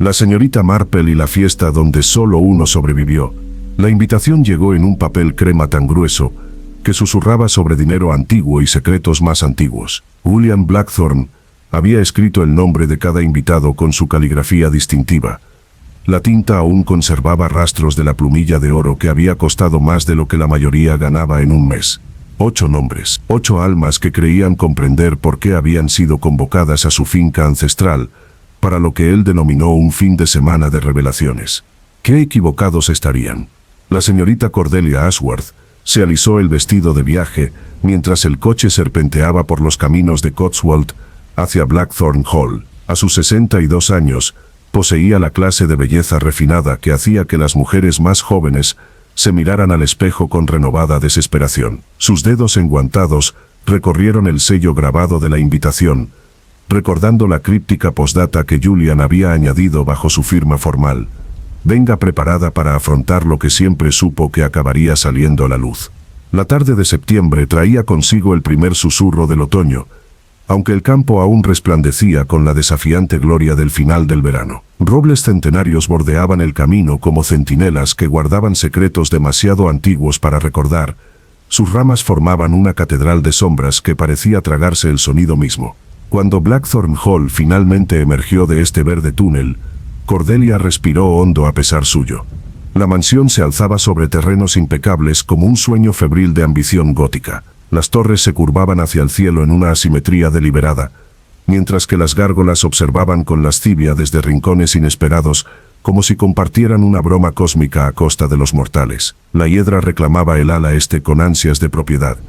La señorita Marple y la fiesta donde solo uno sobrevivió. La invitación llegó en un papel crema tan grueso que susurraba sobre dinero antiguo y secretos más antiguos. William Blackthorne había escrito el nombre de cada invitado con su caligrafía distintiva. La tinta aún conservaba rastros de la plumilla de oro que había costado más de lo que la mayoría ganaba en un mes. 8 nombres, 8 almas que creían comprender por qué habían sido convocadas a su finca ancestral, para lo que él denominó un fin de semana de revelaciones. ¿Qué equivocados estarían? La señorita Cordelia Ashworth se alisó el vestido de viaje mientras el coche serpenteaba por los caminos de Cotswold hacia Blackthorne Hall. A sus 62 años, poseía la clase de belleza refinada que hacía que las mujeres más jóvenes se miraran al espejo con renovada desesperación. Sus dedos enguantados recorrieron el sello grabado de la invitación, recordando la críptica postdata que Julian había añadido bajo su firma formal. Venga preparada para afrontar lo que siempre supo que acabaría saliendo a la luz. La tarde de septiembre traía consigo el primer susurro del otoño, aunque el campo aún resplandecía con la desafiante gloria del final del verano. Robles centenarios bordeaban el camino como centinelas que guardaban secretos demasiado antiguos para recordar. Sus ramas formaban una catedral de sombras que parecía tragarse el sonido mismo. Cuando Blackthorne Hall finalmente emergió de este verde túnel, Cordelia respiró hondo a pesar suyo. La mansión se alzaba sobre terrenos impecables como un sueño febril de ambición gótica. Las torres se curvaban hacia el cielo en una asimetría deliberada, mientras que las gárgolas observaban con lascivia desde rincones inesperados, como si compartieran una broma cósmica a costa de los mortales. La hiedra reclamaba el ala este con ansias de propiedad,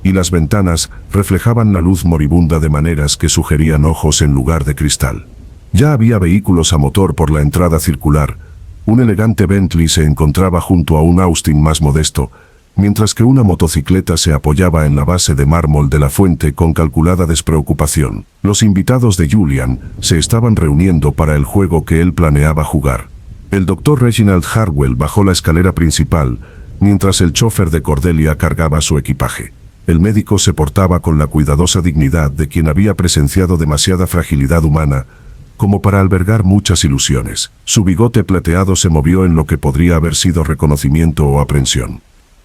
y las ventanas reflejaban la luz moribunda de maneras que sugerían ojos en lugar de cristal. Ya había vehículos a motor por la entrada circular. Un elegante Bentley se encontraba junto a un Austin más modesto, mientras que una motocicleta se apoyaba en la base de mármol de la fuente con calculada despreocupación. Los invitados de Julian se estaban reuniendo para el juego que él planeaba jugar. El Dr. Reginald Harwell bajó la escalera principal, mientras el chofer de Cordelia cargaba su equipaje. El médico se portaba con la cuidadosa dignidad de quien había presenciado demasiada fragilidad humana como para albergar muchas ilusiones. Su bigote plateado se movió en lo que podría haber sido reconocimiento o aprensión.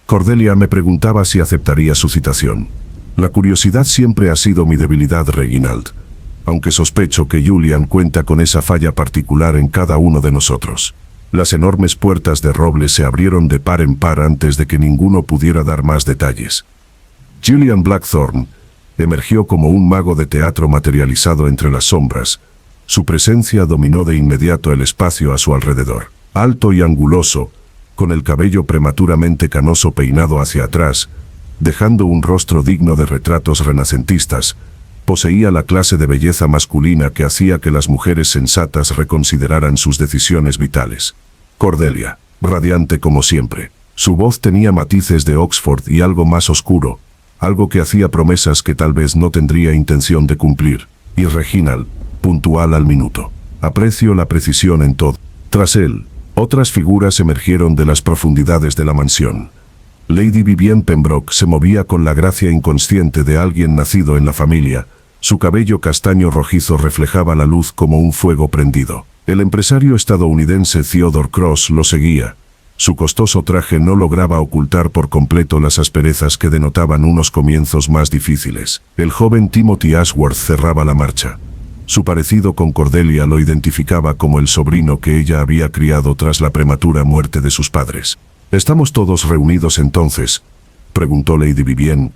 Cordelia me preguntaba si aceptaría su citación. La curiosidad siempre ha sido mi debilidad, Reginald, aunque sospecho que Julian cuenta con esa falla particular en cada uno de nosotros. Las enormes puertas de roble se abrieron de par en par antes de que ninguno pudiera dar más detalles. Julian Blackthorne emergió como un mago de teatro materializado entre las sombras. Su presencia dominó de inmediato el espacio a su alrededor. Alto y anguloso, con el cabello prematuramente canoso peinado hacia atrás, dejando un rostro digno de retratos renacentistas, poseía la clase de belleza masculina que hacía que las mujeres sensatas reconsideraran sus decisiones vitales. Cordelia, radiante como siempre. Su voz tenía matices de Oxford y algo más oscuro, algo que hacía promesas que tal vez no tendría intención de cumplir. Y Reginald, puntual al minuto. Aprecio la precisión en todo. Tras él, otras figuras emergieron de las profundidades de la mansión. Lady Vivienne Pembroke se movía con la gracia inconsciente de alguien nacido en la familia. Su cabello castaño rojizo reflejaba la luz como un fuego prendido. El empresario estadounidense Theodore Cross lo seguía. Su costoso traje no lograba ocultar por completo las asperezas que denotaban unos comienzos más difíciles. El joven Timothy Ashworth cerraba la marcha. Su parecido con Cordelia lo identificaba como el sobrino que ella había criado tras la prematura muerte de sus padres. ¿Estamos todos reunidos entonces?, preguntó Lady Vivienne,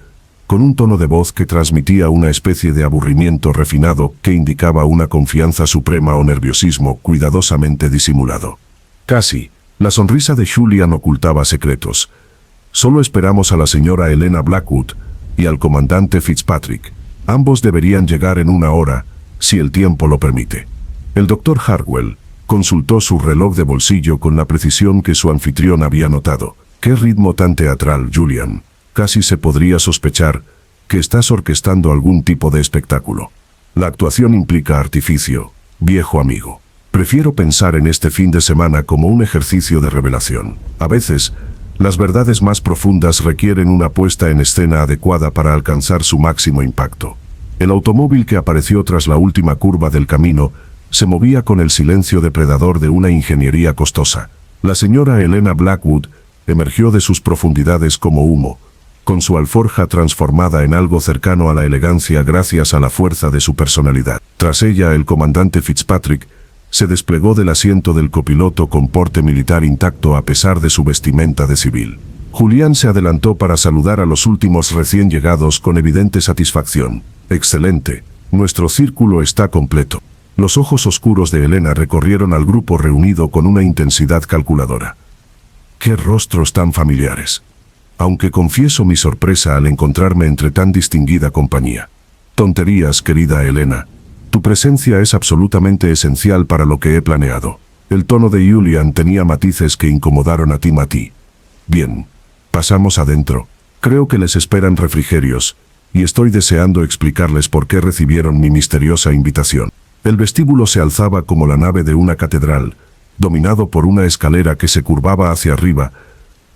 con un tono de voz que transmitía una especie de aburrimiento refinado que indicaba una confianza suprema o nerviosismo cuidadosamente disimulado. Casi. La sonrisa de Julian ocultaba secretos. Solo esperamos a la señora Helena Blackwood y al comandante Fitzpatrick. Ambos deberían llegar en 1 hora, si el tiempo lo permite. El Dr. Harwell consultó su reloj de bolsillo con la precisión que su anfitrión había notado. «Qué ritmo tan teatral, Julian. Casi se podría sospechar que estás orquestando algún tipo de espectáculo. La actuación implica artificio, viejo amigo. Prefiero pensar en este fin de semana como un ejercicio de revelación. A veces, las verdades más profundas requieren una puesta en escena adecuada para alcanzar su máximo impacto». El automóvil que apareció tras la última curva del camino se movía con el silencio depredador de una ingeniería costosa. La señora Helena Blackwood emergió de sus profundidades como humo, con su alforja transformada en algo cercano a la elegancia gracias a la fuerza de su personalidad. Tras ella, el comandante Fitzpatrick se desplegó del asiento del copiloto con porte militar intacto a pesar de su vestimenta de civil. Julián se adelantó para saludar a los últimos recién llegados con evidente satisfacción. «Excelente, nuestro círculo está completo». Los ojos oscuros de Helena recorrieron al grupo reunido con una intensidad calculadora. «¡Qué rostros tan familiares!» Aunque confieso mi sorpresa al encontrarme entre tan distinguida compañía. Tonterías, querida Helena. Tu presencia es absolutamente esencial para lo que he planeado. El tono de Julian tenía matices que incomodaron a Timothy. Bien, pasamos adentro. Creo que les esperan refrigerios, y estoy deseando explicarles por qué recibieron mi misteriosa invitación. El vestíbulo se alzaba como la nave de una catedral, dominado por una escalera que se curvaba hacia arriba,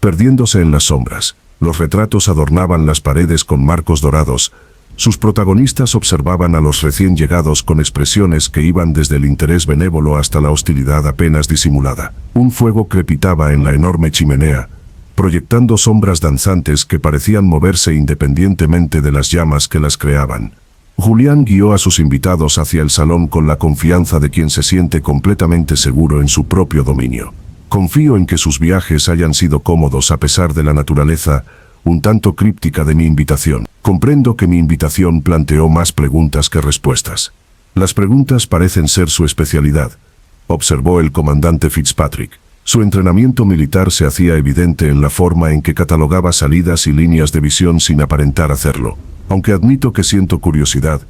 perdiéndose en las sombras. Los retratos adornaban las paredes con marcos dorados. Sus protagonistas observaban a los recién llegados con expresiones que iban desde el interés benévolo hasta la hostilidad apenas disimulada. Un fuego crepitaba en la enorme chimenea, proyectando sombras danzantes que parecían moverse independientemente de las llamas que las creaban. Julián guió a sus invitados hacia el salón con la confianza de quien se siente completamente seguro en su propio dominio. Confío en que sus viajes hayan sido cómodos a pesar de la naturaleza un tanto críptica de mi invitación. Comprendo que mi invitación planteó más preguntas que respuestas. Las preguntas parecen ser su especialidad, observó el comandante Fitzpatrick. Su entrenamiento militar se hacía evidente en la forma en que catalogaba salidas y líneas de visión sin aparentar hacerlo, aunque admito que siento curiosidad,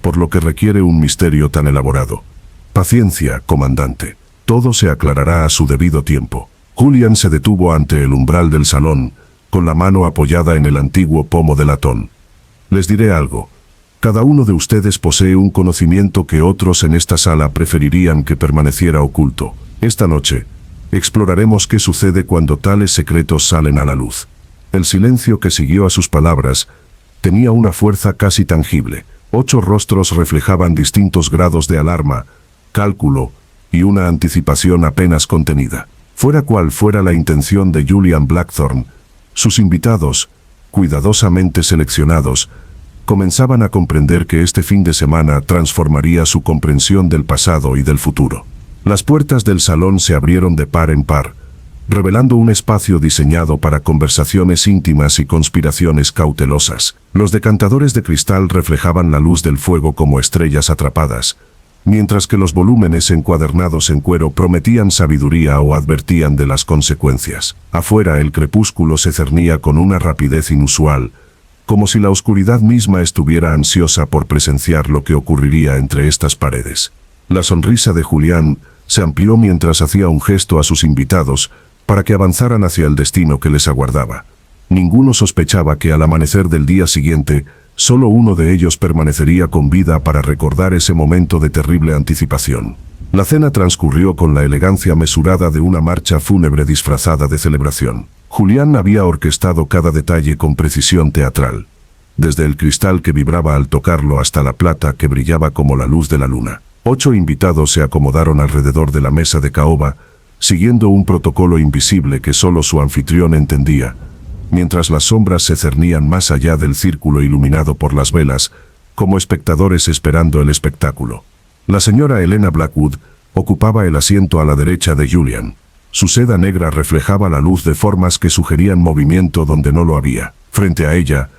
por lo que requiere un misterio tan elaborado. Paciencia, comandante. Todo se aclarará a su debido tiempo. Julián se detuvo ante el umbral del salón, con la mano apoyada en el antiguo pomo de latón. Les diré algo. Cada uno de ustedes posee un conocimiento que otros en esta sala preferirían que permaneciera oculto. Esta noche, exploraremos qué sucede cuando tales secretos salen a la luz. El silencio que siguió a sus palabras tenía una fuerza casi tangible. 8 rostros reflejaban distintos grados de alarma, cálculo y una anticipación apenas contenida. Fuera cual fuera la intención de Julian Blackthorne, sus invitados, cuidadosamente seleccionados, comenzaban a comprender que este fin de semana transformaría su comprensión del pasado y del futuro. Las puertas del salón se abrieron de par en par, revelando un espacio diseñado para conversaciones íntimas y conspiraciones cautelosas. Los decantadores de cristal reflejaban la luz del fuego como estrellas atrapadas, mientras que los volúmenes encuadernados en cuero prometían sabiduría o advertían de las consecuencias. Afuera el crepúsculo se cernía con una rapidez inusual, como si la oscuridad misma estuviera ansiosa por presenciar lo que ocurriría entre estas paredes. La sonrisa de Julián se amplió mientras hacía un gesto a sus invitados para que avanzaran hacia el destino que les aguardaba. Ninguno sospechaba que al amanecer del día siguiente, solo uno de ellos permanecería con vida para recordar ese momento de terrible anticipación. La cena transcurrió con la elegancia mesurada de una marcha fúnebre disfrazada de celebración. Julián había orquestado cada detalle con precisión teatral, desde el cristal que vibraba al tocarlo hasta la plata que brillaba como la luz de la luna. 8 invitados se acomodaron alrededor de la mesa de caoba, siguiendo un protocolo invisible que solo su anfitrión entendía, mientras las sombras se cernían más allá del círculo iluminado por las velas, como espectadores esperando el espectáculo. La señora Helena Blackwood ocupaba el asiento a la derecha de Julian. Su seda negra reflejaba la luz de formas que sugerían movimiento donde no lo había. Frente a ella,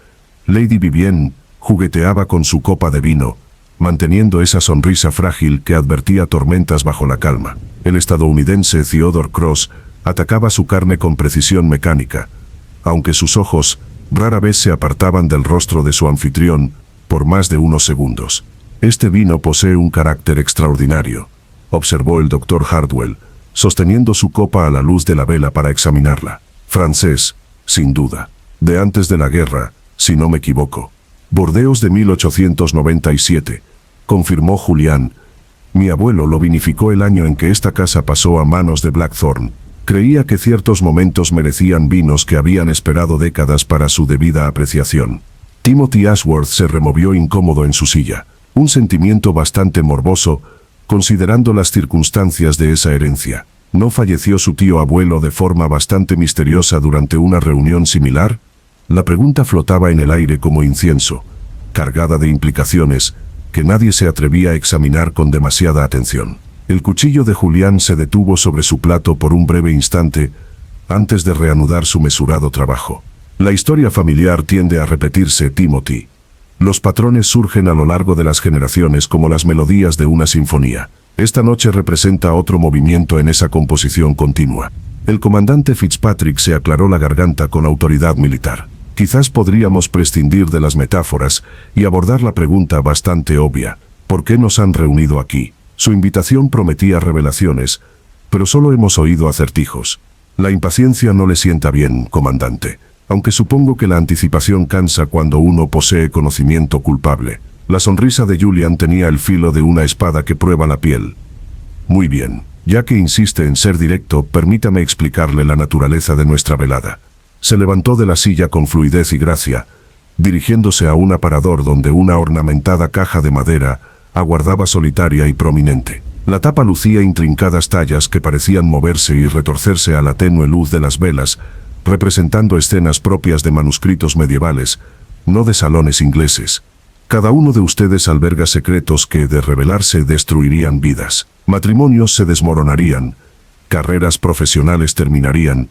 Lady Vivienne jugueteaba con su copa de vino, manteniendo esa sonrisa frágil que advertía tormentas bajo la calma. El estadounidense Theodore Cross atacaba su carne con precisión mecánica, aunque sus ojos rara vez se apartaban del rostro de su anfitrión por más de unos segundos. Este vino posee un carácter extraordinario, observó el Dr. Hardwell, sosteniendo su copa a la luz de la vela para examinarla. Francés, sin duda. De antes de la guerra, si no me equivoco. Bordeos de 1897, confirmó Julián. Mi abuelo lo vinificó el año en que esta casa pasó a manos de Blackthorne. Creía que ciertos momentos merecían vinos que habían esperado décadas para su debida apreciación. Timothy Ashworth se removió incómodo en su silla. Un sentimiento bastante morboso considerando las circunstancias de esa herencia. ¿No falleció su tío abuelo de forma bastante misteriosa durante una reunión similar? La pregunta flotaba en el aire como incienso, cargada de implicaciones que nadie se atrevía a examinar con demasiada atención. El cuchillo de Julián se detuvo sobre su plato por un breve instante antes de reanudar su mesurado trabajo. La historia familiar tiende a repetirse, Timothy. Los patrones surgen a lo largo de las generaciones como las melodías de una sinfonía. Esta noche representa otro movimiento en esa composición continua. El comandante Fitzpatrick se aclaró la garganta con autoridad militar. Quizás podríamos prescindir de las metáforas y abordar la pregunta bastante obvia. ¿Por qué nos han reunido aquí? Su invitación prometía revelaciones, pero solo hemos oído acertijos. La impaciencia no le sienta bien, comandante. Aunque supongo que la anticipación cansa cuando uno posee conocimiento culpable. La sonrisa de Julian tenía el filo de una espada que prueba la piel. Muy bien, ya que insiste en ser directo, permítame explicarle la naturaleza de nuestra velada. Se levantó de la silla con fluidez y gracia, dirigiéndose a un aparador donde una ornamentada caja de madera aguardaba solitaria y prominente. La tapa lucía intrincadas tallas que parecían moverse y retorcerse a la tenue luz de las velas, representando escenas propias de manuscritos medievales, no de salones ingleses. Cada uno de ustedes alberga secretos que, de revelarse, destruirían vidas. Matrimonios se desmoronarían, carreras profesionales terminarían,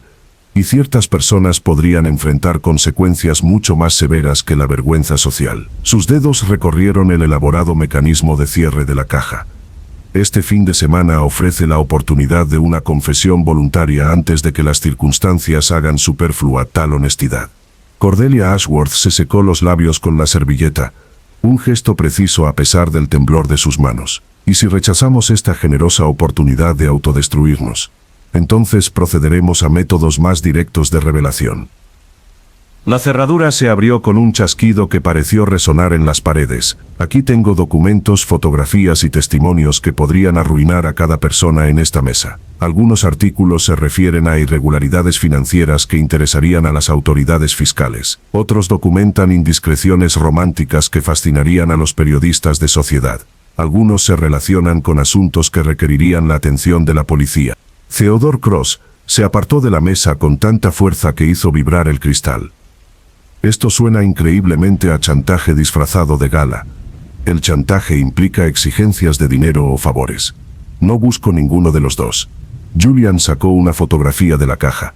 y ciertas personas podrían enfrentar consecuencias mucho más severas que la vergüenza social. Sus dedos recorrieron el elaborado mecanismo de cierre de la caja. Este fin de semana ofrece la oportunidad de una confesión voluntaria antes de que las circunstancias hagan superflua tal honestidad. Cordelia Ashworth se secó los labios con la servilleta, un gesto preciso a pesar del temblor de sus manos. ¿Y si rechazamos esta generosa oportunidad de autodestruirnos? Entonces procederemos a métodos más directos de revelación. La cerradura se abrió con un chasquido que pareció resonar en las paredes. Aquí tengo documentos, fotografías y testimonios que podrían arruinar a cada persona en esta mesa. Algunos artículos se refieren a irregularidades financieras que interesarían a las autoridades fiscales. Otros documentan indiscreciones románticas que fascinarían a los periodistas de sociedad. Algunos se relacionan con asuntos que requerirían la atención de la policía. Theodore Cross se apartó de la mesa con tanta fuerza que hizo vibrar el cristal. Esto suena increíblemente a chantaje disfrazado de gala. El chantaje implica exigencias de dinero o favores. No busco ninguno de los dos. Julian sacó una fotografía de la caja.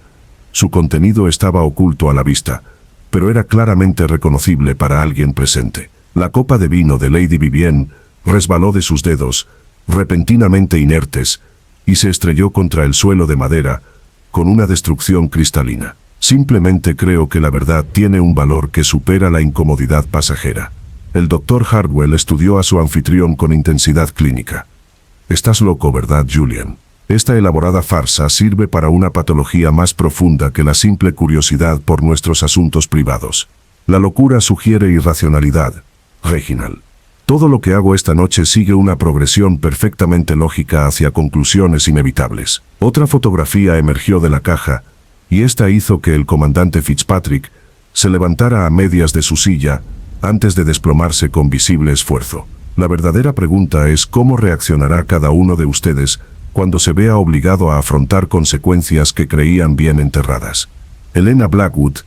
Su contenido estaba oculto a la vista, pero era claramente reconocible para alguien presente. La copa de vino de Lady Vivienne resbaló de sus dedos, repentinamente inertes, y se estrelló contra el suelo de madera, con una destrucción cristalina. Simplemente creo que la verdad tiene un valor que supera la incomodidad pasajera. El Dr. Hardwell estudió a su anfitrión con intensidad clínica. Estás loco, ¿verdad, Julian? Esta elaborada farsa sirve para una patología más profunda que la simple curiosidad por nuestros asuntos privados. La locura sugiere irracionalidad, Reginald. Todo lo que hago esta noche sigue una progresión perfectamente lógica hacia conclusiones inevitables. Otra fotografía emergió de la caja, y esta hizo que el comandante Fitzpatrick se levantara a medias de su silla antes de desplomarse con visible esfuerzo. La verdadera pregunta es cómo reaccionará cada uno de ustedes cuando se vea obligado a afrontar consecuencias que creían bien enterradas. Helena Blackwood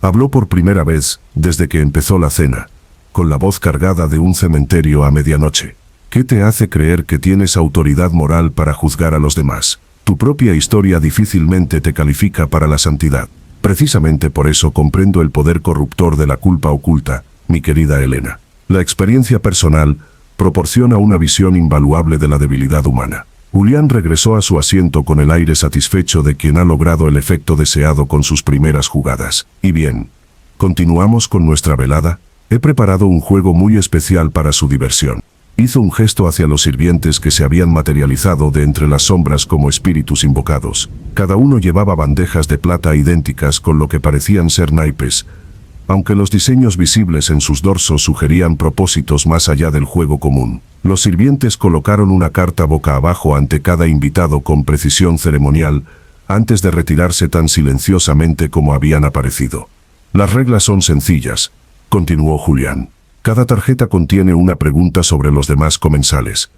habló por primera vez desde que empezó la cena, con la voz cargada de un cementerio a medianoche. ¿Qué te hace creer que tienes autoridad moral para juzgar a los demás? Tu propia historia difícilmente te califica para la santidad. Precisamente por eso comprendo el poder corruptor de la culpa oculta, mi querida Helena. La experiencia personal proporciona una visión invaluable de la debilidad humana. Julián regresó a su asiento con el aire satisfecho de quien ha logrado el efecto deseado con sus primeras jugadas. Y bien, ¿continuamos con nuestra velada? He preparado un juego muy especial para su diversión. Hizo un gesto hacia los sirvientes que se habían materializado de entre las sombras como espíritus invocados. Cada uno llevaba bandejas de plata idénticas con lo que parecían ser naipes, aunque los diseños visibles en sus dorsos sugerían propósitos más allá del juego común. Los sirvientes colocaron una carta boca abajo ante cada invitado con precisión ceremonial, antes de retirarse tan silenciosamente como habían aparecido. Las reglas son sencillas, continuó Julián. Cada tarjeta contiene una pregunta sobre los demás comensales.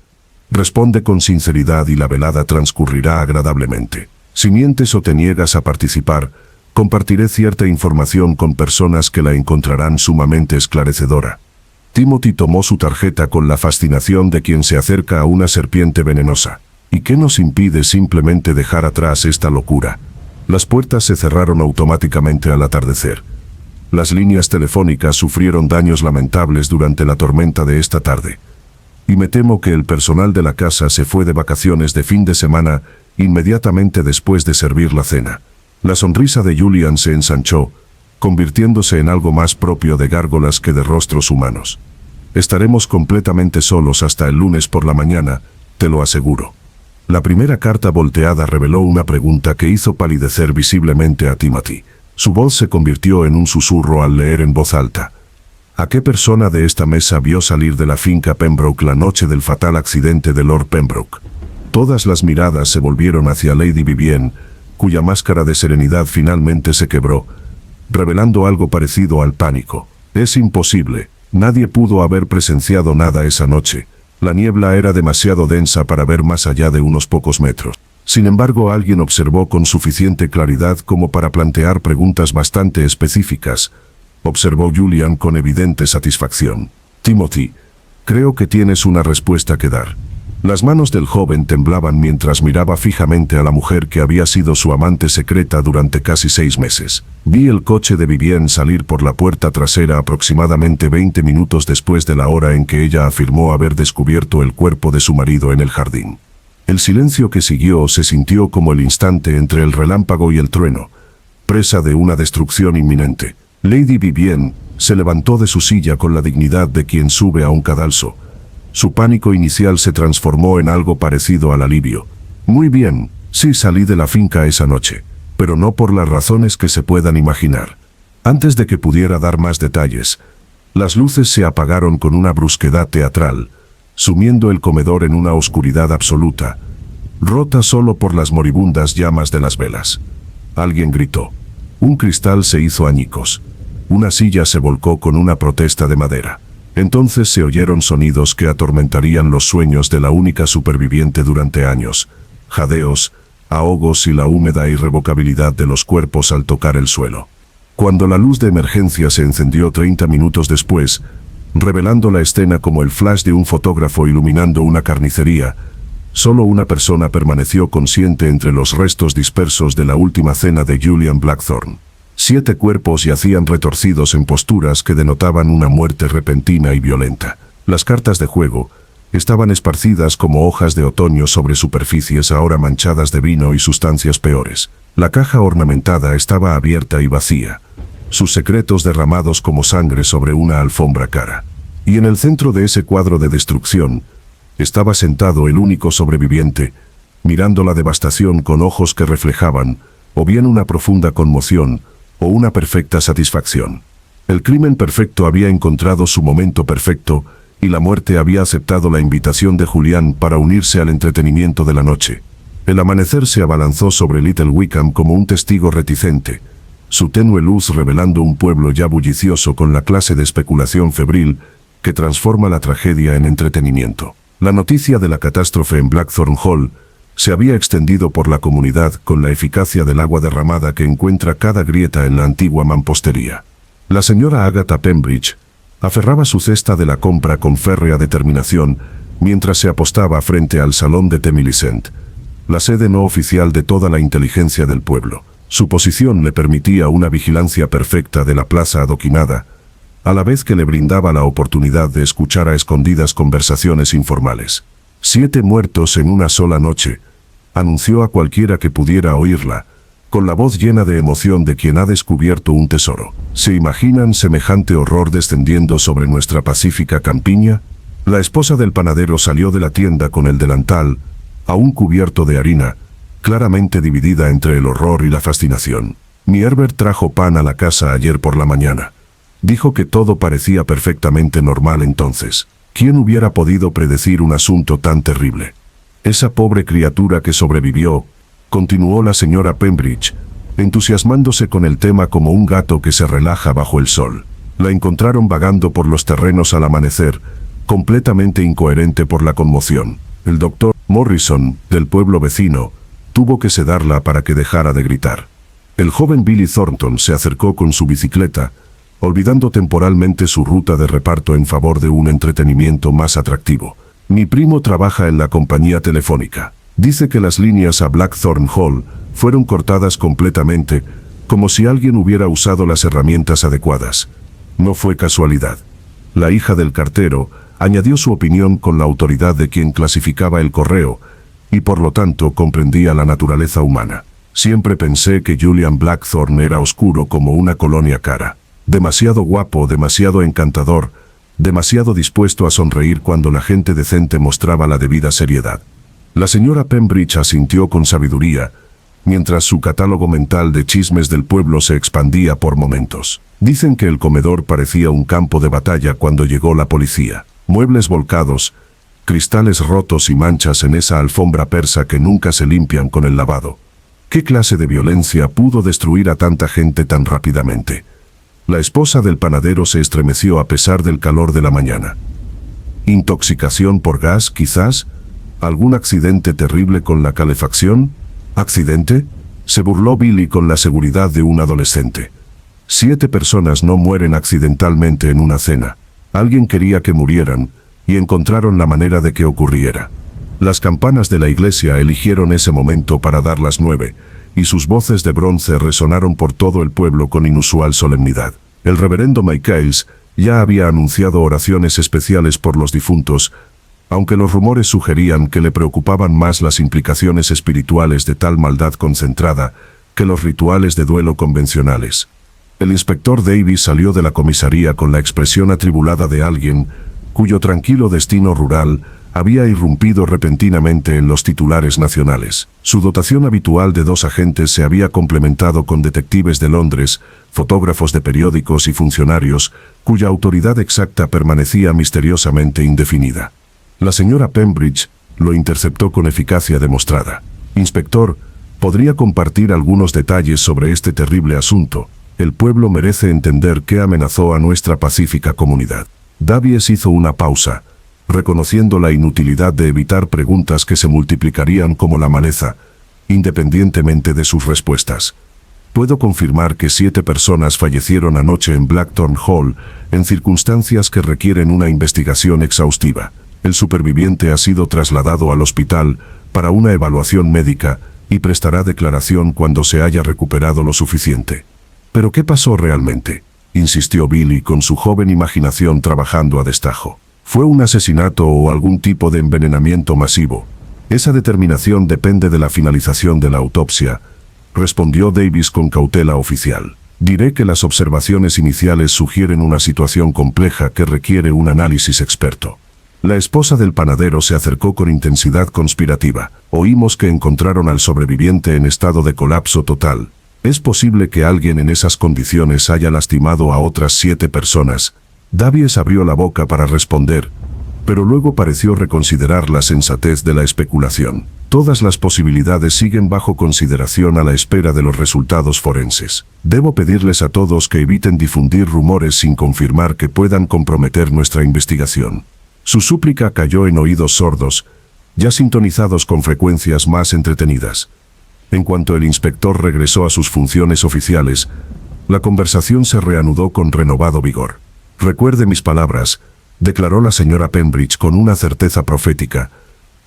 Responde con sinceridad y la velada transcurrirá agradablemente. Si mientes o te niegas a participar, compartiré cierta información con personas que la encontrarán sumamente esclarecedora. Timothy tomó su tarjeta con la fascinación de quien se acerca a una serpiente venenosa. ¿Y qué nos impide simplemente dejar atrás esta locura? Las puertas se cerraron automáticamente al atardecer. Las líneas telefónicas sufrieron daños lamentables durante la tormenta de esta tarde. Y me temo que el personal de la casa se fue de vacaciones de fin de semana inmediatamente después de servir la cena. La sonrisa de Julian se ensanchó, convirtiéndose en algo más propio de gárgolas que de rostros humanos. Estaremos completamente solos hasta el lunes por la mañana, te lo aseguro. La primera carta volteada reveló una pregunta que hizo palidecer visiblemente a Timothy. Su voz se convirtió en un susurro al leer en voz alta. ¿A qué persona de esta mesa vio salir de la finca Pembroke la noche del fatal accidente de Lord Pembroke? Todas las miradas se volvieron hacia Lady Vivienne, cuya máscara de serenidad finalmente se quebró, revelando algo parecido al pánico. Es imposible. Nadie pudo haber presenciado nada esa noche. La niebla era demasiado densa para ver más allá de unos pocos metros. Sin embargo, alguien observó con suficiente claridad como para plantear preguntas bastante específicas. Observó Julian con evidente satisfacción. Timothy, creo que tienes una respuesta que dar. Las manos del joven temblaban mientras miraba fijamente a la mujer que había sido su amante secreta durante casi 6 meses. Vi el coche de Vivienne salir por la puerta trasera aproximadamente 20 minutos después de la hora en que ella afirmó haber descubierto el cuerpo de su marido en el jardín. El silencio que siguió se sintió como el instante entre el relámpago y el trueno, presa de una destrucción inminente. Lady Vivienne se levantó de su silla con la dignidad de quien sube a un cadalso. Su pánico inicial se transformó en algo parecido al alivio. Muy bien, sí salí de la finca esa noche, pero no por las razones que se puedan imaginar. Antes de que pudiera dar más detalles, las luces se apagaron con una brusquedad teatral, sumiendo el comedor en una oscuridad absoluta, rota solo por las moribundas llamas de las velas. Alguien gritó. Un cristal se hizo añicos. Una silla se volcó con una protesta de madera. Entonces se oyeron sonidos que atormentarían los sueños de la única superviviente durante años. Jadeos, ahogos y la húmeda irrevocabilidad de los cuerpos al tocar el suelo. Cuando la luz de emergencia se encendió 30 minutos después, revelando la escena como el flash de un fotógrafo iluminando una carnicería, solo una persona permaneció consciente entre los restos dispersos de la última cena de Julian Blackthorne. 7 cuerpos yacían retorcidos en posturas que denotaban una muerte repentina y violenta. Las cartas de juego estaban esparcidas como hojas de otoño sobre superficies ahora manchadas de vino y sustancias peores. La caja ornamentada estaba abierta y vacía, sus secretos derramados como sangre sobre una alfombra cara. Y en el centro de ese cuadro de destrucción, estaba sentado el único sobreviviente, mirando la devastación con ojos que reflejaban, o bien una profunda conmoción, o una perfecta satisfacción. El crimen perfecto había encontrado su momento perfecto, y la muerte había aceptado la invitación de Julián para unirse al entretenimiento de la noche. El amanecer se abalanzó sobre Little Wickham como un testigo reticente, su tenue luz revelando un pueblo ya bullicioso con la clase de especulación febril que transforma la tragedia en entretenimiento. La noticia de la catástrofe en Blackthorne Hall se había extendido por la comunidad con la eficacia del agua derramada que encuentra cada grieta en la antigua mampostería. La señora Agatha Pembridge aferraba su cesta de la compra con férrea determinación mientras se apostaba frente al salón de Temillicent, la sede no oficial de toda la inteligencia del pueblo. Su posición le permitía una vigilancia perfecta de la plaza adoquinada, a la vez que le brindaba la oportunidad de escuchar a escondidas conversaciones informales. 7 muertos en una sola noche, anunció a cualquiera que pudiera oírla, con la voz llena de emoción de quien ha descubierto un tesoro. ¿Se imaginan semejante horror descendiendo sobre nuestra pacífica campiña? La esposa del panadero salió de la tienda con el delantal, aún cubierto de harina, claramente dividida entre el horror y la fascinación. Mi Herbert trajo pan a la casa ayer por la mañana. Dijo que todo parecía perfectamente normal entonces. ¿Quién hubiera podido predecir un asunto tan terrible? Esa pobre criatura que sobrevivió, continuó la señora Pembridge, entusiasmándose con el tema como un gato que se relaja bajo el sol. La encontraron vagando por los terrenos al amanecer, completamente incoherente por la conmoción. El doctor Morrison, del pueblo vecino, tuvo que sedarla para que dejara de gritar. El joven Billy Thornton se acercó con su bicicleta, olvidando temporalmente su ruta de reparto en favor de un entretenimiento más atractivo. Mi primo trabaja en la compañía telefónica. Dice que las líneas a Blackthorn Hall fueron cortadas completamente, como si alguien hubiera usado las herramientas adecuadas. No fue casualidad. La hija del cartero añadió su opinión con la autoridad de quien clasificaba el correo, y por lo tanto comprendía la naturaleza humana. Siempre pensé que Julian Blackthorn era oscuro como una colonia cara. Demasiado guapo, demasiado encantador, demasiado dispuesto a sonreír cuando la gente decente mostraba la debida seriedad. La señora Pembridge asintió con sabiduría, mientras su catálogo mental de chismes del pueblo se expandía por momentos. Dicen que el comedor parecía un campo de batalla cuando llegó la policía. Muebles volcados, cristales rotos y manchas en esa alfombra persa que nunca se limpian con el lavado. ¿Qué clase de violencia pudo destruir a tanta gente tan rápidamente? La esposa del panadero se estremeció a pesar del calor de la mañana. ¿Intoxicación por gas, quizás? ¿Algún accidente terrible con la calefacción? ¿Accidente? Se burló Billy con la seguridad de un adolescente. 7 personas no mueren accidentalmente en una cena. Alguien quería que murieran, y encontraron la manera de que ocurriera. Las campanas de la iglesia eligieron ese momento para dar las 9, y sus voces de bronce resonaron por todo el pueblo con inusual solemnidad. El reverendo Michaels ya había anunciado oraciones especiales por los difuntos, aunque los rumores sugerían que le preocupaban más las implicaciones espirituales de tal maldad concentrada que los rituales de duelo convencionales. El inspector Davis salió de la comisaría con la expresión atribulada de alguien cuyo tranquilo destino rural había irrumpido repentinamente en los titulares nacionales. Su dotación habitual de 2 agentes se había complementado con detectives de Londres, fotógrafos de periódicos y funcionarios, cuya autoridad exacta permanecía misteriosamente indefinida. La señora Pembridge lo interceptó con eficacia demostrada. Inspector, ¿podría compartir algunos detalles sobre este terrible asunto? El pueblo merece entender qué amenazó a nuestra pacífica comunidad. Davies hizo una pausa, reconociendo la inutilidad de evitar preguntas que se multiplicarían como la maleza, independientemente de sus respuestas. Puedo confirmar que 7 personas fallecieron anoche en Blackthorn Hall en circunstancias que requieren una investigación exhaustiva. El superviviente ha sido trasladado al hospital para una evaluación médica y prestará declaración cuando se haya recuperado lo suficiente. ¿Pero qué pasó realmente?, insistió Billy con su joven imaginación trabajando a destajo. ¿Fue un asesinato o algún tipo de envenenamiento masivo? Esa determinación depende de la finalización de la autopsia, respondió Davis con cautela oficial. Diré que las observaciones iniciales sugieren una situación compleja que requiere un análisis experto. La esposa del panadero se acercó con intensidad conspirativa. Oímos que encontraron al sobreviviente en estado de colapso total. ¿Es posible que alguien en esas condiciones haya lastimado a otras 7 personas? Davies abrió la boca para responder, pero luego pareció reconsiderar la sensatez de la especulación. Todas las posibilidades siguen bajo consideración a la espera de los resultados forenses. Debo pedirles a todos que eviten difundir rumores sin confirmar que puedan comprometer nuestra investigación. Su súplica cayó en oídos sordos, ya sintonizados con frecuencias más entretenidas. En cuanto el inspector regresó a sus funciones oficiales, la conversación se reanudó con renovado vigor. «Recuerde mis palabras», declaró la señora Pembridge con una certeza profética.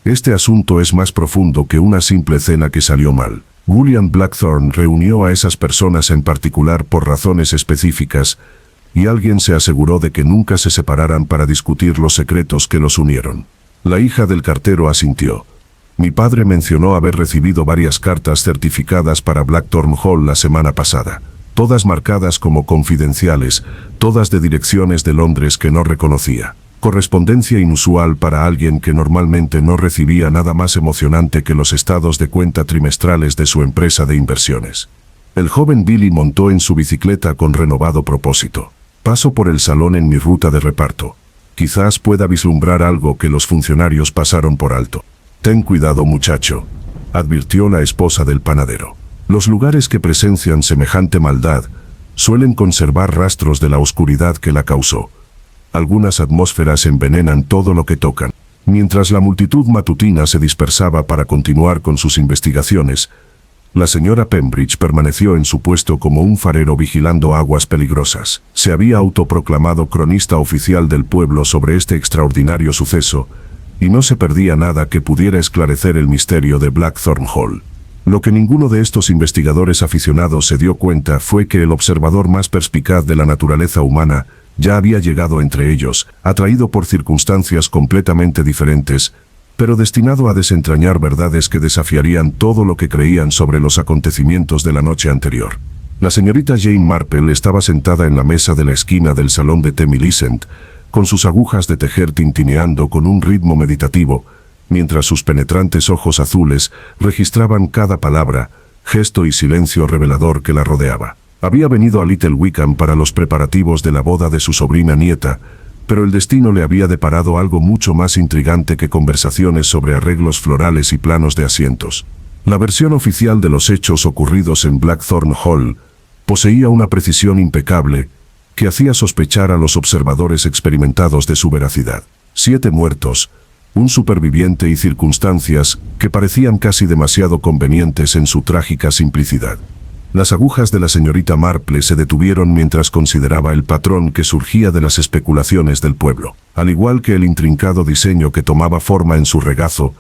«Este asunto es más profundo que una simple cena que salió mal. Julian Blackthorn reunió a esas personas en particular por razones específicas, y alguien se aseguró de que nunca se separaran para discutir los secretos que los unieron». La hija del cartero asintió. «Mi padre mencionó haber recibido varias cartas certificadas para Blackthorn Hall la semana pasada, todas marcadas como confidenciales, todas de direcciones de Londres que no reconocía. Correspondencia inusual para alguien que normalmente no recibía nada más emocionante que los estados de cuenta trimestrales de su empresa de inversiones». El joven Billy montó en su bicicleta con renovado propósito. «Paso por el salón en mi ruta de reparto. Quizás pueda vislumbrar algo que los funcionarios pasaron por alto». «Ten cuidado, muchacho», advirtió la esposa del panadero. «Los lugares que presencian semejante maldad suelen conservar rastros de la oscuridad que la causó. Algunas atmósferas envenenan todo lo que tocan». Mientras la multitud matutina se dispersaba para continuar con sus investigaciones, la señora Pembridge permaneció en su puesto como un farero vigilando aguas peligrosas. Se había autoproclamado cronista oficial del pueblo sobre este extraordinario suceso, y no se perdía nada que pudiera esclarecer el misterio de Blackthorn Hall. Lo que ninguno de estos investigadores aficionados se dio cuenta fue que el observador más perspicaz de la naturaleza humana ya había llegado entre ellos, atraído por circunstancias completamente diferentes, pero destinado a desentrañar verdades que desafiarían todo lo que creían sobre los acontecimientos de la noche anterior. La señorita Jane Marple estaba sentada en la mesa de la esquina del salón de té Millicent, con sus agujas de tejer tintineando con un ritmo meditativo, mientras sus penetrantes ojos azules registraban cada palabra, gesto y silencio revelador que la rodeaba. Había venido a Little Wickham para los preparativos de la boda de su sobrina nieta, pero el destino le había deparado algo mucho más intrigante que conversaciones sobre arreglos florales y planos de asientos. La versión oficial de los hechos ocurridos en Blackthorn Hall poseía una precisión impecable que hacía sospechar a los observadores experimentados de su veracidad. 7 muertos, un superviviente y circunstancias que parecían casi demasiado convenientes en su trágica simplicidad. Las agujas de la señorita Marple se detuvieron mientras consideraba el patrón que surgía de las especulaciones del pueblo. Al igual que el intrincado diseño que tomaba forma en su regazo,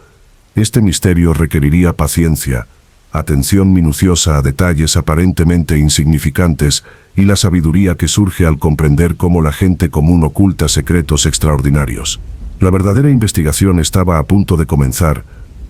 este misterio requeriría paciencia, atención minuciosa a detalles aparentemente insignificantes y la sabiduría que surge al comprender cómo la gente común oculta secretos extraordinarios. La verdadera investigación estaba a punto de comenzar,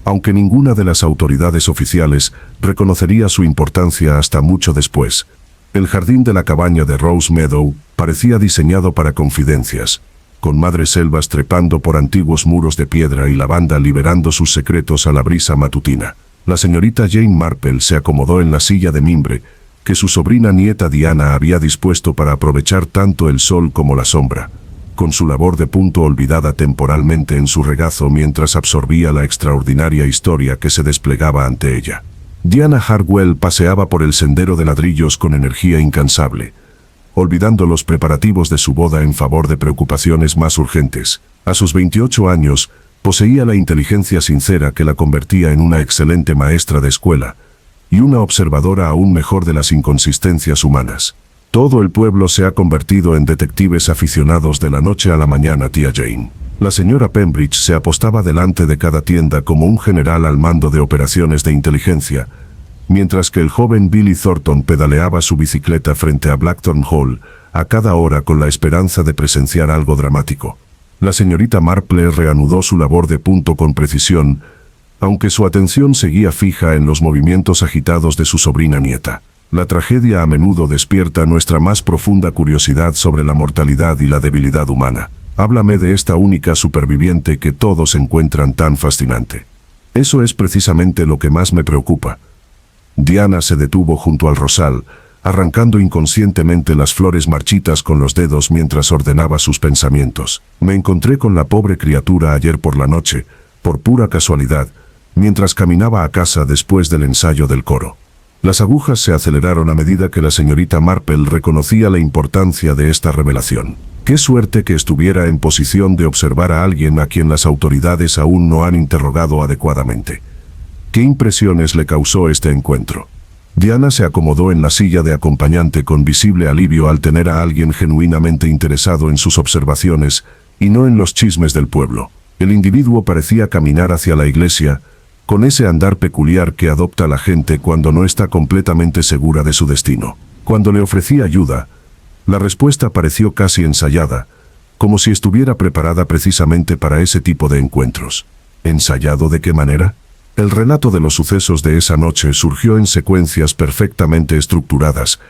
aunque ninguna de las autoridades oficiales reconocería su importancia hasta mucho después. El jardín de la cabaña de Rose Meadow parecía diseñado para confidencias, con madreselvas trepando por antiguos muros de piedra y lavanda liberando sus secretos a la brisa matutina. La señorita Jane Marple se acomodó en la silla de mimbre que su sobrina nieta Diana había dispuesto para aprovechar tanto el sol como la sombra, con su labor de punto olvidada temporalmente en su regazo mientras absorbía la extraordinaria historia que se desplegaba ante ella. Diana Hartwell paseaba por el sendero de ladrillos con energía incansable, olvidando los preparativos de su boda en favor de preocupaciones más urgentes. A sus 28 años, poseía la inteligencia sincera que la convertía en una excelente maestra de escuela y una observadora aún mejor de las inconsistencias humanas. Todo el pueblo se ha convertido en detectives aficionados de la noche a la mañana, tía Jane. La señora Pembridge se apostaba delante de cada tienda como un general al mando de operaciones de inteligencia, mientras que el joven Billy Thornton pedaleaba su bicicleta frente a Blackthorn Hall a cada hora con la esperanza de presenciar algo dramático. La señorita Marple reanudó su labor de punto con precisión, aunque su atención seguía fija en los movimientos agitados de su sobrina nieta. La tragedia a menudo despierta nuestra más profunda curiosidad sobre la mortalidad y la debilidad humana. Háblame de esta única superviviente que todos encuentran tan fascinante. Eso es precisamente lo que más me preocupa. Diana se detuvo junto al rosal, arrancando inconscientemente las flores marchitas con los dedos mientras ordenaba sus pensamientos. Me encontré con la pobre criatura ayer por la noche, por pura casualidad, mientras caminaba a casa después del ensayo del coro. Las agujas se aceleraron a medida que la señorita Marple reconocía la importancia de esta revelación. Qué suerte que estuviera en posición de observar a alguien a quien las autoridades aún no han interrogado adecuadamente. ¿Qué impresiones le causó este encuentro? Diana se acomodó en la silla de acompañante con visible alivio al tener a alguien genuinamente interesado en sus observaciones y no en los chismes del pueblo. El individuo parecía caminar hacia la iglesia, con ese andar peculiar que adopta la gente cuando no está completamente segura de su destino. Cuando le ofrecí ayuda, la respuesta pareció casi ensayada, como si estuviera preparada precisamente para ese tipo de encuentros. ¿Ensayado de qué manera? El relato de los sucesos de esa noche surgió en secuencias perfectamente estructuradas,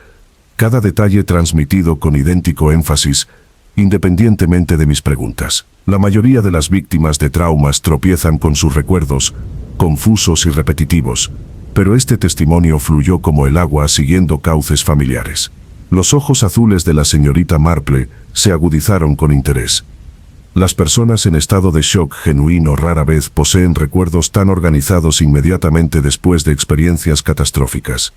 cada detalle transmitido con idéntico énfasis, independientemente de mis preguntas. La mayoría de las víctimas de traumas tropiezan con sus recuerdos, confusos y repetitivos, pero este testimonio fluyó como el agua siguiendo cauces familiares. Los ojos azules de la señorita Marple se agudizaron con interés. Las personas en estado de shock genuino rara vez poseen recuerdos tan organizados inmediatamente después de experiencias catastróficas.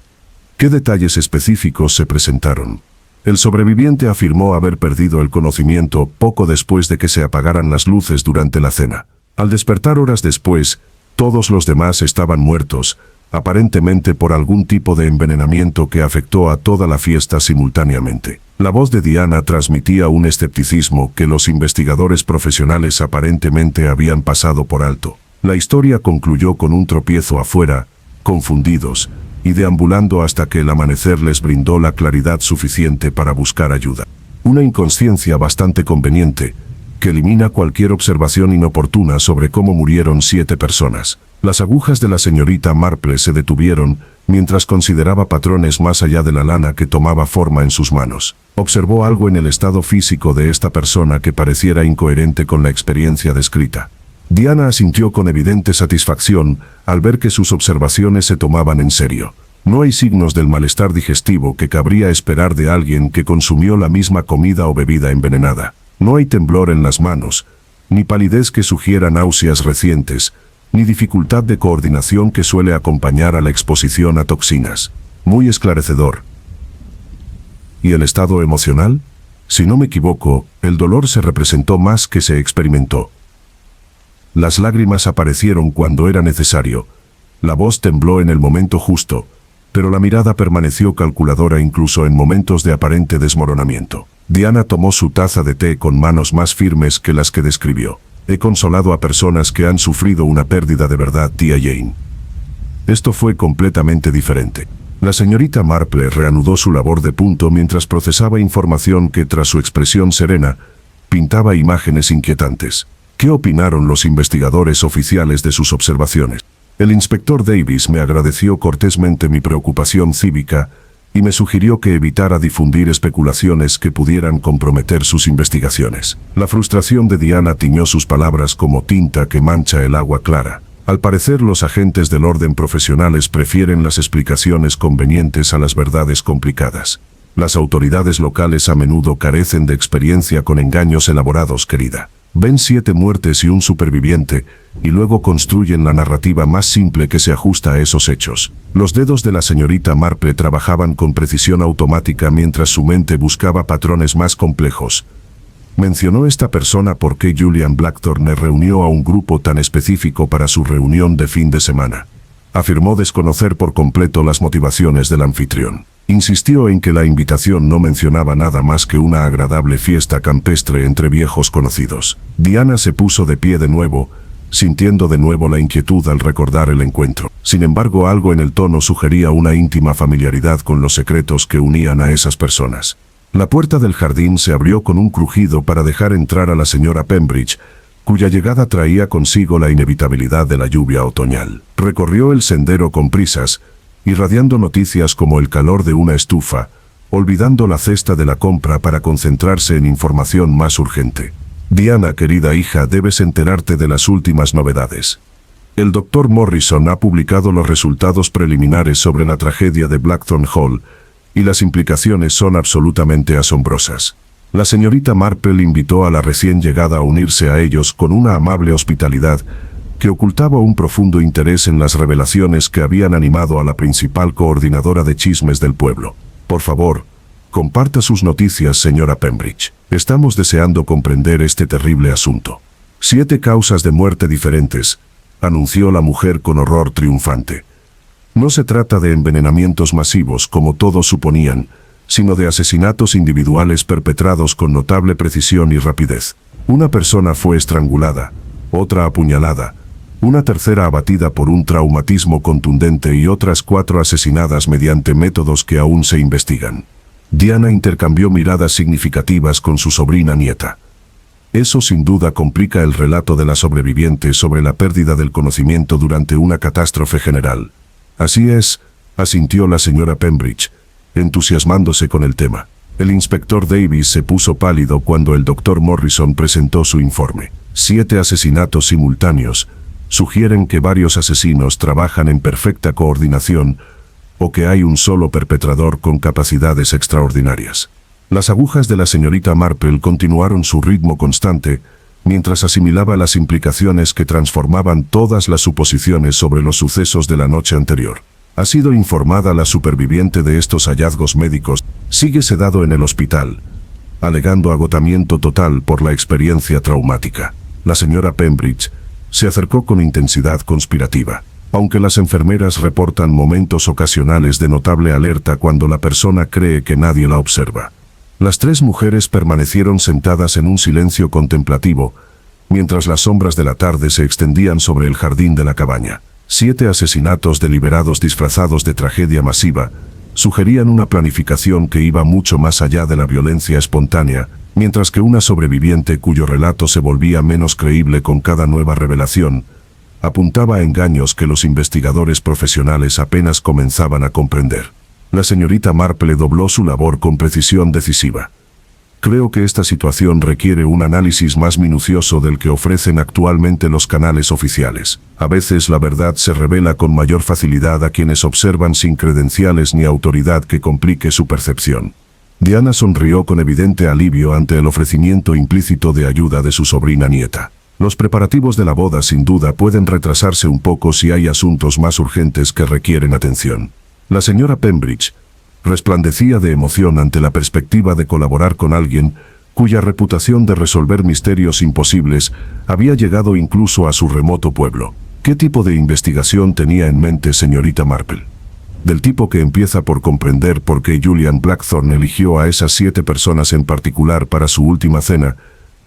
¿Qué detalles específicos se presentaron? El sobreviviente afirmó haber perdido el conocimiento poco después de que se apagaran las luces durante la cena. Al despertar horas después, todos los demás estaban muertos, aparentemente por algún tipo de envenenamiento que afectó a toda la fiesta simultáneamente. La voz de Diana transmitía un escepticismo que los investigadores profesionales aparentemente habían pasado por alto. La historia concluyó con un tropiezo afuera, confundidos, y deambulando hasta que el amanecer les brindó la claridad suficiente para buscar ayuda. Una inconsciencia bastante conveniente, que elimina cualquier observación inoportuna sobre cómo murieron 7 personas. Las agujas de la señorita Marple se detuvieron mientras consideraba patrones más allá de la lana que tomaba forma en sus manos. Observó algo en el estado físico de esta persona que pareciera incoherente con la experiencia descrita. Diana asintió con evidente satisfacción al ver que sus observaciones se tomaban en serio. No hay signos del malestar digestivo que cabría esperar de alguien que consumió la misma comida o bebida envenenada. No hay temblor en las manos, ni palidez que sugiera náuseas recientes, ni dificultad de coordinación que suele acompañar a la exposición a toxinas. Muy esclarecedor. ¿Y el estado emocional? Si no me equivoco, el dolor se representó más que se experimentó. Las lágrimas aparecieron cuando era necesario. La voz tembló en el momento justo, pero la mirada permaneció calculadora incluso en momentos de aparente desmoronamiento. Diana tomó su taza de té con manos más firmes que las que describió. He consolado a personas que han sufrido una pérdida de verdad, tía Jane. Esto fue completamente diferente. La señorita Marple reanudó su labor de punto mientras procesaba información que, tras su expresión serena, pintaba imágenes inquietantes. ¿Qué opinaron los investigadores oficiales de sus observaciones? El inspector Davis me agradeció cortésmente mi preocupación cívica y me sugirió que evitara difundir especulaciones que pudieran comprometer sus investigaciones. La frustración de Diana tiñó sus palabras como tinta que mancha el agua clara. Al parecer, los agentes del orden profesionales prefieren las explicaciones convenientes a las verdades complicadas. Las autoridades locales a menudo carecen de experiencia con engaños elaborados, querida. Ven 7 muertes y un superviviente, y luego construyen la narrativa más simple que se ajusta a esos hechos. Los dedos de la señorita Marple trabajaban con precisión automática mientras su mente buscaba patrones más complejos. ¿Mencionó esta persona por qué Julian Blackthorne reunió a un grupo tan específico para su reunión de fin de semana? Afirmó desconocer por completo las motivaciones del anfitrión. Insistió en que la invitación no mencionaba nada más que una agradable fiesta campestre entre viejos conocidos. Diana se puso de pie de nuevo, sintiendo de nuevo la inquietud al recordar el encuentro. Sin embargo, algo en el tono sugería una íntima familiaridad con los secretos que unían a esas personas. La puerta del jardín se abrió con un crujido para dejar entrar a la señora Pembridge, cuya llegada traía consigo la inevitabilidad de la lluvia otoñal. Recorrió el sendero con prisas, irradiando noticias como el calor de una estufa, olvidando la cesta de la compra para concentrarse en información más urgente. Diana, querida hija, debes enterarte de las últimas novedades. El Dr. Morrison ha publicado los resultados preliminares sobre la tragedia de Blackthorne Hall, y las implicaciones son absolutamente asombrosas. La señorita Marple invitó a la recién llegada a unirse a ellos con una amable hospitalidad que ocultaba un profundo interés en las revelaciones que habían animado a la principal coordinadora de chismes del pueblo. Por favor, comparta sus noticias, señora Pembridge. Estamos deseando comprender este terrible asunto. 7 causas de muerte diferentes, anunció la mujer con horror triunfante. No se trata de envenenamientos masivos como todos suponían, sino de asesinatos individuales perpetrados con notable precisión y rapidez. Una persona fue estrangulada, otra apuñalada, una tercera abatida por un traumatismo contundente y otras 4 asesinadas mediante métodos que aún se investigan. Diana intercambió miradas significativas con su sobrina nieta. Eso sin duda complica el relato de la sobreviviente sobre la pérdida del conocimiento durante una catástrofe general. Así es, asintió la señora Pembridge, entusiasmándose con el tema. El inspector Davis se puso pálido cuando el Dr. Morrison presentó su informe. 7 asesinatos simultáneos sugieren que varios asesinos trabajan en perfecta coordinación o que hay un solo perpetrador con capacidades extraordinarias. Las agujas de la señorita Marple continuaron su ritmo constante mientras asimilaba las implicaciones que transformaban todas las suposiciones sobre los sucesos de la noche anterior. Ha sido informada la superviviente de estos hallazgos médicos. Sigue sedado en el hospital, alegando agotamiento total por la experiencia traumática. La señora Pembridge Se acercó con intensidad conspirativa. Aunque las enfermeras reportan momentos ocasionales de notable alerta cuando la persona cree que nadie la observa. Las tres mujeres permanecieron sentadas en un silencio contemplativo, mientras las sombras de la tarde se extendían sobre el jardín de la cabaña. 7 asesinatos deliberados disfrazados de tragedia masiva sugerían una planificación que iba mucho más allá de la violencia espontánea, mientras que una sobreviviente cuyo relato se volvía menos creíble con cada nueva revelación, apuntaba a engaños que los investigadores profesionales apenas comenzaban a comprender. La señorita Marple dobló su labor con precisión decisiva. Creo que esta situación requiere un análisis más minucioso del que ofrecen actualmente los canales oficiales. A veces la verdad se revela con mayor facilidad a quienes observan sin credenciales ni autoridad que complique su percepción. Diana sonrió con evidente alivio ante el ofrecimiento implícito de ayuda de su sobrina nieta. Los preparativos de la boda sin duda pueden retrasarse un poco si hay asuntos más urgentes que requieren atención. La señora Pembridge resplandecía de emoción ante la perspectiva de colaborar con alguien cuya reputación de resolver misterios imposibles había llegado incluso a su remoto pueblo. ¿Qué tipo de investigación tenía en mente señorita Marple? Del tipo que empieza por comprender por qué Julian Blackthorne eligió a esas 7 personas en particular para su última cena,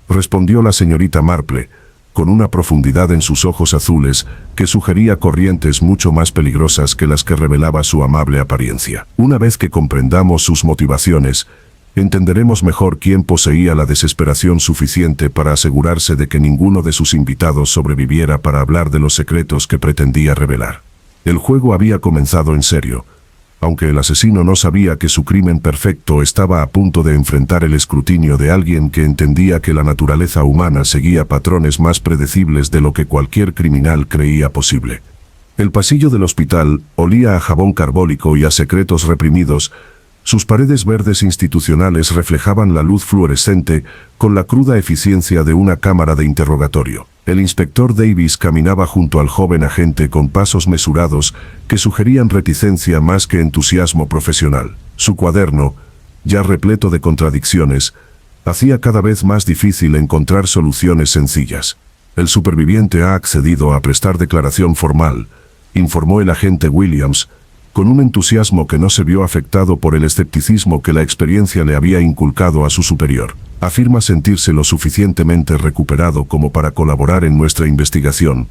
respondió la señorita Marple, con una profundidad en sus ojos azules que sugería corrientes mucho más peligrosas que las que revelaba su amable apariencia. Una vez que comprendamos sus motivaciones, entenderemos mejor quién poseía la desesperación suficiente para asegurarse de que ninguno de sus invitados sobreviviera para hablar de los secretos que pretendía revelar. El juego había comenzado en serio, aunque el asesino no sabía que su crimen perfecto estaba a punto de enfrentar el escrutinio de alguien que entendía que la naturaleza humana seguía patrones más predecibles de lo que cualquier criminal creía posible. El pasillo del hospital olía a jabón carbólico y a secretos reprimidos. Sus paredes verdes institucionales reflejaban la luz fluorescente con la cruda eficiencia de una cámara de interrogatorio. El inspector Davis caminaba junto al joven agente con pasos mesurados que sugerían reticencia más que entusiasmo profesional. Su cuaderno, ya repleto de contradicciones, hacía cada vez más difícil encontrar soluciones sencillas. El superviviente ha accedido a prestar declaración formal, informó el agente Williams, con un entusiasmo que no se vio afectado por el escepticismo que la experiencia le había inculcado a su superior. Afirma sentirse lo suficientemente recuperado como para colaborar en nuestra investigación,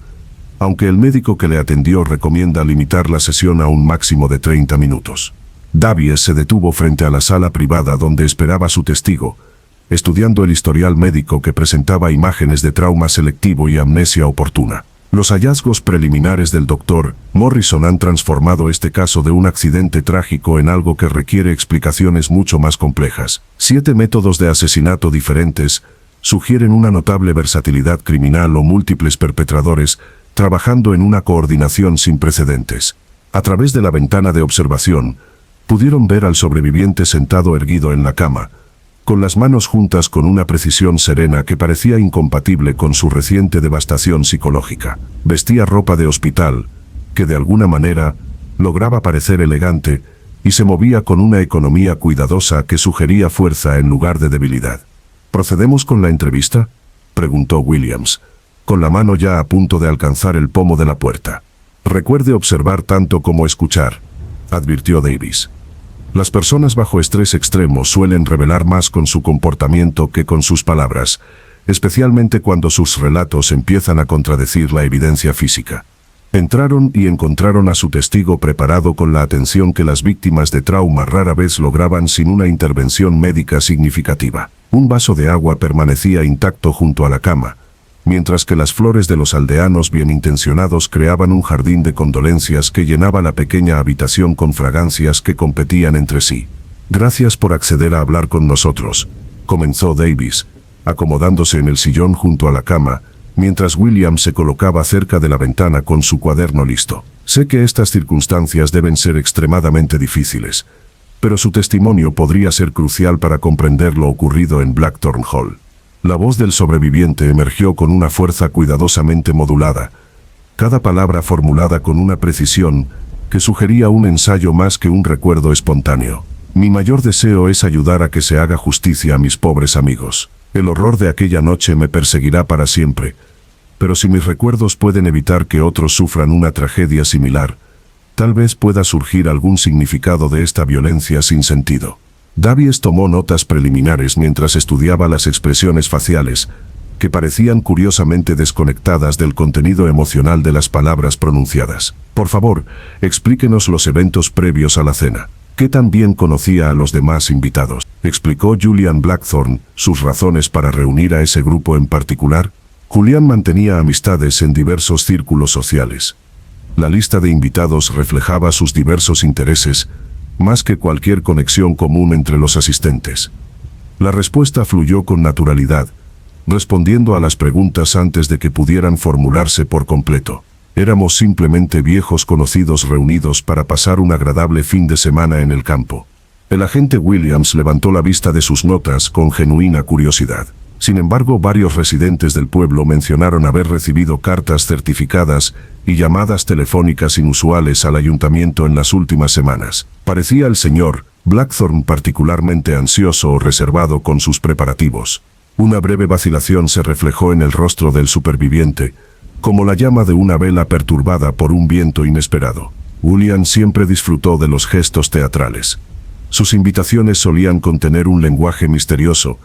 aunque el médico que le atendió recomienda limitar la sesión a un máximo de 30 minutos. Davies se detuvo frente a la sala privada donde esperaba su testigo, estudiando el historial médico que presentaba imágenes de trauma selectivo y amnesia oportuna. Los hallazgos preliminares del Dr. Morrison han transformado este caso de un accidente trágico en algo que requiere explicaciones mucho más complejas. 7 métodos de asesinato diferentes sugieren una notable versatilidad criminal o múltiples perpetradores trabajando en una coordinación sin precedentes. A través de la ventana de observación, pudieron ver al sobreviviente sentado erguido en la cama, con las manos juntas con una precisión serena que parecía incompatible con su reciente devastación psicológica. Vestía ropa de hospital, que de alguna manera lograba parecer elegante, y se movía con una economía cuidadosa que sugería fuerza en lugar de debilidad. ¿Procedemos con la entrevista?, preguntó Williams, con la mano ya a punto de alcanzar el pomo de la puerta. Recuerde observar tanto como escuchar, advirtió Davis. Las personas bajo estrés extremo suelen revelar más con su comportamiento que con sus palabras, especialmente cuando sus relatos empiezan a contradecir la evidencia física. Entraron y encontraron a su testigo preparado con la atención que las víctimas de trauma rara vez lograban sin una intervención médica significativa. Un vaso de agua permanecía intacto junto a la cama, mientras que las flores de los aldeanos bien intencionados creaban un jardín de condolencias que llenaba la pequeña habitación con fragancias que competían entre sí. Gracias por acceder a hablar con nosotros, comenzó Davis, acomodándose en el sillón junto a la cama, mientras William se colocaba cerca de la ventana con su cuaderno listo. Sé que estas circunstancias deben ser extremadamente difíciles, pero su testimonio podría ser crucial para comprender lo ocurrido en Blackthorne Hall. La voz del sobreviviente emergió con una fuerza cuidadosamente modulada, cada palabra formulada con una precisión que sugería un ensayo más que un recuerdo espontáneo. Mi mayor deseo es ayudar a que se haga justicia a mis pobres amigos. El horror de aquella noche me perseguirá para siempre, Pero si mis recuerdos pueden evitar que otros sufran una tragedia similar, tal vez pueda surgir algún significado de esta violencia sin sentido. Davies tomó notas preliminares mientras estudiaba las expresiones faciales, que parecían curiosamente desconectadas del contenido emocional de las palabras pronunciadas. Por favor, explíquenos los eventos previos a la cena. ¿Qué tan bien conocía a los demás invitados? ¿Explicó Julian Blackthorne sus razones para reunir a ese grupo en particular? Julian mantenía amistades en diversos círculos sociales. La lista de invitados reflejaba sus diversos intereses, más que cualquier conexión común entre los asistentes. La respuesta fluyó con naturalidad, respondiendo a las preguntas antes de que pudieran formularse por completo. Éramos simplemente viejos conocidos reunidos para pasar un agradable fin de semana en el campo. El agente Williams levantó la vista de sus notas con genuina curiosidad. Sin embargo, varios residentes del pueblo mencionaron haber recibido cartas certificadas y llamadas telefónicas inusuales al ayuntamiento en las últimas semanas. Parecía el señor Blackthorne particularmente ansioso o reservado con sus preparativos. Una breve vacilación se reflejó en el rostro del superviviente, como la llama de una vela perturbada por un viento inesperado. Julian siempre disfrutó de los gestos teatrales. Sus invitaciones solían contener un lenguaje misterioso,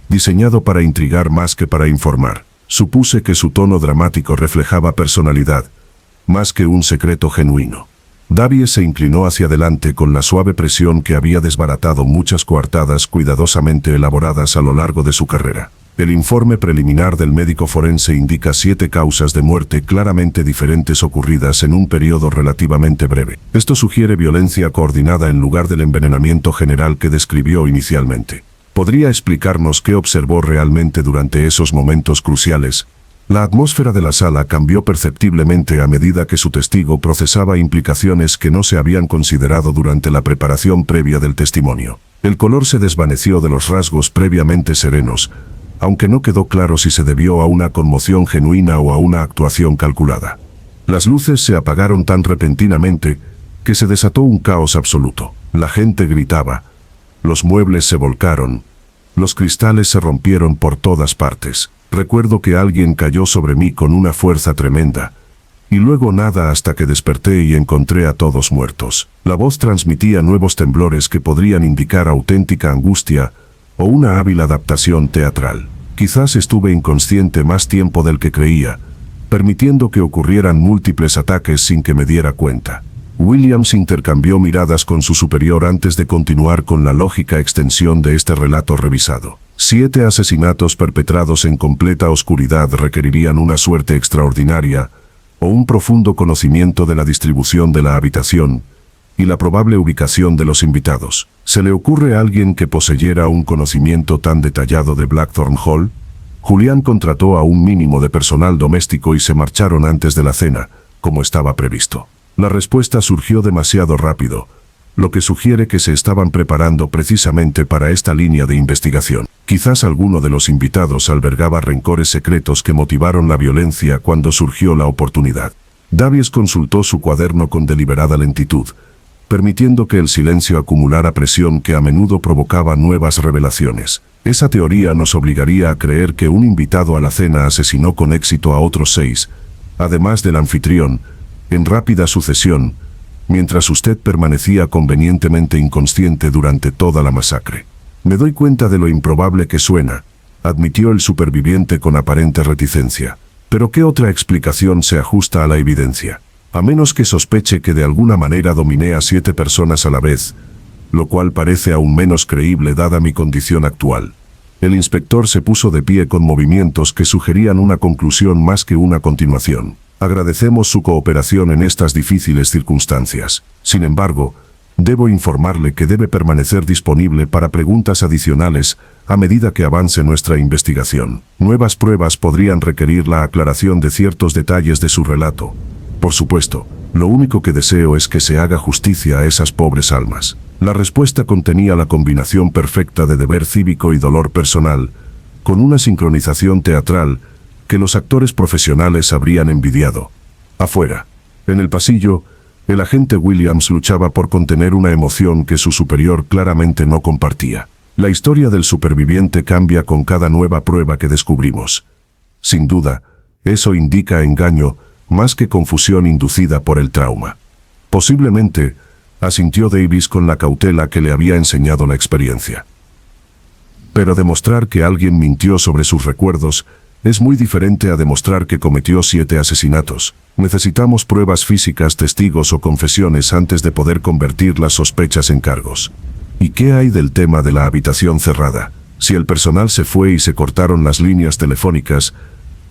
diseñado para intrigar más que para informar. Supuse que su tono dramático reflejaba personalidad, más que un secreto genuino. Davies se inclinó hacia adelante con la suave presión que había desbaratado muchas coartadas cuidadosamente elaboradas a lo largo de su carrera. El informe preliminar del médico forense indica 7 causas de muerte claramente diferentes ocurridas en un periodo relativamente breve. Esto sugiere violencia coordinada en lugar del envenenamiento general que describió inicialmente. ¿Podría explicarnos qué observó realmente durante esos momentos cruciales? La atmósfera de la sala cambió perceptiblemente a medida que su testigo procesaba implicaciones que no se habían considerado durante la preparación previa del testimonio. El color se desvaneció de los rasgos previamente serenos, aunque no quedó claro si se debió a una conmoción genuina o a una actuación calculada. Las luces se apagaron tan repentinamente que se desató un caos absoluto. La gente gritaba, los muebles se volcaron, los cristales se rompieron por todas partes. Recuerdo que alguien cayó sobre mí con una fuerza tremenda, y luego nada hasta que desperté y encontré a todos muertos. La voz transmitía nuevos temblores que podrían indicar auténtica angustia o una hábil adaptación teatral. Quizás estuve inconsciente más tiempo del que creía, permitiendo que ocurrieran múltiples ataques sin que me diera cuenta. Williams intercambió miradas con su superior antes de continuar con la lógica extensión de este relato revisado. 7 asesinatos perpetrados en completa oscuridad requerirían una suerte extraordinaria o un profundo conocimiento de la distribución de la habitación y la probable ubicación de los invitados. ¿Se le ocurre a alguien que poseyera un conocimiento tan detallado de Blackthorne Hall? Julian contrató a un mínimo de personal doméstico y se marcharon antes de la cena, como estaba previsto. La respuesta surgió demasiado rápido, lo que sugiere que se estaban preparando precisamente para esta línea de investigación. Quizás alguno de los invitados albergaba rencores secretos que motivaron la violencia cuando surgió la oportunidad. Davies consultó su cuaderno con deliberada lentitud, permitiendo que el silencio acumulara presión que a menudo provocaba nuevas revelaciones. Esa teoría nos obligaría a creer que un invitado a la cena asesinó con éxito a otros 6, además del anfitrión, en rápida sucesión, mientras usted permanecía convenientemente inconsciente durante toda la masacre. Me doy cuenta de lo improbable que suena, admitió el superviviente con aparente reticencia. Pero ¿qué otra explicación se ajusta a la evidencia? A menos que sospeche que de alguna manera dominé a 7 personas a la vez, lo cual parece aún menos creíble dada mi condición actual. El inspector se puso de pie con movimientos que sugerían una conclusión más que una continuación. Agradecemos su cooperación en estas difíciles circunstancias. Sin embargo, debo informarle que debe permanecer disponible para preguntas adicionales a medida que avance nuestra investigación. Nuevas pruebas podrían requerir la aclaración de ciertos detalles de su relato. Por supuesto, lo único que deseo es que se haga justicia a esas pobres almas. La respuesta contenía la combinación perfecta de deber cívico y dolor personal, con una sincronización teatral que los actores profesionales habrían envidiado. Afuera, en el pasillo, el agente Williams luchaba por contener una emoción que su superior claramente no compartía. La historia del superviviente cambia con cada nueva prueba que descubrimos. Sin duda, Eso indica engaño, más que confusión inducida por el trauma. Posiblemente, asintió Davis con la cautela que le había enseñado la experiencia. Pero demostrar que alguien mintió sobre sus recuerdos es muy diferente a demostrar que cometió 7 asesinatos. Necesitamos pruebas físicas, testigos o confesiones antes de poder convertir las sospechas en cargos. ¿Y qué hay del tema de la habitación cerrada? Si el personal se fue y se cortaron las líneas telefónicas,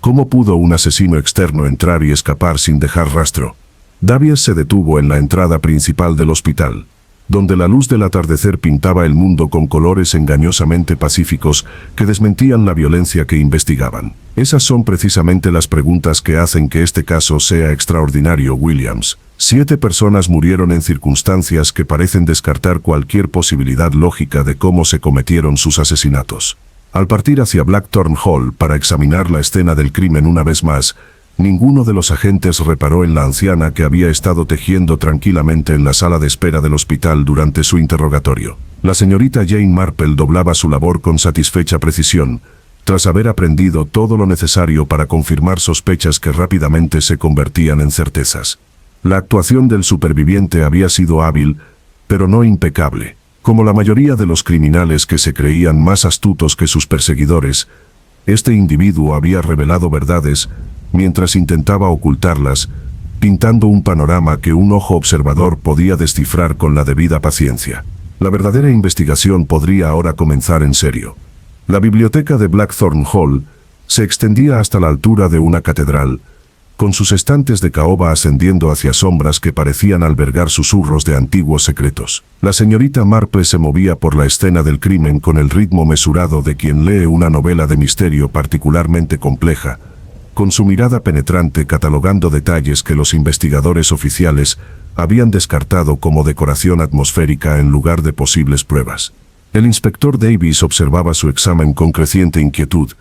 ¿cómo pudo un asesino externo entrar y escapar sin dejar rastro? Davies se detuvo en la entrada principal del hospital, donde la luz del atardecer pintaba el mundo con colores engañosamente pacíficos que desmentían la violencia que investigaban. Esas son precisamente las preguntas que hacen que este caso sea extraordinario, Williams. 7 personas murieron en circunstancias que parecen descartar cualquier posibilidad lógica de cómo se cometieron sus asesinatos. Al partir hacia Blackthorn Hall para examinar la escena del crimen una vez más, ninguno de los agentes reparó en la anciana que había estado tejiendo tranquilamente en la sala de espera del hospital durante su interrogatorio. La señorita Jane Marple doblaba su labor con satisfecha precisión, tras haber aprendido todo lo necesario para confirmar sospechas que rápidamente se convertían en certezas. La actuación del superviviente había sido hábil, pero no impecable. Como la mayoría de los criminales que se creían más astutos que sus perseguidores, este individuo había revelado verdades mientras intentaba ocultarlas, pintando un panorama que un ojo observador podía descifrar con la debida paciencia. La verdadera investigación podría ahora comenzar en serio. La biblioteca de Blackthorn Hall se extendía hasta la altura de una catedral, con sus estantes de caoba ascendiendo hacia sombras que parecían albergar susurros de antiguos secretos. La señorita Marple se movía por la escena del crimen con el ritmo mesurado de quien lee una novela de misterio particularmente compleja, con su mirada penetrante catalogando detalles que los investigadores oficiales habían descartado como decoración atmosférica en lugar de posibles pruebas. El inspector Davis observaba su examen con creciente inquietud,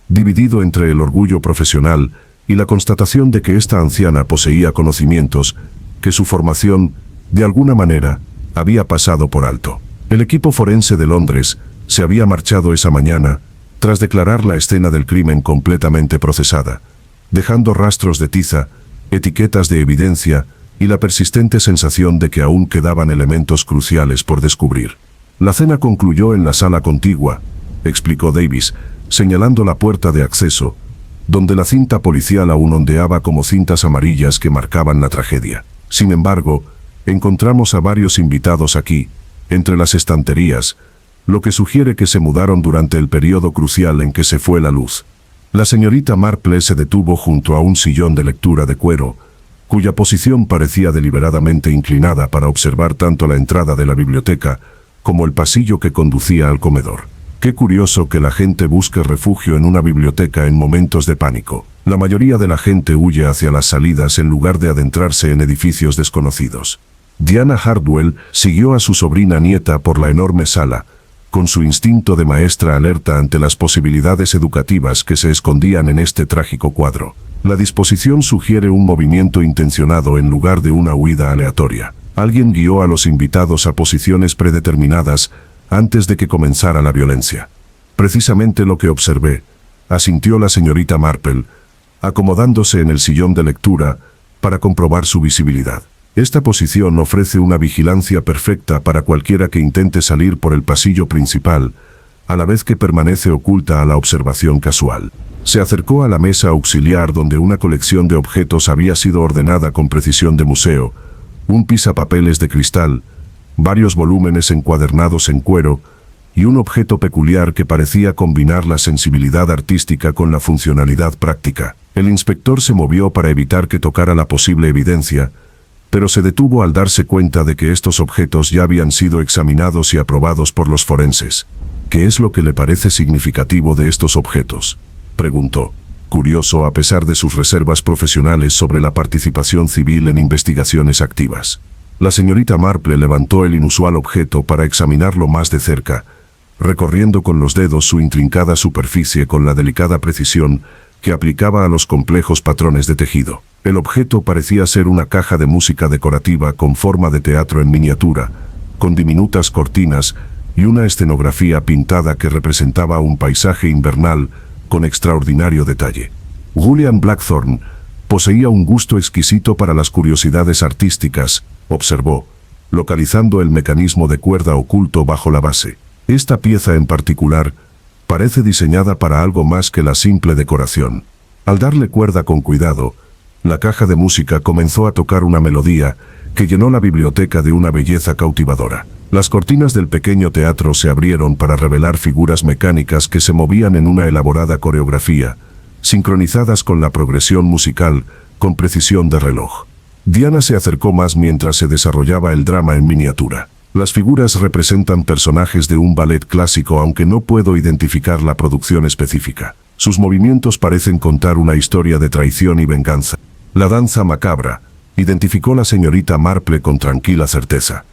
dividido entre el orgullo profesional y la constatación de que esta anciana poseía conocimientos que su formación, de alguna manera, había pasado por alto. El equipo forense de Londres se había marchado esa mañana, tras declarar la escena del crimen completamente procesada, dejando rastros de tiza, etiquetas de evidencia y la persistente sensación de que aún quedaban elementos cruciales por descubrir. La cena concluyó en la sala contigua, explicó Davis, señalando la puerta de acceso, donde la cinta policial aún ondeaba como cintas amarillas que marcaban la tragedia. Sin embargo, encontramos a varios invitados aquí, entre las estanterías, lo que sugiere que se mudaron durante el periodo crucial en que se fue la luz. La señorita Marple se detuvo junto a un sillón de lectura de cuero, cuya posición parecía deliberadamente inclinada para observar tanto la entrada de la biblioteca como el pasillo que conducía al comedor. Qué curioso que la gente busque refugio en una biblioteca en momentos de pánico. La mayoría de la gente huye hacia las salidas en lugar de adentrarse en edificios desconocidos. Diana Hardwell siguió a su sobrina nieta por la enorme sala, con su instinto de maestra alerta ante las posibilidades educativas que se escondían en este trágico cuadro. La disposición sugiere un movimiento intencionado en lugar de una huida aleatoria. Alguien guió a los invitados a posiciones predeterminadas antes de que comenzara la violencia. Precisamente lo que observé, asintió la señorita Marple, acomodándose en el sillón de lectura para comprobar su visibilidad. Esta posición ofrece una vigilancia perfecta para cualquiera que intente salir por el pasillo principal, a la vez que permanece oculta a la observación casual. Se acercó a la mesa auxiliar donde una colección de objetos había sido ordenada con precisión de museo, un pisapapeles de cristal, varios volúmenes encuadernados en cuero y un objeto peculiar que parecía combinar la sensibilidad artística con la funcionalidad práctica. El inspector se movió para evitar que tocara la posible evidencia, pero se detuvo al darse cuenta de que estos objetos ya habían sido examinados y aprobados por los forenses. ¿Qué es lo que le parece significativo de estos objetos?, preguntó, curioso a pesar de sus reservas profesionales sobre la participación civil en investigaciones activas. La señorita Marple levantó el inusual objeto para examinarlo más de cerca, recorriendo con los dedos su intrincada superficie con la delicada precisión que aplicaba a los complejos patrones de tejido. El objeto parecía ser una caja de música decorativa con forma de teatro en miniatura, con diminutas cortinas y una escenografía pintada que representaba un paisaje invernal con extraordinario detalle. Julian Blackthorne poseía un gusto exquisito para las curiosidades artísticas, observó, localizando el mecanismo de cuerda oculto bajo la base. Esta pieza en particular parece diseñada para algo más que la simple decoración. Al darle cuerda con cuidado, la caja de música comenzó a tocar una melodía que llenó la biblioteca de una belleza cautivadora. Las cortinas del pequeño teatro se abrieron para revelar figuras mecánicas que se movían en una elaborada coreografía, sincronizadas con la progresión musical, con precisión de reloj. Diana se acercó más mientras se desarrollaba el drama en miniatura. Las figuras representan personajes de un ballet clásico, aunque no puedo identificar la producción específica. Sus movimientos parecen contar una historia de traición y venganza. La danza macabra, identificó la señorita Marple con tranquila certeza.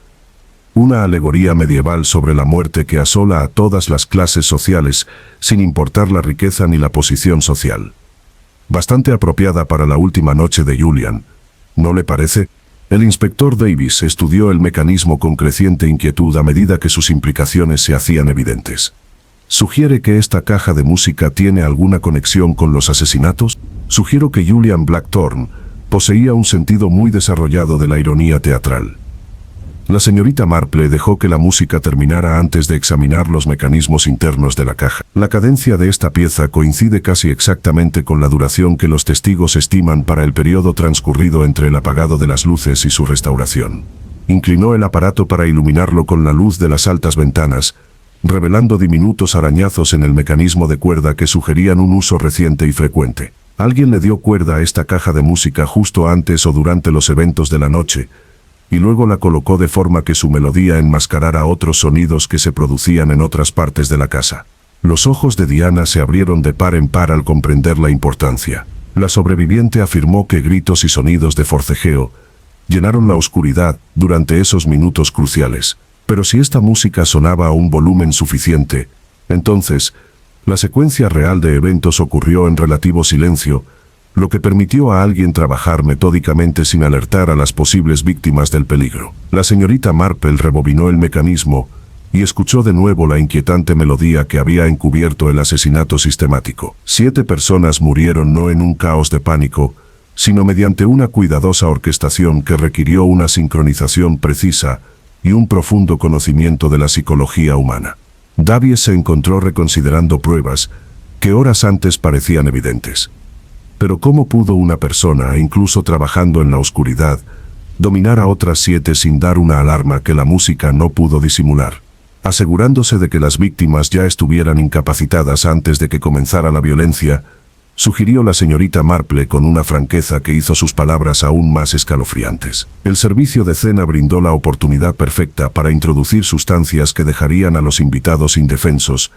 Una alegoría medieval sobre la muerte que asola a todas las clases sociales, sin importar la riqueza ni la posición social. Bastante apropiada para la última noche de Julian, ¿no le parece? El inspector Davis estudió el mecanismo con creciente inquietud a medida que sus implicaciones se hacían evidentes. ¿Sugiere que esta caja de música tiene alguna conexión con los asesinatos? Sugiero que Julian Blackthorne poseía un sentido muy desarrollado de la ironía teatral. La señorita Marple dejó que la música terminara antes de examinar los mecanismos internos de la caja. La cadencia de esta pieza coincide casi exactamente con la duración que los testigos estiman para el periodo transcurrido entre el apagado de las luces y su restauración. Inclinó el aparato para iluminarlo con la luz de las altas ventanas, revelando diminutos arañazos en el mecanismo de cuerda que sugerían un uso reciente y frecuente. Alguien le dio cuerda a esta caja de música justo antes o durante los eventos de la noche, y luego la colocó de forma que su melodía enmascarara otros sonidos que se producían en otras partes de la casa. Los ojos de Diana se abrieron de par en par al comprender la importancia. La sobreviviente afirmó que gritos y sonidos de forcejeo llenaron la oscuridad durante esos minutos cruciales. Pero si esta música sonaba a un volumen suficiente, entonces, la secuencia real de eventos ocurrió en relativo silencio, lo que permitió a alguien trabajar metódicamente sin alertar a las posibles víctimas del peligro. La señorita Marple rebobinó el mecanismo y escuchó de nuevo la inquietante melodía que había encubierto el asesinato sistemático. 7 personas murieron no en un caos de pánico, sino mediante una cuidadosa orquestación que requirió una sincronización precisa y un profundo conocimiento de la psicología humana. Davies se encontró reconsiderando pruebas que horas antes parecían evidentes. Pero ¿cómo pudo una persona, incluso trabajando en la oscuridad, dominar a otras 7 sin dar una alarma que la música no pudo disimular? Asegurándose de que las víctimas ya estuvieran incapacitadas antes de que comenzara la violencia, sugirió la señorita Marple con una franqueza que hizo sus palabras aún más escalofriantes. El servicio de cena brindó la oportunidad perfecta para introducir sustancias que dejarían a los invitados indefensos,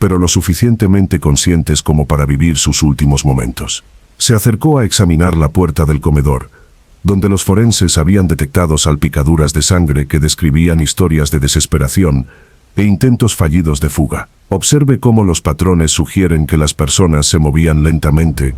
pero lo suficientemente conscientes como para vivir sus últimos momentos. Se acercó a examinar la puerta del comedor, donde los forenses habían detectado salpicaduras de sangre que describían historias de desesperación e intentos fallidos de fuga. Observe cómo los patrones sugieren que las personas se movían lentamente,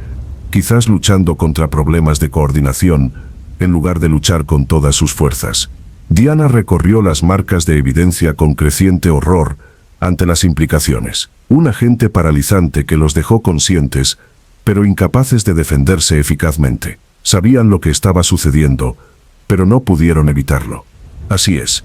quizás luchando contra problemas de coordinación, en lugar de luchar con todas sus fuerzas. Diana recorrió las marcas de evidencia con creciente horror ante las implicaciones. Un agente paralizante que los dejó conscientes, pero incapaces de defenderse eficazmente. Sabían lo que estaba sucediendo, pero no pudieron evitarlo. Así es.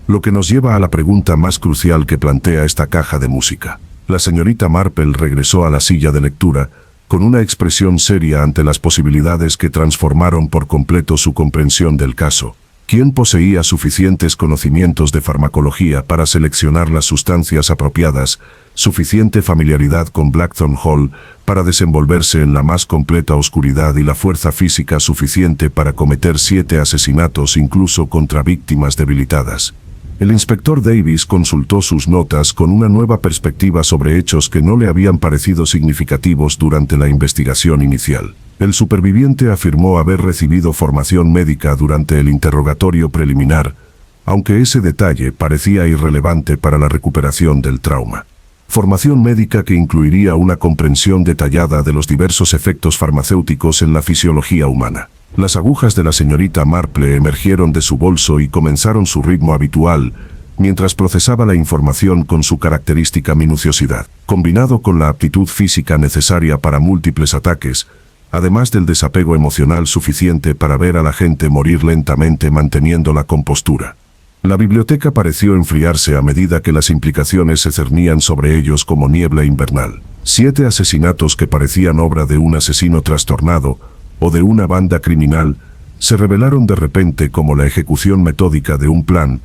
Lo que nos lleva a la pregunta más crucial que plantea esta caja de música. La señorita Marple regresó a la silla de lectura, con una expresión seria ante las posibilidades que transformaron por completo su comprensión del caso. ¿Quién poseía suficientes conocimientos de farmacología para seleccionar las sustancias apropiadas, suficiente familiaridad con Blackthorne Hall para desenvolverse en la más completa oscuridad y la fuerza física suficiente para cometer 7 asesinatos incluso contra víctimas debilitadas? El inspector Davis consultó sus notas con una nueva perspectiva sobre hechos que no le habían parecido significativos durante la investigación inicial. El superviviente afirmó haber recibido formación médica durante el interrogatorio preliminar, aunque ese detalle parecía irrelevante para la recuperación del trauma. Formación médica que incluiría una comprensión detallada de los diversos efectos farmacéuticos en la fisiología humana. Las agujas de la señorita Marple emergieron de su bolso y comenzaron su ritmo habitual, mientras procesaba la información con su característica minuciosidad, combinado con la aptitud física necesaria para múltiples ataques, además del desapego emocional suficiente para ver a la gente morir lentamente manteniendo la compostura. La biblioteca pareció enfriarse a medida que las implicaciones se cernían sobre ellos como niebla invernal. 7 asesinatos que parecían obra de un asesino trastornado o de una banda criminal se revelaron de repente como la ejecución metódica de un plan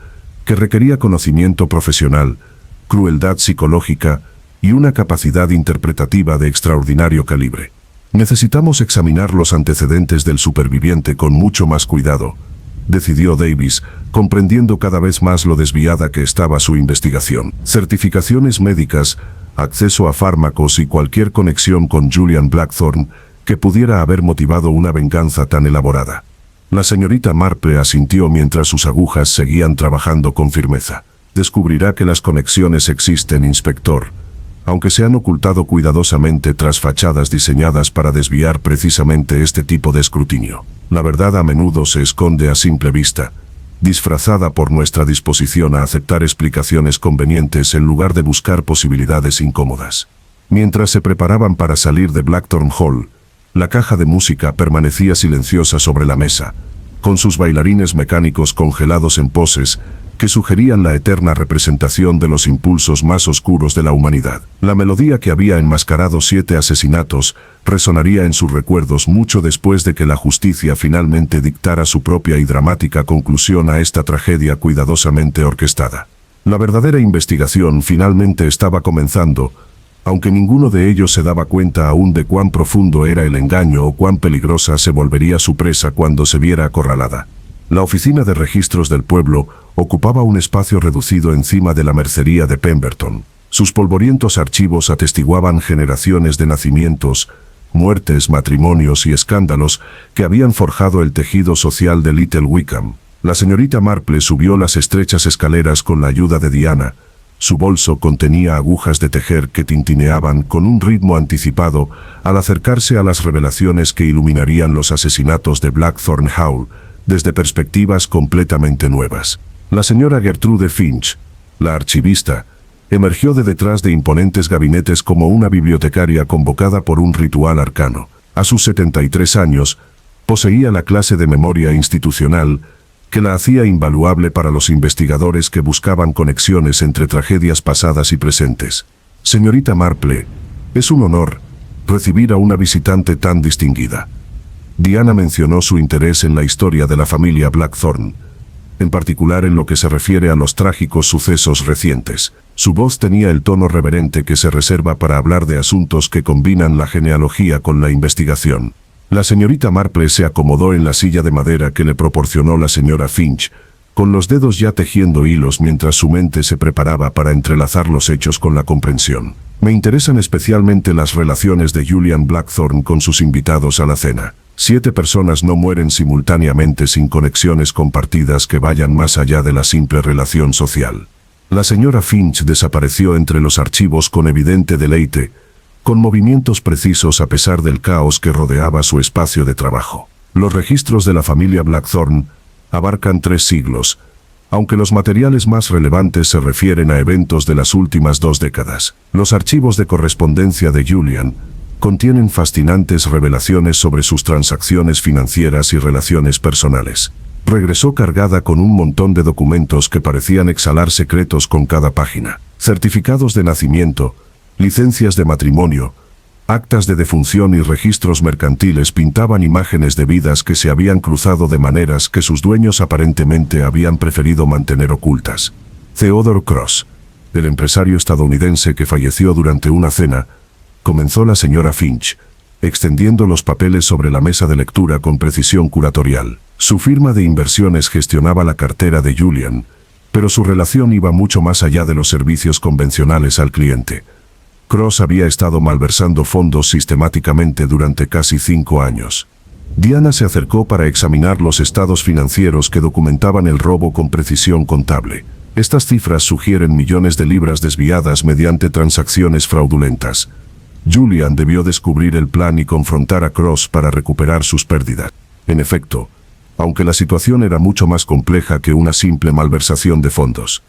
que requería conocimiento profesional, crueldad psicológica y una capacidad interpretativa de extraordinario calibre. Necesitamos examinar los antecedentes del superviviente con mucho más cuidado, decidió Davis, comprendiendo cada vez más lo desviada que estaba su investigación. Certificaciones médicas, acceso a fármacos y cualquier conexión con Julian Blackthorne que pudiera haber motivado una venganza tan elaborada. La señorita Marple asintió mientras sus agujas seguían trabajando con firmeza. Descubrirá que las conexiones existen, inspector, aunque se han ocultado cuidadosamente tras fachadas diseñadas para desviar precisamente este tipo de escrutinio. La verdad a menudo se esconde a simple vista, disfrazada por nuestra disposición a aceptar explicaciones convenientes en lugar de buscar posibilidades incómodas. Mientras se preparaban para salir de Blackthorne Hall, la caja de música permanecía silenciosa sobre la mesa, con sus bailarines mecánicos congelados en poses que sugerían la eterna representación de los impulsos más oscuros de la humanidad. La melodía que había enmascarado 7 asesinatos resonaría en sus recuerdos mucho después de que la justicia finalmente dictara su propia y dramática conclusión a esta tragedia cuidadosamente orquestada. La verdadera investigación finalmente estaba comenzando, aunque ninguno de ellos se daba cuenta aún de cuán profundo era el engaño o cuán peligrosa se volvería su presa cuando se viera acorralada. La oficina de registros del pueblo ocupaba un espacio reducido encima de la mercería de Pemberton. Sus polvorientos archivos atestiguaban generaciones de nacimientos, muertes, matrimonios y escándalos que habían forjado el tejido social de Little Wickham. La señorita Marple subió las estrechas escaleras con la ayuda de Diana. Su bolso contenía agujas de tejer que tintineaban con un ritmo anticipado al acercarse a las revelaciones que iluminarían los asesinatos de Blackthorne Hall desde perspectivas completamente nuevas. La señora Gertrude Finch, la archivista, emergió de detrás de imponentes gabinetes como una bibliotecaria convocada por un ritual arcano. A sus 73 años, poseía la clase de memoria institucional que la hacía invaluable para los investigadores que buscaban conexiones entre tragedias pasadas y presentes. Señorita Marple, es un honor recibir a una visitante tan distinguida. Diana mencionó su interés en la historia de la familia Blackthorne, en particular en lo que se refiere a los trágicos sucesos recientes. Su voz tenía el tono reverente que se reserva para hablar de asuntos que combinan la genealogía con la investigación. La señorita Marple se acomodó en la silla de madera que le proporcionó la señora Finch, con los dedos ya tejiendo hilos mientras su mente se preparaba para entrelazar los hechos con la comprensión. Me interesan especialmente las relaciones de Julian Blackthorne con sus invitados a la cena. 7 personas no mueren simultáneamente sin conexiones compartidas que vayan más allá de la simple relación social. La señora Finch desapareció entre los archivos con evidente deleite, con movimientos precisos a pesar del caos que rodeaba su espacio de trabajo. Los registros de la familia Blackthorne abarcan 3 siglos, aunque los materiales más relevantes se refieren a eventos de las últimas 2 décadas. Los archivos de correspondencia de Julian contienen fascinantes revelaciones sobre sus transacciones financieras y relaciones personales. Regresó cargada con un montón de documentos que parecían exhalar secretos con cada página. Certificados de nacimiento, licencias de matrimonio, actas de defunción y registros mercantiles pintaban imágenes de vidas que se habían cruzado de maneras que sus dueños aparentemente habían preferido mantener ocultas. Theodore Cross, el empresario estadounidense que falleció durante una cena, comenzó la señora Finch, extendiendo los papeles sobre la mesa de lectura con precisión curatorial. Su firma de inversiones gestionaba la cartera de Julian, pero su relación iba mucho más allá de los servicios convencionales al cliente. Cross había estado malversando fondos sistemáticamente durante casi 5 años. Diana se acercó para examinar los estados financieros que documentaban el robo con precisión contable. Estas cifras sugieren millones de libras desviadas mediante transacciones fraudulentas. Julian debió descubrir el plan y confrontar a Cross para recuperar sus pérdidas. En efecto, aunque la situación era mucho más compleja que una simple malversación de fondos,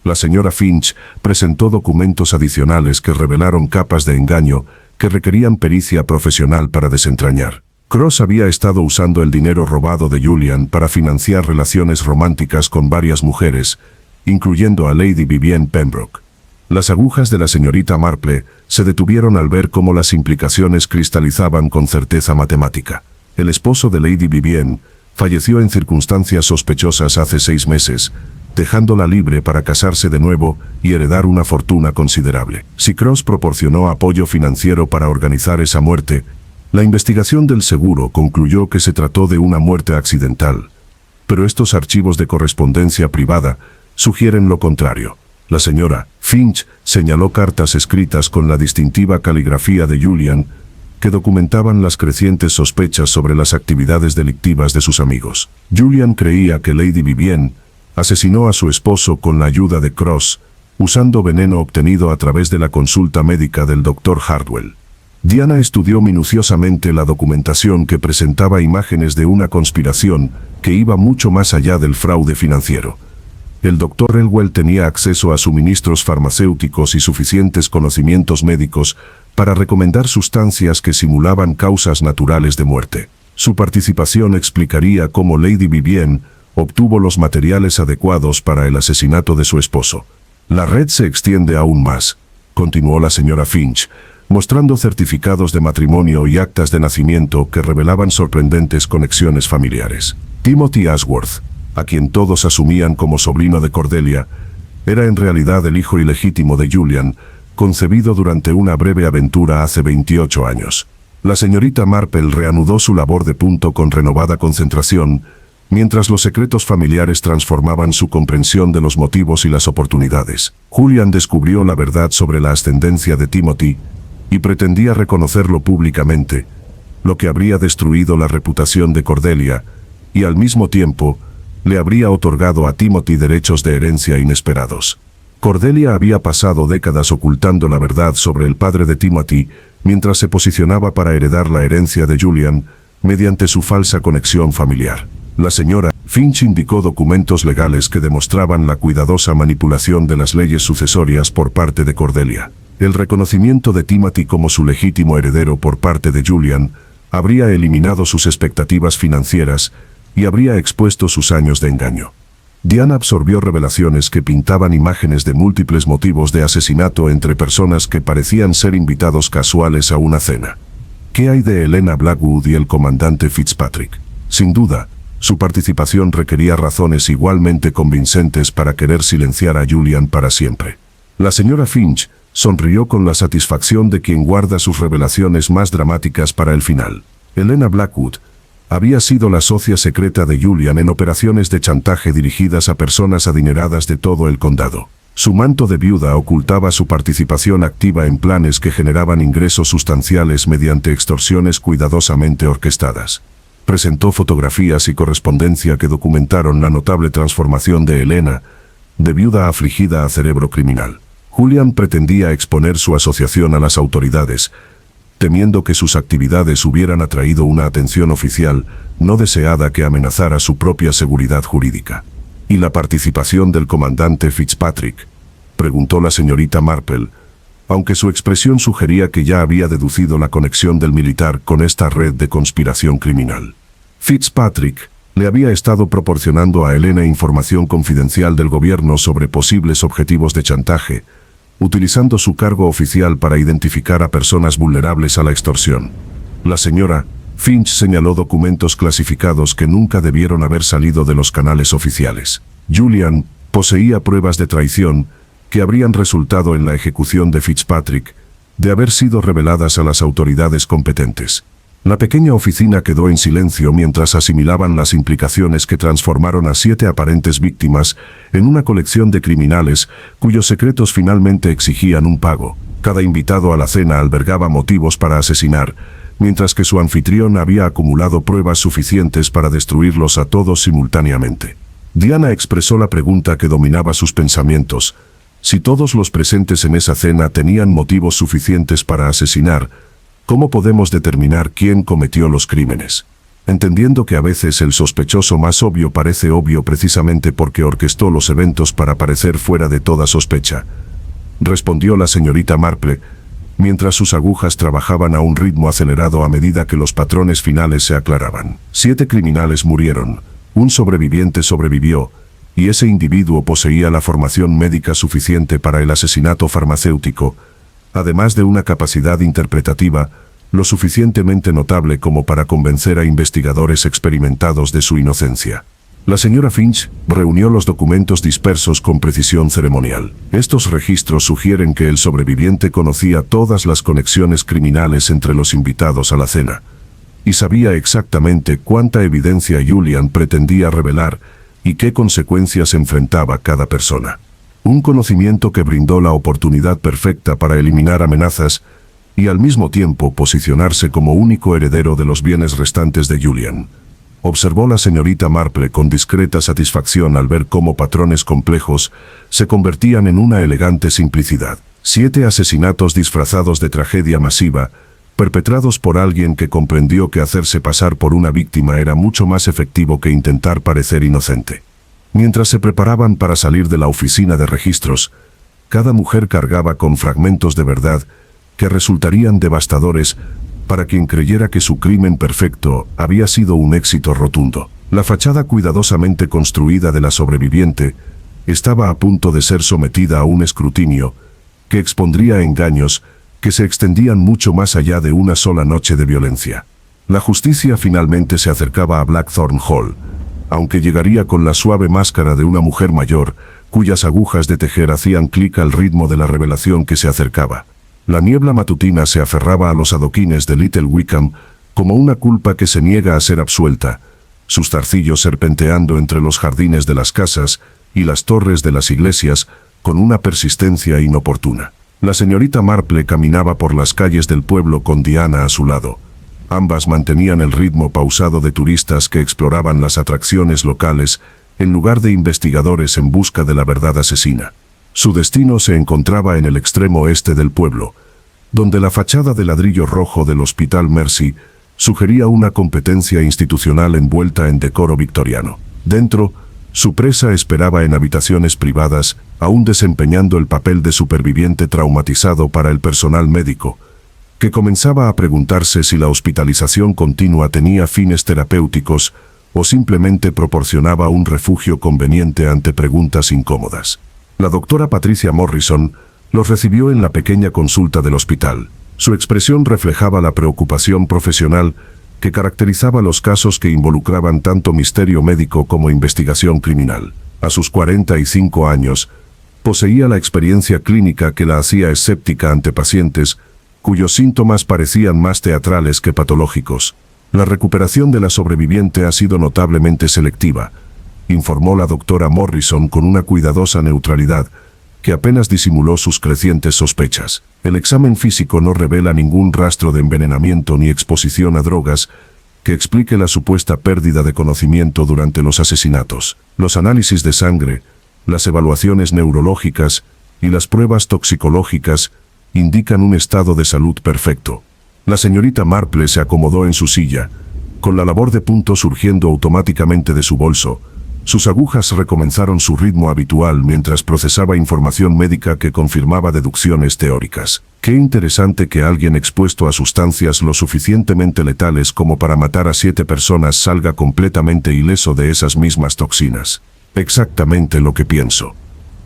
La señora Finch presentó documentos adicionales que revelaron capas de engaño que requerían pericia profesional para desentrañar. Cross había estado usando el dinero robado de Julian para financiar relaciones románticas con varias mujeres, incluyendo a Lady Vivienne Pembroke. Las agujas de la señorita Marple se detuvieron al ver cómo las implicaciones cristalizaban con certeza matemática. El esposo de Lady Vivienne falleció en circunstancias sospechosas hace 6 meses, dejándola libre para casarse de nuevo y heredar una fortuna considerable. Si Cross proporcionó apoyo financiero para organizar esa muerte, la investigación del seguro concluyó que se trató de una muerte accidental. Pero estos archivos de correspondencia privada sugieren lo contrario. La señora Finch señaló cartas escritas con la distintiva caligrafía de Julian que documentaban las crecientes sospechas sobre las actividades delictivas de sus amigos. Julian creía que Lady Vivienne asesinó a su esposo con la ayuda de Cross, usando veneno obtenido a través de la consulta médica del Dr. Hardwell. Diana estudió minuciosamente la documentación que presentaba imágenes de una conspiración que iba mucho más allá del fraude financiero. El Dr. Elwell tenía acceso a suministros farmacéuticos y suficientes conocimientos médicos para recomendar sustancias que simulaban causas naturales de muerte. Su participación explicaría cómo Lady Vivienne obtuvo los materiales adecuados para el asesinato de su esposo. La red se extiende aún más, continuó la señora Finch, mostrando certificados de matrimonio y actas de nacimiento que revelaban sorprendentes conexiones familiares. Timothy Ashworth, a quien todos asumían como sobrino de Cordelia, era en realidad el hijo ilegítimo de Julian, concebido durante una breve aventura hace 28 años. La señorita Marple reanudó su labor de punto con renovada concentración, mientras los secretos familiares transformaban su comprensión de los motivos y las oportunidades. Julian descubrió la verdad sobre la ascendencia de Timothy y pretendía reconocerlo públicamente, lo que habría destruido la reputación de Cordelia y al mismo tiempo le habría otorgado a Timothy derechos de herencia inesperados. Cordelia había pasado décadas ocultando la verdad sobre el padre de Timothy mientras se posicionaba para heredar la herencia de Julian mediante su falsa conexión familiar. La señora Finch indicó documentos legales que demostraban la cuidadosa manipulación de las leyes sucesorias por parte de Cordelia. El reconocimiento de Timothy como su legítimo heredero por parte de Julian habría eliminado sus expectativas financieras y habría expuesto sus años de engaño. Diana absorbió revelaciones que pintaban imágenes de múltiples motivos de asesinato entre personas que parecían ser invitados casuales a una cena. ¿Qué hay de Helena Blackwood y el comandante Fitzpatrick? Sin duda, su participación requería razones igualmente convincentes para querer silenciar a Julian para siempre. La señora Finch sonrió con la satisfacción de quien guarda sus revelaciones más dramáticas para el final. Helena Blackwood había sido la socia secreta de Julian en operaciones de chantaje dirigidas a personas adineradas de todo el condado. Su manto de viuda ocultaba su participación activa en planes que generaban ingresos sustanciales mediante extorsiones cuidadosamente orquestadas. Presentó fotografías y correspondencia que documentaron la notable transformación de Helena, de viuda afligida a cerebro criminal. Julian pretendía exponer su asociación a las autoridades, temiendo que sus actividades hubieran atraído una atención oficial no deseada que amenazara su propia seguridad jurídica. ¿Y la participación del comandante Fitzpatrick?, preguntó la señorita Marple, aunque su expresión sugería que ya había deducido la conexión del militar con esta red de conspiración criminal. Fitzpatrick le había estado proporcionando a Helena información confidencial del gobierno sobre posibles objetivos de chantaje, utilizando su cargo oficial para identificar a personas vulnerables a la extorsión. La señora Finch señaló documentos clasificados que nunca debieron haber salido de los canales oficiales. Julian poseía pruebas de traición que habrían resultado en la ejecución de Fitzpatrick, de haber sido reveladas a las autoridades competentes. La pequeña oficina quedó en silencio mientras asimilaban las implicaciones que transformaron a 7 aparentes víctimas en una colección de criminales cuyos secretos finalmente exigían un pago. Cada invitado a la cena albergaba motivos para asesinar, mientras que su anfitrión había acumulado pruebas suficientes para destruirlos a todos simultáneamente. Diana expresó la pregunta que dominaba sus pensamientos: si todos los presentes en esa cena tenían motivos suficientes para asesinar, ¿cómo podemos determinar quién cometió los crímenes? entendiendo que a veces el sospechoso más obvio parece obvio precisamente porque orquestó los eventos para parecer fuera de toda sospecha. Respondió la señorita Marple, mientras sus agujas trabajaban a un ritmo acelerado a medida que los patrones finales se aclaraban. 7 criminales murieron, un sobreviviente sobrevivió, y ese individuo poseía la formación médica suficiente para el asesinato farmacéutico, además de una capacidad interpretativa lo suficientemente notable como para convencer a investigadores experimentados de su inocencia. La señora Finch reunió los documentos dispersos con precisión ceremonial. Estos registros sugieren que el sobreviviente conocía todas las conexiones criminales entre los invitados a la cena, y sabía exactamente cuánta evidencia Julian pretendía revelar y qué consecuencias enfrentaba cada persona. Un conocimiento que brindó la oportunidad perfecta para eliminar amenazas y al mismo tiempo posicionarse como único heredero de los bienes restantes de Julian. Observó la señorita Marple con discreta satisfacción al ver cómo patrones complejos se convertían en una elegante simplicidad. 7 asesinatos disfrazados de tragedia masiva, perpetrados por alguien que comprendió que hacerse pasar por una víctima era mucho más efectivo que intentar parecer inocente. Mientras se preparaban para salir de la oficina de registros, cada mujer cargaba con fragmentos de verdad que resultarían devastadores para quien creyera que su crimen perfecto había sido un éxito rotundo. La fachada cuidadosamente construida de la sobreviviente estaba a punto de ser sometida a un escrutinio que expondría engaños que se extendían mucho más allá de una sola noche de violencia. La justicia finalmente se acercaba a Blackthorn Hall, aunque llegaría con la suave máscara de una mujer mayor, cuyas agujas de tejer hacían clic al ritmo de la revelación que se acercaba. La niebla matutina se aferraba a los adoquines de Little Wickham como una culpa que se niega a ser absuelta, sus zarcillos serpenteando entre los jardines de las casas y las torres de las iglesias con una persistencia inoportuna. La señorita Marple caminaba por las calles del pueblo con Diana a su lado. Ambas mantenían el ritmo pausado de turistas que exploraban las atracciones locales en lugar de investigadores en busca de la verdad asesina. Su destino se encontraba en el extremo este del pueblo, donde la fachada de ladrillo rojo del Hospital Mercy sugería una competencia institucional envuelta en decoro victoriano. Dentro, su presa esperaba en habitaciones privadas, aún desempeñando el papel de superviviente traumatizado para el personal médico, que comenzaba a preguntarse si la hospitalización continua tenía fines terapéuticos o simplemente proporcionaba un refugio conveniente ante preguntas incómodas. La doctora Patricia Morrison los recibió en la pequeña consulta del hospital. Su expresión reflejaba la preocupación profesional que caracterizaba los casos que involucraban tanto misterio médico como investigación criminal. A sus 45 años, poseía la experiencia clínica que la hacía escéptica ante pacientes cuyos síntomas parecían más teatrales que patológicos. La recuperación de la sobreviviente ha sido notablemente selectiva, informó la doctora Morrison con una cuidadosa neutralidad que apenas disimuló sus crecientes sospechas. El examen físico no revela ningún rastro de envenenamiento ni exposición a drogas que explique la supuesta pérdida de conocimiento durante los asesinatos. Los análisis de sangre, las evaluaciones neurológicas y las pruebas toxicológicas indican un estado de salud perfecto. La señorita Marple se acomodó en su silla, con la labor de punto surgiendo automáticamente de su bolso. Sus agujas recomenzaron su ritmo habitual mientras procesaba información médica que confirmaba deducciones teóricas. Qué interesante que alguien expuesto a sustancias lo suficientemente letales como para matar a 7 personas salga completamente ileso de esas mismas toxinas. Exactamente lo que pienso,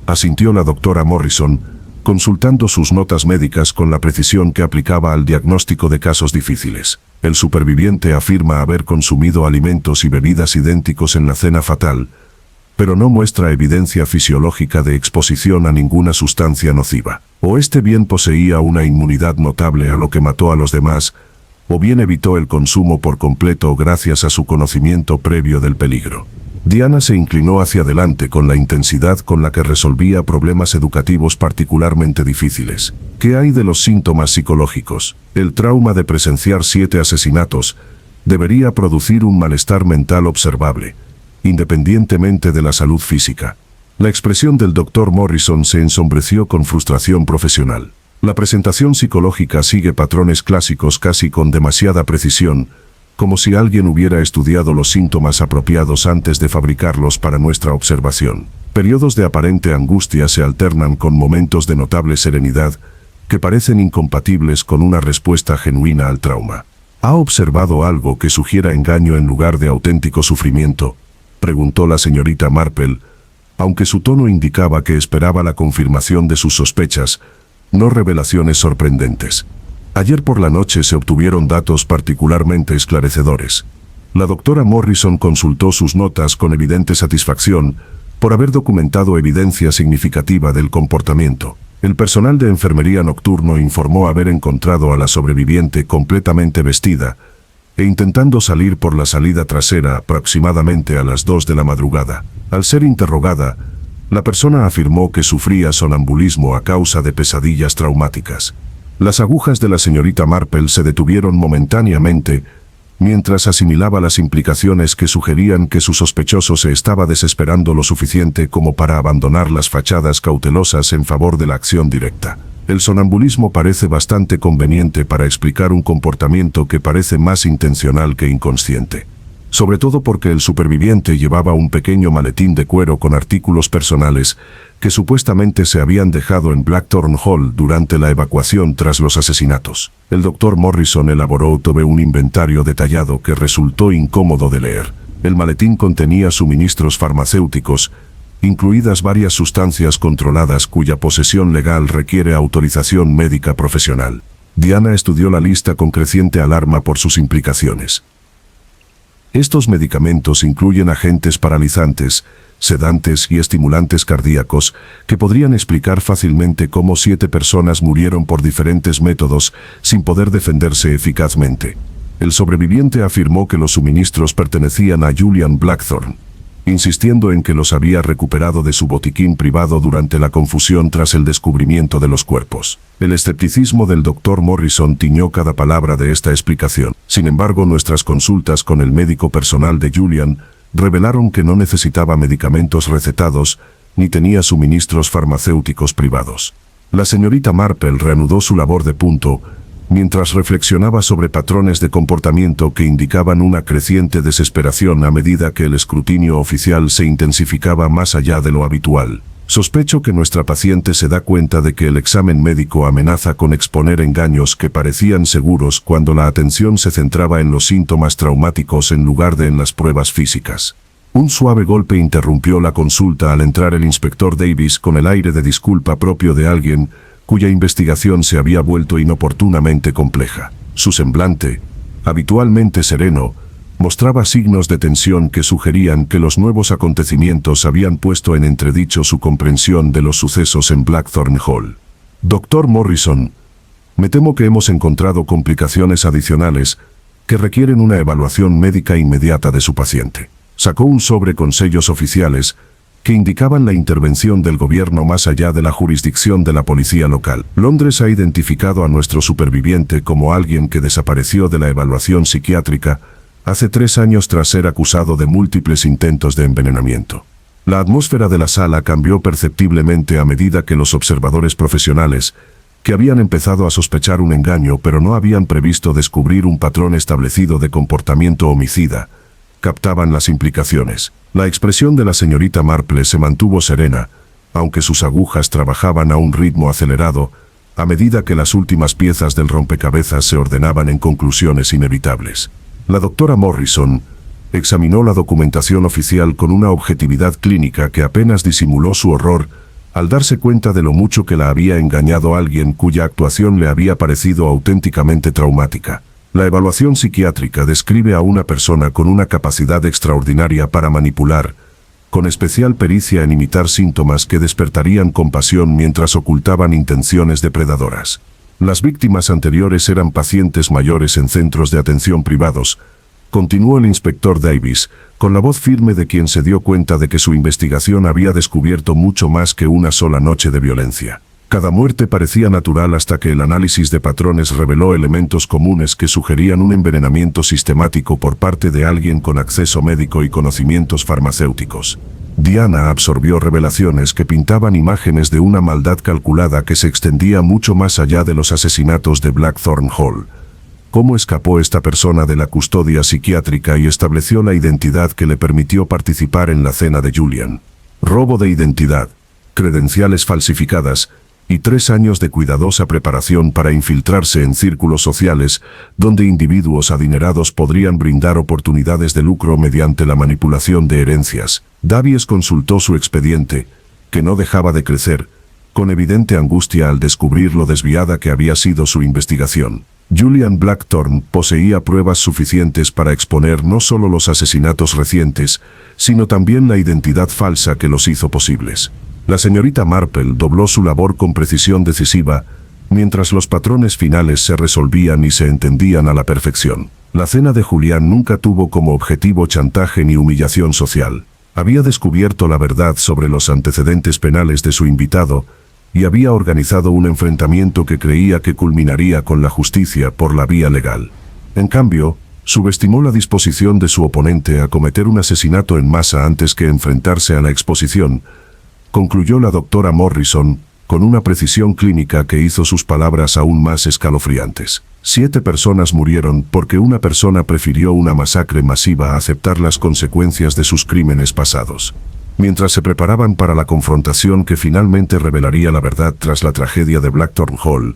asintió la doctora Morrison, consultando sus notas médicas con la precisión que aplicaba al diagnóstico de casos difíciles. El superviviente afirma haber consumido alimentos y bebidas idénticos en la cena fatal, pero no muestra evidencia fisiológica de exposición a ninguna sustancia nociva. O este bien poseía una inmunidad notable a lo que mató a los demás, o bien evitó el consumo por completo gracias a su conocimiento previo del peligro. Diana se inclinó hacia adelante con la intensidad con la que resolvía problemas educativos particularmente difíciles. ¿Qué hay de los síntomas psicológicos? El trauma de presenciar 7 asesinatos debería producir un malestar mental observable, independientemente de la salud física. La expresión del Dr. Morrison se ensombreció con frustración profesional. La presentación psicológica sigue patrones clásicos casi con demasiada precisión, como si alguien hubiera estudiado los síntomas apropiados antes de fabricarlos para nuestra observación. Periodos de aparente angustia se alternan con momentos de notable serenidad que parecen incompatibles con una respuesta genuina al trauma. ¿Ha observado algo que sugiera engaño en lugar de auténtico sufrimiento?, preguntó la señorita Marple, aunque su tono indicaba que esperaba la confirmación de sus sospechas, no revelaciones sorprendentes. Ayer por la noche se obtuvieron datos particularmente esclarecedores. La doctora Morrison consultó sus notas con evidente satisfacción por haber documentado evidencia significativa del comportamiento. El personal de enfermería nocturno informó haber encontrado a la sobreviviente completamente vestida e intentando salir por la salida trasera aproximadamente a las 2 de la madrugada. Al ser interrogada, la persona afirmó que sufría sonambulismo a causa de pesadillas traumáticas. Las agujas de la señorita Marple se detuvieron momentáneamente mientras asimilaba las implicaciones que sugerían que su sospechoso se estaba desesperando lo suficiente como para abandonar las fachadas cautelosas en favor de la acción directa. El sonambulismo parece bastante conveniente para explicar un comportamiento que parece más intencional que inconsciente. Sobre todo porque el superviviente llevaba un pequeño maletín de cuero con artículos personales que supuestamente se habían dejado en Blackthorn Hall durante la evacuación tras los asesinatos. El doctor Morrison elaboró un inventario detallado que resultó incómodo de leer. El maletín contenía suministros farmacéuticos, incluidas varias sustancias controladas cuya posesión legal requiere autorización médica profesional. Diana estudió la lista con creciente alarma por sus implicaciones. Estos medicamentos incluyen agentes paralizantes, sedantes y estimulantes cardíacos que podrían explicar fácilmente cómo 7 personas murieron por diferentes métodos sin poder defenderse eficazmente. El sobreviviente afirmó que los suministros pertenecían a Julian Blackthorn, insistiendo en que los había recuperado de su botiquín privado durante la confusión tras el descubrimiento de los cuerpos. El escepticismo del doctor Morrison tiñó cada palabra de esta explicación. Sin embargo, nuestras consultas con el médico personal de Julian revelaron que no necesitaba medicamentos recetados ni tenía suministros farmacéuticos privados. La señorita Marple reanudó su labor de punto mientras reflexionaba sobre patrones de comportamiento que indicaban una creciente desesperación a medida que el escrutinio oficial se intensificaba más allá de lo habitual. Sospecho que nuestra paciente se da cuenta de que el examen médico amenaza con exponer engaños que parecían seguros cuando la atención se centraba en los síntomas traumáticos en lugar de en las pruebas físicas. Un suave golpe interrumpió la consulta al entrar el inspector Davis con el aire de disculpa propio de alguien cuya investigación se había vuelto inoportunamente compleja. Su semblante, habitualmente sereno, mostraba signos de tensión que sugerían que los nuevos acontecimientos habían puesto en entredicho su comprensión de los sucesos en Blackthorn Hall. Doctor Morrison, me temo que hemos encontrado complicaciones adicionales que requieren una evaluación médica inmediata de su paciente. Sacó un sobre con sellos oficiales que indicaban la intervención del gobierno más allá de la jurisdicción de la policía local. Londres ha identificado a nuestro superviviente como alguien que desapareció de la evaluación psiquiátrica hace 3 años tras ser acusado de múltiples intentos de envenenamiento. La atmósfera de la sala cambió perceptiblemente a medida que los observadores profesionales, que habían empezado a sospechar un engaño pero no habían previsto descubrir un patrón establecido de comportamiento homicida, captaban las implicaciones. La expresión de la señorita Marple se mantuvo serena, aunque sus agujas trabajaban a un ritmo acelerado, a medida que las últimas piezas del rompecabezas se ordenaban en conclusiones inevitables. La doctora Morrison examinó la documentación oficial con una objetividad clínica que apenas disimuló su horror al darse cuenta de lo mucho que la había engañado alguien cuya actuación le había parecido auténticamente traumática. La evaluación psiquiátrica describe a una persona con una capacidad extraordinaria para manipular, con especial pericia en imitar síntomas que despertarían compasión mientras ocultaban intenciones depredadoras. Las víctimas anteriores eran pacientes mayores en centros de atención privados, continuó el inspector Davis, con la voz firme de quien se dio cuenta de que su investigación había descubierto mucho más que una sola noche de violencia. Cada muerte parecía natural hasta que el análisis de patrones reveló elementos comunes que sugerían un envenenamiento sistemático por parte de alguien con acceso médico y conocimientos farmacéuticos. Diana absorbió revelaciones que pintaban imágenes de una maldad calculada que se extendía mucho más allá de los asesinatos de Blackthorn Hall. ¿Cómo escapó esta persona de la custodia psiquiátrica y estableció la identidad que le permitió participar en la cena de Julian? Robo de identidad, credenciales falsificadas y 3 años de cuidadosa preparación para infiltrarse en círculos sociales donde individuos adinerados podrían brindar oportunidades de lucro mediante la manipulación de herencias. Davies consultó su expediente, que no dejaba de crecer, con evidente angustia al descubrir lo desviada que había sido su investigación. Julian Blackthorne poseía pruebas suficientes para exponer no solo los asesinatos recientes, sino también la identidad falsa que los hizo posibles. La señorita Marple dobló su labor con precisión decisiva, mientras los patrones finales se resolvían y se entendían a la perfección. La cena de Julián nunca tuvo como objetivo chantaje ni humillación social. Había descubierto la verdad sobre los antecedentes penales de su invitado, y había organizado un enfrentamiento que creía que culminaría con la justicia por la vía legal. En cambio, subestimó la disposición de su oponente a cometer un asesinato en masa antes que enfrentarse a la exposición, concluyó la doctora Morrison, con una precisión clínica que hizo sus palabras aún más escalofriantes. 7 personas murieron porque una persona prefirió una masacre masiva a aceptar las consecuencias de sus crímenes pasados. Mientras se preparaban para la confrontación que finalmente revelaría la verdad tras la tragedia de Blackthorne Hall,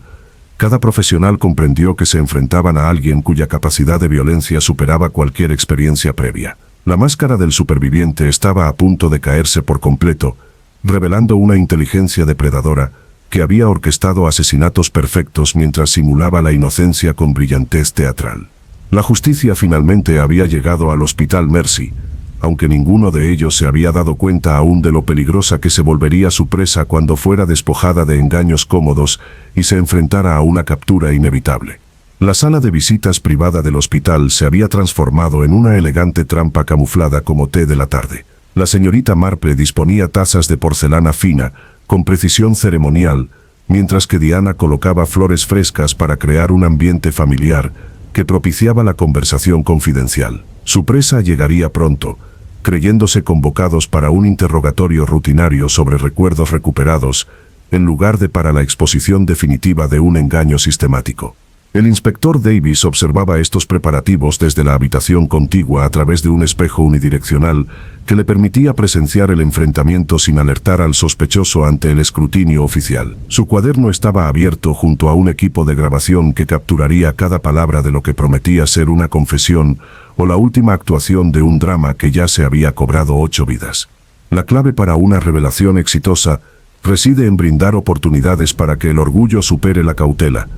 cada profesional comprendió que se enfrentaban a alguien cuya capacidad de violencia superaba cualquier experiencia previa. La máscara del superviviente estaba a punto de caerse por completo, revelando una inteligencia depredadora que había orquestado asesinatos perfectos mientras simulaba la inocencia con brillantez teatral. La justicia finalmente había llegado al Hospital Mercy, aunque ninguno de ellos se había dado cuenta aún de lo peligrosa que se volvería su presa cuando fuera despojada de engaños cómodos y se enfrentara a una captura inevitable. La sala de visitas privada del hospital se había transformado en una elegante trampa camuflada como té de la tarde. La señorita Marple disponía tazas de porcelana fina, con precisión ceremonial, mientras que Diana colocaba flores frescas para crear un ambiente familiar que propiciaba la conversación confidencial. Su presa llegaría pronto, creyéndose convocados para un interrogatorio rutinario sobre recuerdos recuperados, en lugar de para la exposición definitiva de un engaño sistemático. El inspector Davis observaba estos preparativos desde la habitación contigua a través de un espejo unidireccional que le permitía presenciar el enfrentamiento sin alertar al sospechoso ante el escrutinio oficial. Su cuaderno estaba abierto junto a un equipo de grabación que capturaría cada palabra de lo que prometía ser una confesión o la última actuación de un drama que ya se había cobrado 8 vidas. La clave para una revelación exitosa reside en brindar oportunidades para que el orgullo supere la cautela,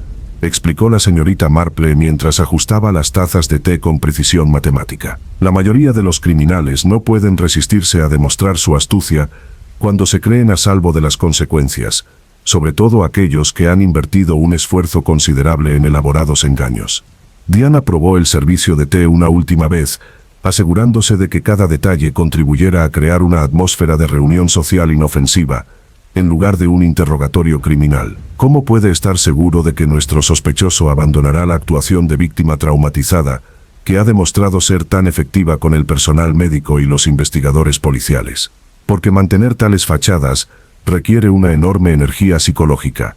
explicó la señorita Marple mientras ajustaba las tazas de té con precisión matemática. La mayoría de los criminales no pueden resistirse a demostrar su astucia cuando se creen a salvo de las consecuencias, sobre todo aquellos que han invertido un esfuerzo considerable en elaborados engaños. Diana probó el servicio de té una última vez, asegurándose de que cada detalle contribuyera a crear una atmósfera de reunión social inofensiva, en lugar de un interrogatorio criminal. ¿Cómo puede estar seguro de que nuestro sospechoso abandonará la actuación de víctima traumatizada, que ha demostrado ser tan efectiva con el personal médico y los investigadores policiales? Porque mantener tales fachadas requiere una enorme energía psicológica,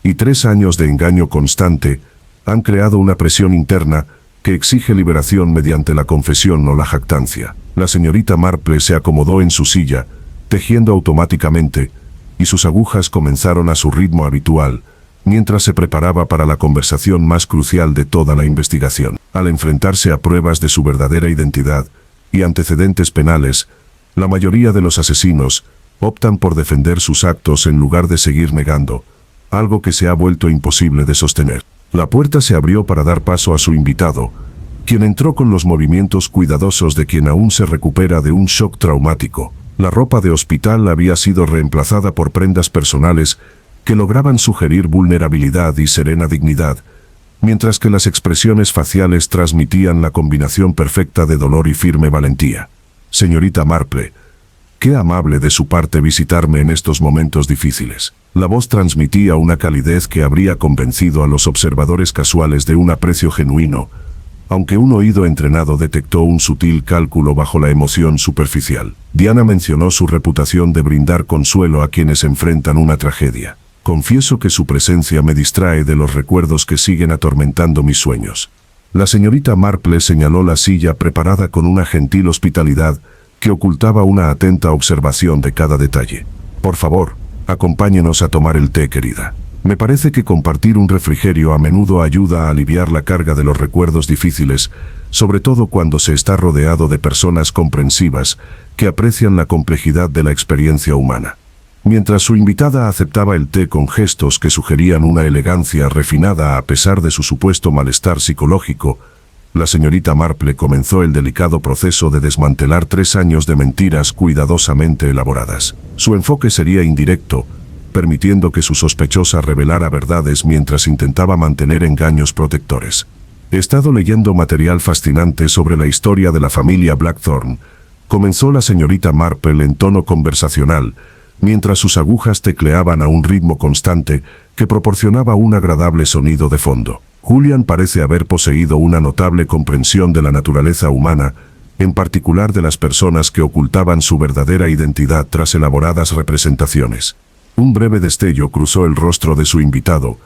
y 3 años de engaño constante han creado una presión interna que exige liberación mediante la confesión o la jactancia. La señorita Marple se acomodó en su silla, tejiendo automáticamente, y sus agujas comenzaron a su ritmo habitual, mientras se preparaba para la conversación más crucial de toda la investigación. Al enfrentarse a pruebas de su verdadera identidad y antecedentes penales, la mayoría de los asesinos optan por defender sus actos en lugar de seguir negando, algo que se ha vuelto imposible de sostener. La puerta se abrió para dar paso a su invitado, quien entró con los movimientos cuidadosos de quien aún se recupera de un shock traumático. La ropa de hospital había sido reemplazada por prendas personales que lograban sugerir vulnerabilidad y serena dignidad, mientras que las expresiones faciales transmitían la combinación perfecta de dolor y firme valentía. Señorita Marple, qué amable de su parte visitarme en estos momentos difíciles. La voz transmitía una calidez que habría convencido a los observadores casuales de un aprecio genuino, aunque un oído entrenado detectó un sutil cálculo bajo la emoción superficial. Diana mencionó su reputación de brindar consuelo a quienes enfrentan una tragedia. Confieso que su presencia me distrae de los recuerdos que siguen atormentando mis sueños. La señorita Marple señaló la silla preparada con una gentil hospitalidad que ocultaba una atenta observación de cada detalle. Por favor, acompáñenos a tomar el té, querida. Me parece que compartir un refrigerio a menudo ayuda a aliviar la carga de los recuerdos difíciles, sobre todo cuando se está rodeado de personas comprensivas que aprecian la complejidad de la experiencia humana. Mientras su invitada aceptaba el té con gestos que sugerían una elegancia refinada a pesar de su supuesto malestar psicológico, la señorita Marple comenzó el delicado proceso de desmantelar 3 años de mentiras cuidadosamente elaboradas. Su enfoque sería indirecto, permitiendo que su sospechosa revelara verdades mientras intentaba mantener engaños protectores. He estado leyendo material fascinante sobre la historia de la familia Blackthorne, comenzó la señorita Marple en tono conversacional, mientras sus agujas tecleaban a un ritmo constante que proporcionaba un agradable sonido de fondo. Julian parece haber poseído una notable comprensión de la naturaleza humana, en particular de las personas que ocultaban su verdadera identidad tras elaboradas representaciones. Un breve destello cruzó el rostro de su invitado,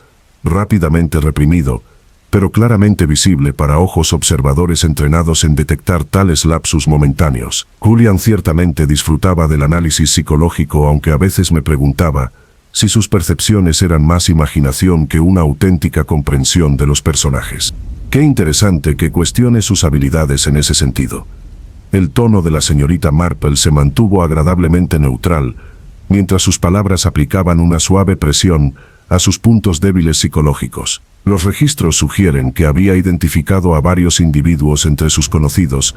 rápidamente reprimido, pero claramente visible para ojos observadores entrenados en detectar tales lapsus momentáneos. Julian ciertamente disfrutaba del análisis psicológico, aunque a veces me preguntaba si sus percepciones eran más imaginación que una auténtica comprensión de los personajes. Qué interesante que cuestione sus habilidades en ese sentido. El tono de la señorita Marple se mantuvo agradablemente neutral, mientras sus palabras aplicaban una suave presión a sus puntos débiles psicológicos. Los registros sugieren que había identificado a varios individuos entre sus conocidos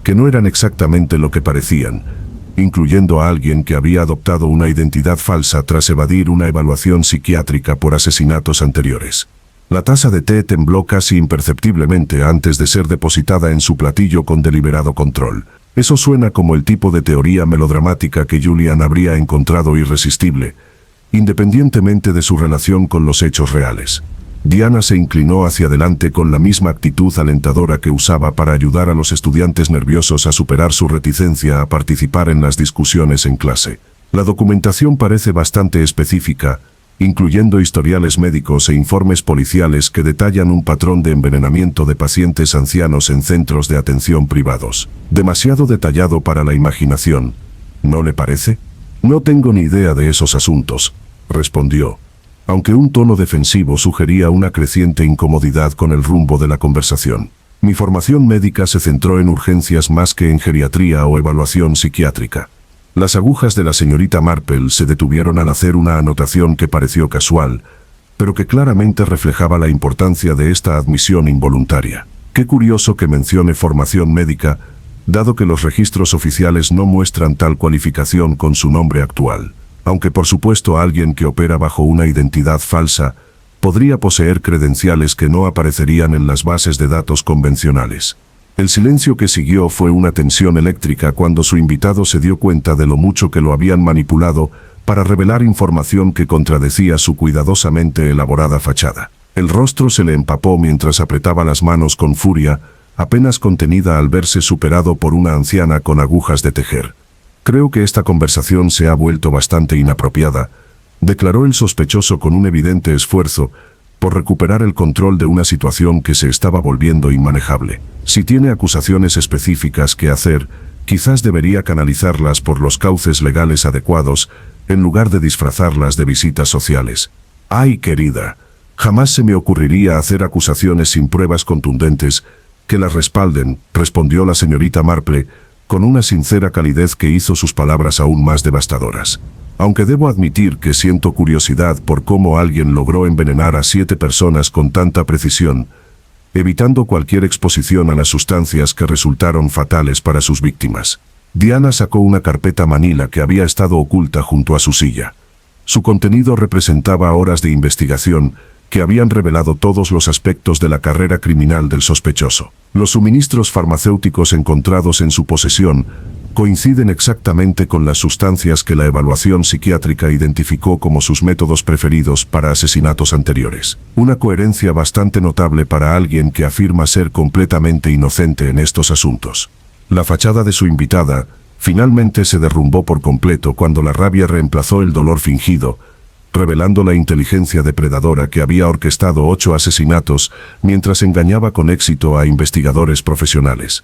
que no eran exactamente lo que parecían, incluyendo a alguien que había adoptado una identidad falsa tras evadir una evaluación psiquiátrica por asesinatos anteriores. La taza de té tembló casi imperceptiblemente antes de ser depositada en su platillo con deliberado control. Eso suena como el tipo de teoría melodramática que Julian habría encontrado irresistible, independientemente de su relación con los hechos reales. Diana se inclinó hacia adelante con la misma actitud alentadora que usaba para ayudar a los estudiantes nerviosos a superar su reticencia a participar en las discusiones en clase. La documentación parece bastante específica, incluyendo historiales médicos e informes policiales que detallan un patrón de envenenamiento de pacientes ancianos en centros de atención privados. Demasiado detallado para la imaginación, ¿no le parece? No tengo ni idea de esos asuntos, respondió, aunque un tono defensivo sugería una creciente incomodidad con el rumbo de la conversación. Mi formación médica se centró en urgencias más que en geriatría o evaluación psiquiátrica. Las agujas de la señorita Marple se detuvieron al hacer una anotación que pareció casual, pero que claramente reflejaba la importancia de esta admisión involuntaria. Qué curioso que mencione formación médica, dado que los registros oficiales no muestran tal cualificación con su nombre actual. Aunque por supuesto alguien que opera bajo una identidad falsa podría poseer credenciales que no aparecerían en las bases de datos convencionales. El silencio que siguió fue una tensión eléctrica cuando su invitado se dio cuenta de lo mucho que lo habían manipulado para revelar información que contradecía su cuidadosamente elaborada fachada. El rostro se le empapó mientras apretaba las manos con furia, apenas contenida al verse superado por una anciana con agujas de tejer. Creo que esta conversación se ha vuelto bastante inapropiada, declaró el sospechoso con un evidente esfuerzo por recuperar el control de una situación que se estaba volviendo inmanejable. Si tiene acusaciones específicas que hacer, quizás debería canalizarlas por los cauces legales adecuados, en lugar de disfrazarlas de visitas sociales. Ay, querida, jamás se me ocurriría hacer acusaciones sin pruebas contundentes que las respalden, respondió la señorita Marple, con una sincera calidez que hizo sus palabras aún más devastadoras. Aunque debo admitir que siento curiosidad por cómo alguien logró envenenar a 7 personas con tanta precisión, evitando cualquier exposición a las sustancias que resultaron fatales para sus víctimas. Diana sacó una carpeta manila que había estado oculta junto a su silla. Su contenido representaba horas de investigación que habían revelado todos los aspectos de la carrera criminal del sospechoso. Los suministros farmacéuticos encontrados en su posesión coinciden exactamente con las sustancias que la evaluación psiquiátrica identificó como sus métodos preferidos para asesinatos anteriores. Una coherencia bastante notable para alguien que afirma ser completamente inocente en estos asuntos. La fachada de su invitada finalmente se derrumbó por completo cuando la rabia reemplazó el dolor fingido, revelando la inteligencia depredadora que había orquestado 8 asesinatos mientras engañaba con éxito a investigadores profesionales.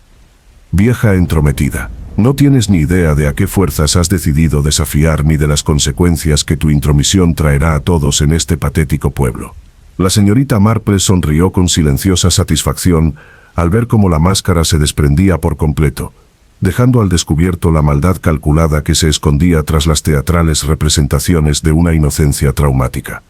Vieja entrometida, no tienes ni idea de a qué fuerzas has decidido desafiar ni de las consecuencias que tu intromisión traerá a todos en este patético pueblo. La señorita Marple sonrió con silenciosa satisfacción al ver cómo la máscara se desprendía por completo, dejando al descubierto la maldad calculada que se escondía tras las teatrales representaciones de una inocencia traumática.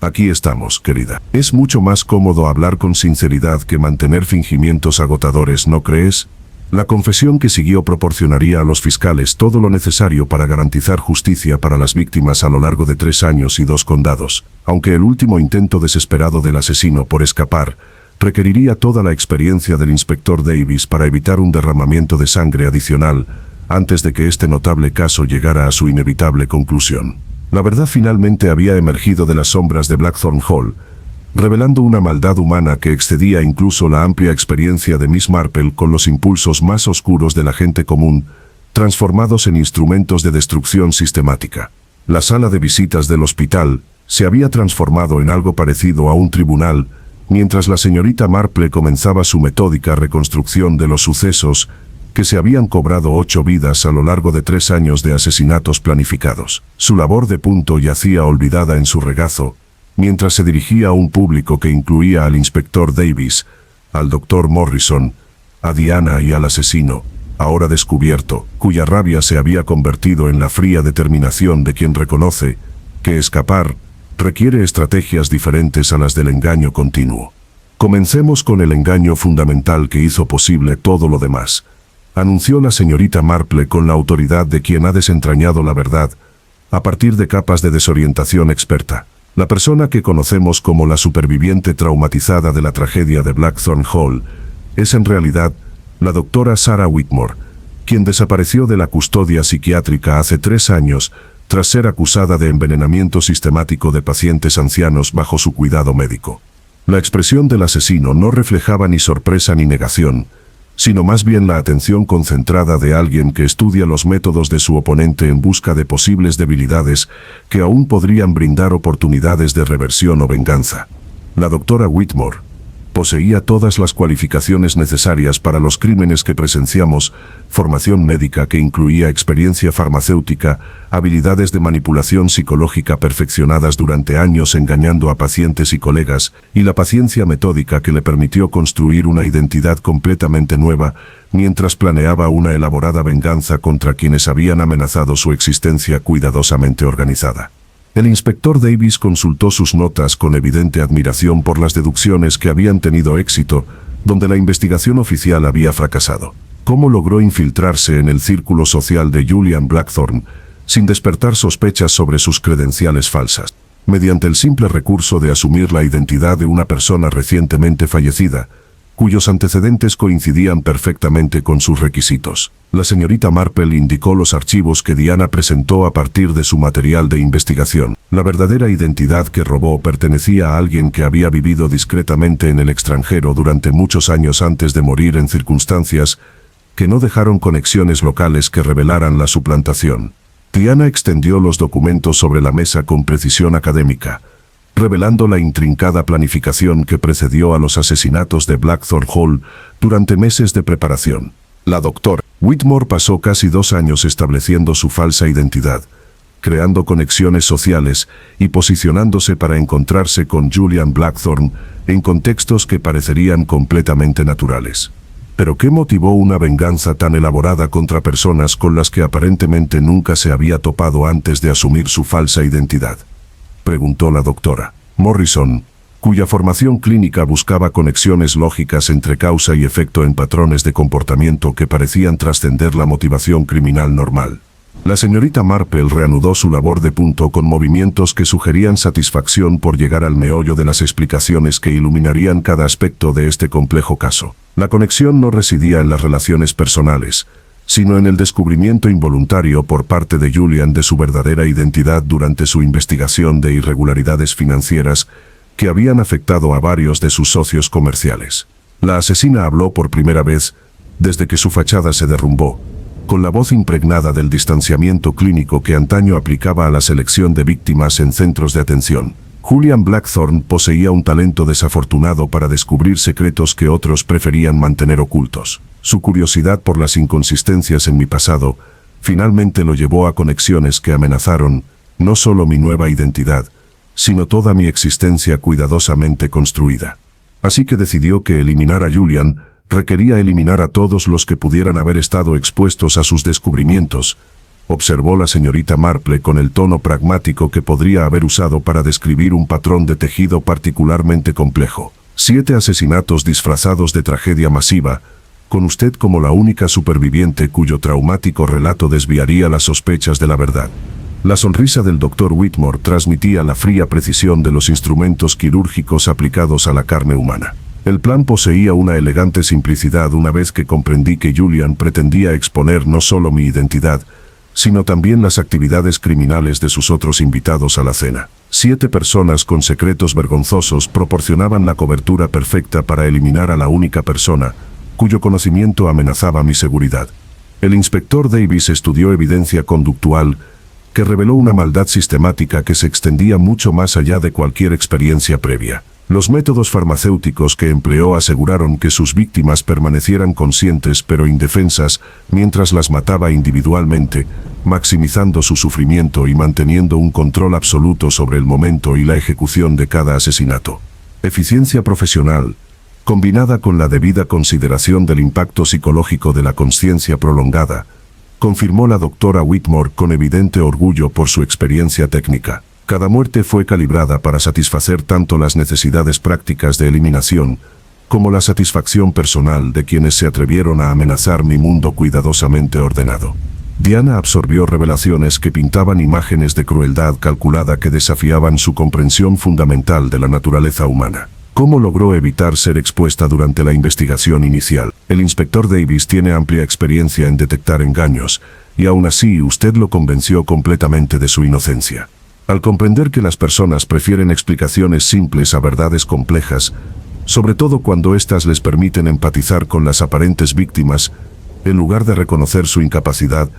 Aquí estamos, querida. Es mucho más cómodo hablar con sinceridad que mantener fingimientos agotadores, ¿no crees? La confesión que siguió proporcionaría a los fiscales todo lo necesario para garantizar justicia para las víctimas a lo largo de 3 años y 2 condados, aunque el último intento desesperado del asesino por escapar requeriría toda la experiencia del inspector Davis para evitar un derramamiento de sangre adicional antes de que este notable caso llegara a su inevitable conclusión. La verdad finalmente había emergido de las sombras de Blackthorn Hall, revelando una maldad humana que excedía incluso la amplia experiencia de Miss Marple con los impulsos más oscuros de la gente común, transformados en instrumentos de destrucción sistemática. La sala de visitas del hospital se había transformado en algo parecido a un tribunal, mientras la señorita Marple comenzaba su metódica reconstrucción de los sucesos que se habían cobrado 8 vidas a lo largo de 3 años de asesinatos planificados. Su labor de punto yacía olvidada en su regazo, mientras se dirigía a un público que incluía al inspector Davis, al doctor Morrison, a Diana y al asesino, ahora descubierto, cuya rabia se había convertido en la fría determinación de quien reconoce que escapar requiere estrategias diferentes a las del engaño continuo. Comencemos con el engaño fundamental que hizo posible todo lo demás, anunció la señorita Marple con la autoridad de quien ha desentrañado la verdad, a partir de capas de desorientación experta. La persona que conocemos como la superviviente traumatizada de la tragedia de Blackthorn Hall es en realidad la doctora Sarah Whitmore, quien desapareció de la custodia psiquiátrica hace 3 años tras ser acusada de envenenamiento sistemático de pacientes ancianos bajo su cuidado médico. La expresión del asesino no reflejaba ni sorpresa ni negación, sino más bien la atención concentrada de alguien que estudia los métodos de su oponente en busca de posibles debilidades que aún podrían brindar oportunidades de reversión o venganza. La doctora Whitmore poseía todas las cualificaciones necesarias para los crímenes que presenciamos: formación médica que incluía experiencia farmacéutica, habilidades de manipulación psicológica perfeccionadas durante años engañando a pacientes y colegas, y la paciencia metódica que le permitió construir una identidad completamente nueva, mientras planeaba una elaborada venganza contra quienes habían amenazado su existencia cuidadosamente organizada. El inspector Davis consultó sus notas con evidente admiración por las deducciones que habían tenido éxito, donde la investigación oficial había fracasado. ¿Cómo logró infiltrarse en el círculo social de Julian Blackthorn sin despertar sospechas sobre sus credenciales falsas? Mediante el simple recurso de asumir la identidad de una persona recientemente fallecida, cuyos antecedentes coincidían perfectamente con sus requisitos. La señorita Marple indicó los archivos que Diana presentó a partir de su material de investigación. La verdadera identidad que robó pertenecía a alguien que había vivido discretamente en el extranjero durante muchos años antes de morir en circunstancias que no dejaron conexiones locales que revelaran la suplantación. Diana extendió los documentos sobre la mesa con precisión académica, revelando la intrincada planificación que precedió a los asesinatos de Blackthorn Hall durante meses de preparación. La doctora Whitmore pasó casi 2 años estableciendo su falsa identidad, creando conexiones sociales y posicionándose para encontrarse con Julian Blackthorn en contextos que parecerían completamente naturales. ¿Pero qué motivó una venganza tan elaborada contra personas con las que aparentemente nunca se había topado antes de asumir su falsa identidad?, preguntó la doctora Morrison, cuya formación clínica buscaba conexiones lógicas entre causa y efecto en patrones de comportamiento que parecían trascender la motivación criminal normal. La señorita Marple reanudó su labor de punto con movimientos que sugerían satisfacción por llegar al meollo de las explicaciones que iluminarían cada aspecto de este complejo caso. La conexión no residía en las relaciones personales, sino en el descubrimiento involuntario por parte de Julian de su verdadera identidad durante su investigación de irregularidades financieras que habían afectado a varios de sus socios comerciales. La asesina habló por primera vez desde que su fachada se derrumbó, con la voz impregnada del distanciamiento clínico que antaño aplicaba a la selección de víctimas en centros de atención. Julian Blackthorne poseía un talento desafortunado para descubrir secretos que otros preferían mantener ocultos. Su curiosidad por las inconsistencias en mi pasado finalmente lo llevó a conexiones que amenazaron no solo mi nueva identidad, sino toda mi existencia cuidadosamente construida. Así que decidió que eliminar a Julian requería eliminar a todos los que pudieran haber estado expuestos a sus descubrimientos, observó la señorita Marple con el tono pragmático que podría haber usado para describir un patrón de tejido particularmente complejo. 7 asesinatos disfrazados de tragedia masiva, con usted como la única superviviente cuyo traumático relato desviaría las sospechas de la verdad. La sonrisa del Dr. Whitmore transmitía la fría precisión de los instrumentos quirúrgicos aplicados a la carne humana. El plan poseía una elegante simplicidad una vez que comprendí que Julian pretendía exponer no solo mi identidad, sino también las actividades criminales de sus otros invitados a la cena. 7 personas con secretos vergonzosos proporcionaban la cobertura perfecta para eliminar a la única persona cuyo conocimiento amenazaba mi seguridad. El inspector Davis estudió evidencia conductual que reveló una maldad sistemática que se extendía mucho más allá de cualquier experiencia previa. Los métodos farmacéuticos que empleó aseguraron que sus víctimas permanecieran conscientes pero indefensas mientras las mataba individualmente, maximizando su sufrimiento y manteniendo un control absoluto sobre el momento y la ejecución de cada asesinato. Eficiencia profesional, combinada con la debida consideración del impacto psicológico de la consciencia prolongada, confirmó la doctora Whitmore con evidente orgullo por su experiencia técnica. Cada muerte fue calibrada para satisfacer tanto las necesidades prácticas de eliminación, como la satisfacción personal de quienes se atrevieron a amenazar mi mundo cuidadosamente ordenado. Diana absorbió revelaciones que pintaban imágenes de crueldad calculada que desafiaban su comprensión fundamental de la naturaleza humana. ¿Cómo logró evitar ser expuesta durante la investigación inicial? El inspector Davis tiene amplia experiencia en detectar engaños, y aún así usted lo convenció completamente de su inocencia. Al comprender que las personas prefieren explicaciones simples a verdades complejas, sobre todo cuando éstas les permiten empatizar con las aparentes víctimas, en lugar de reconocer su incapacidad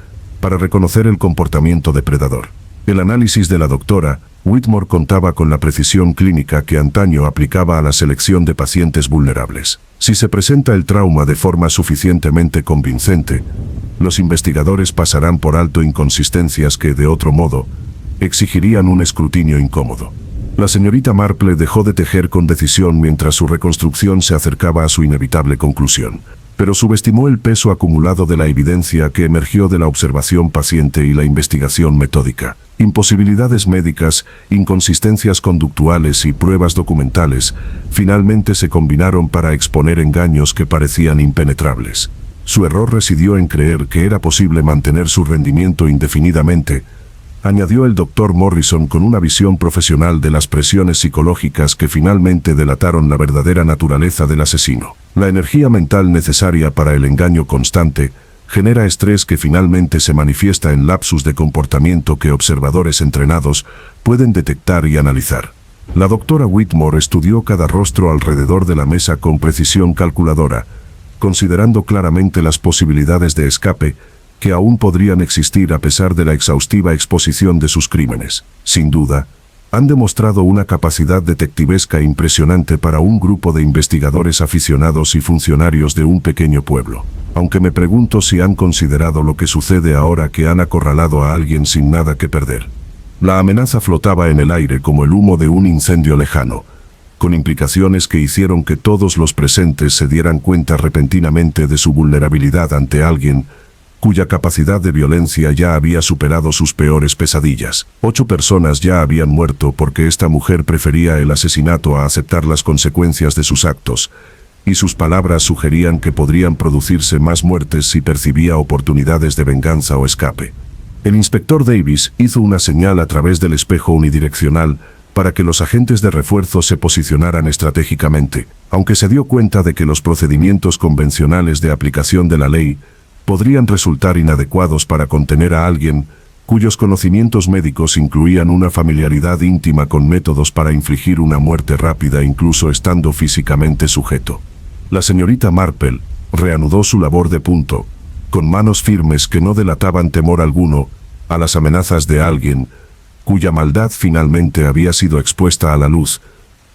para reconocer el comportamiento depredador. El análisis de la doctora Whitmore contaba con la precisión clínica que antaño aplicaba a la selección de pacientes vulnerables. Si se presenta el trauma de forma suficientemente convincente, los investigadores pasarán por alto inconsistencias que, de otro modo, exigirían un escrutinio incómodo. La señorita Marple dejó de tejer con decisión mientras su reconstrucción se acercaba a su inevitable conclusión, pero subestimó el peso acumulado de la evidencia que emergió de la observación paciente y la investigación metódica. Imposibilidades médicas, inconsistencias conductuales y pruebas documentales finalmente se combinaron para exponer engaños que parecían impenetrables. Su error residió en creer que era posible mantener su rendimiento indefinidamente, añadió el Dr. Morrison con una visión profesional de las presiones psicológicas que finalmente delataron la verdadera naturaleza del asesino. La energía mental necesaria para el engaño constante genera estrés que finalmente se manifiesta en lapsus de comportamiento que observadores entrenados pueden detectar y analizar. La doctora Whitmore estudió cada rostro alrededor de la mesa con precisión calculadora, considerando claramente las posibilidades de escape que aún podrían existir a pesar de la exhaustiva exposición de sus crímenes. Sin duda, han demostrado una capacidad detectivesca impresionante para un grupo de investigadores aficionados y funcionarios de un pequeño pueblo. Aunque me pregunto si han considerado lo que sucede ahora que han acorralado a alguien sin nada que perder. La amenaza flotaba en el aire como el humo de un incendio lejano, con implicaciones que hicieron que todos los presentes se dieran cuenta repentinamente de su vulnerabilidad ante alguien cuya capacidad de violencia ya había superado sus peores pesadillas. 8 personas ya habían muerto porque esta mujer prefería el asesinato a aceptar las consecuencias de sus actos, y sus palabras sugerían que podrían producirse más muertes si percibía oportunidades de venganza o escape. El inspector Davis hizo una señal a través del espejo unidireccional para que los agentes de refuerzo se posicionaran estratégicamente, aunque se dio cuenta de que los procedimientos convencionales de aplicación de la ley podrían resultar inadecuados para contener a alguien cuyos conocimientos médicos incluían una familiaridad íntima con métodos para infligir una muerte rápida incluso estando físicamente sujeto. La señorita Marple reanudó su labor de punto, con manos firmes que no delataban temor alguno a las amenazas de alguien cuya maldad finalmente había sido expuesta a la luz,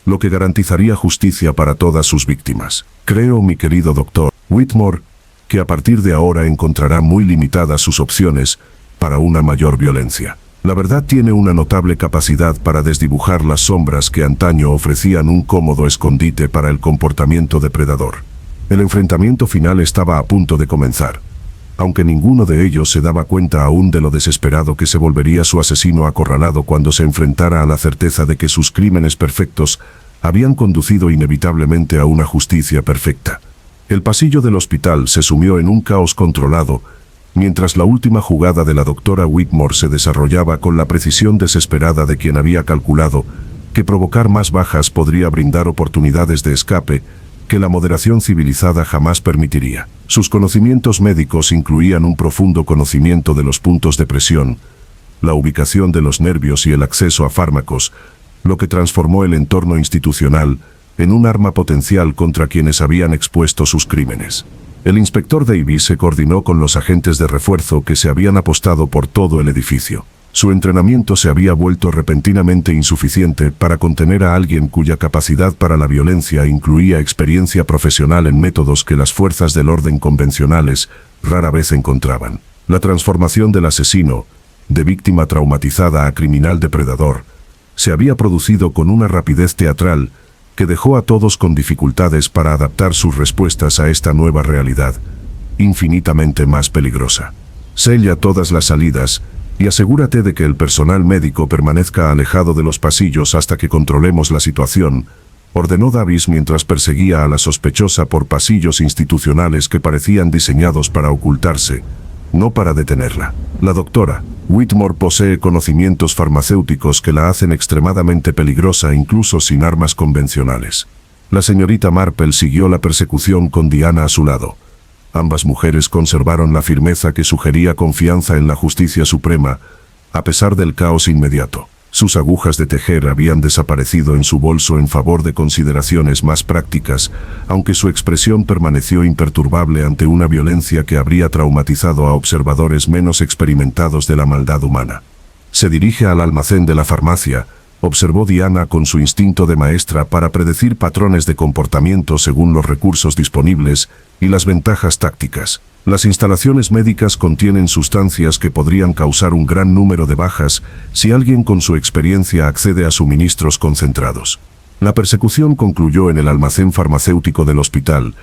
lo que garantizaría justicia para todas sus víctimas. Creo, mi querido doctor Whitmore, que a partir de ahora encontrará muy limitadas sus opciones para una mayor violencia. La verdad tiene una notable capacidad para desdibujar las sombras que antaño ofrecían un cómodo escondite para el comportamiento depredador. El enfrentamiento final estaba a punto de comenzar, aunque ninguno de ellos se daba cuenta aún de lo desesperado que se volvería su asesino acorralado cuando se enfrentara a la certeza de que sus crímenes perfectos habían conducido inevitablemente a una justicia perfecta. El pasillo del hospital se sumió en un caos controlado, mientras la última jugada de la doctora Whitmore se desarrollaba con la precisión desesperada de quien había calculado que provocar más bajas podría brindar oportunidades de escape que la moderación civilizada jamás permitiría. Sus conocimientos médicos incluían un profundo conocimiento de los puntos de presión, la ubicación de los nervios y el acceso a fármacos, lo que transformó el entorno institucional en un arma potencial contra quienes habían expuesto sus crímenes. El inspector Davis se coordinó con los agentes de refuerzo que se habían apostado por todo el edificio. Su entrenamiento se había vuelto repentinamente insuficiente para contener a alguien cuya capacidad para la violencia incluía experiencia profesional en métodos que las fuerzas del orden convencionales rara vez encontraban. La transformación del asesino, de víctima traumatizada a criminal depredador, se había producido con una rapidez teatral que dejó a todos con dificultades para adaptar sus respuestas a esta nueva realidad, infinitamente más peligrosa. Sella todas las salidas y asegúrate de que el personal médico permanezca alejado de los pasillos hasta que controlemos la situación, ordenó Davis mientras perseguía a la sospechosa por pasillos institucionales que parecían diseñados para ocultarse, no para detenerla. La doctora Whitmore posee conocimientos farmacéuticos que la hacen extremadamente peligrosa incluso sin armas convencionales. La señorita Marple siguió la persecución con Diana a su lado. Ambas mujeres conservaron la firmeza que sugería confianza en la justicia suprema, a pesar del caos inmediato. Sus agujas de tejer habían desaparecido en su bolso en favor de consideraciones más prácticas, aunque su expresión permaneció imperturbable ante una violencia que habría traumatizado a observadores menos experimentados de la maldad humana. Se dirige al almacén de la farmacia, observó Diana con su instinto de maestra para predecir patrones de comportamiento según los recursos disponibles y las ventajas tácticas. Las instalaciones médicas contienen sustancias que podrían causar un gran número de bajas si alguien con su experiencia accede a suministros concentrados. La persecución concluyó en el almacén farmacéutico del hospital,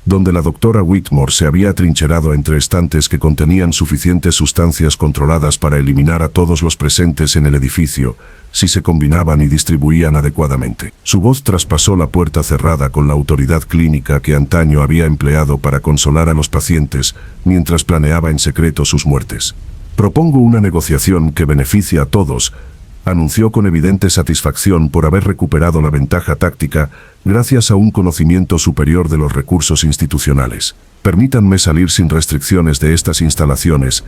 donde la doctora Whitmore se había atrincherado entre estantes que contenían suficientes sustancias controladas para eliminar a todos los presentes en el edificio, si se combinaban y distribuían adecuadamente. Su voz traspasó la puerta cerrada con la autoridad clínica que antaño había empleado para consolar a los pacientes mientras planeaba en secreto sus muertes. Propongo una negociación que beneficie a todos, anunció con evidente satisfacción por haber recuperado la ventaja táctica gracias a un conocimiento superior de los recursos institucionales. Permítanme salir sin restricciones de estas instalaciones,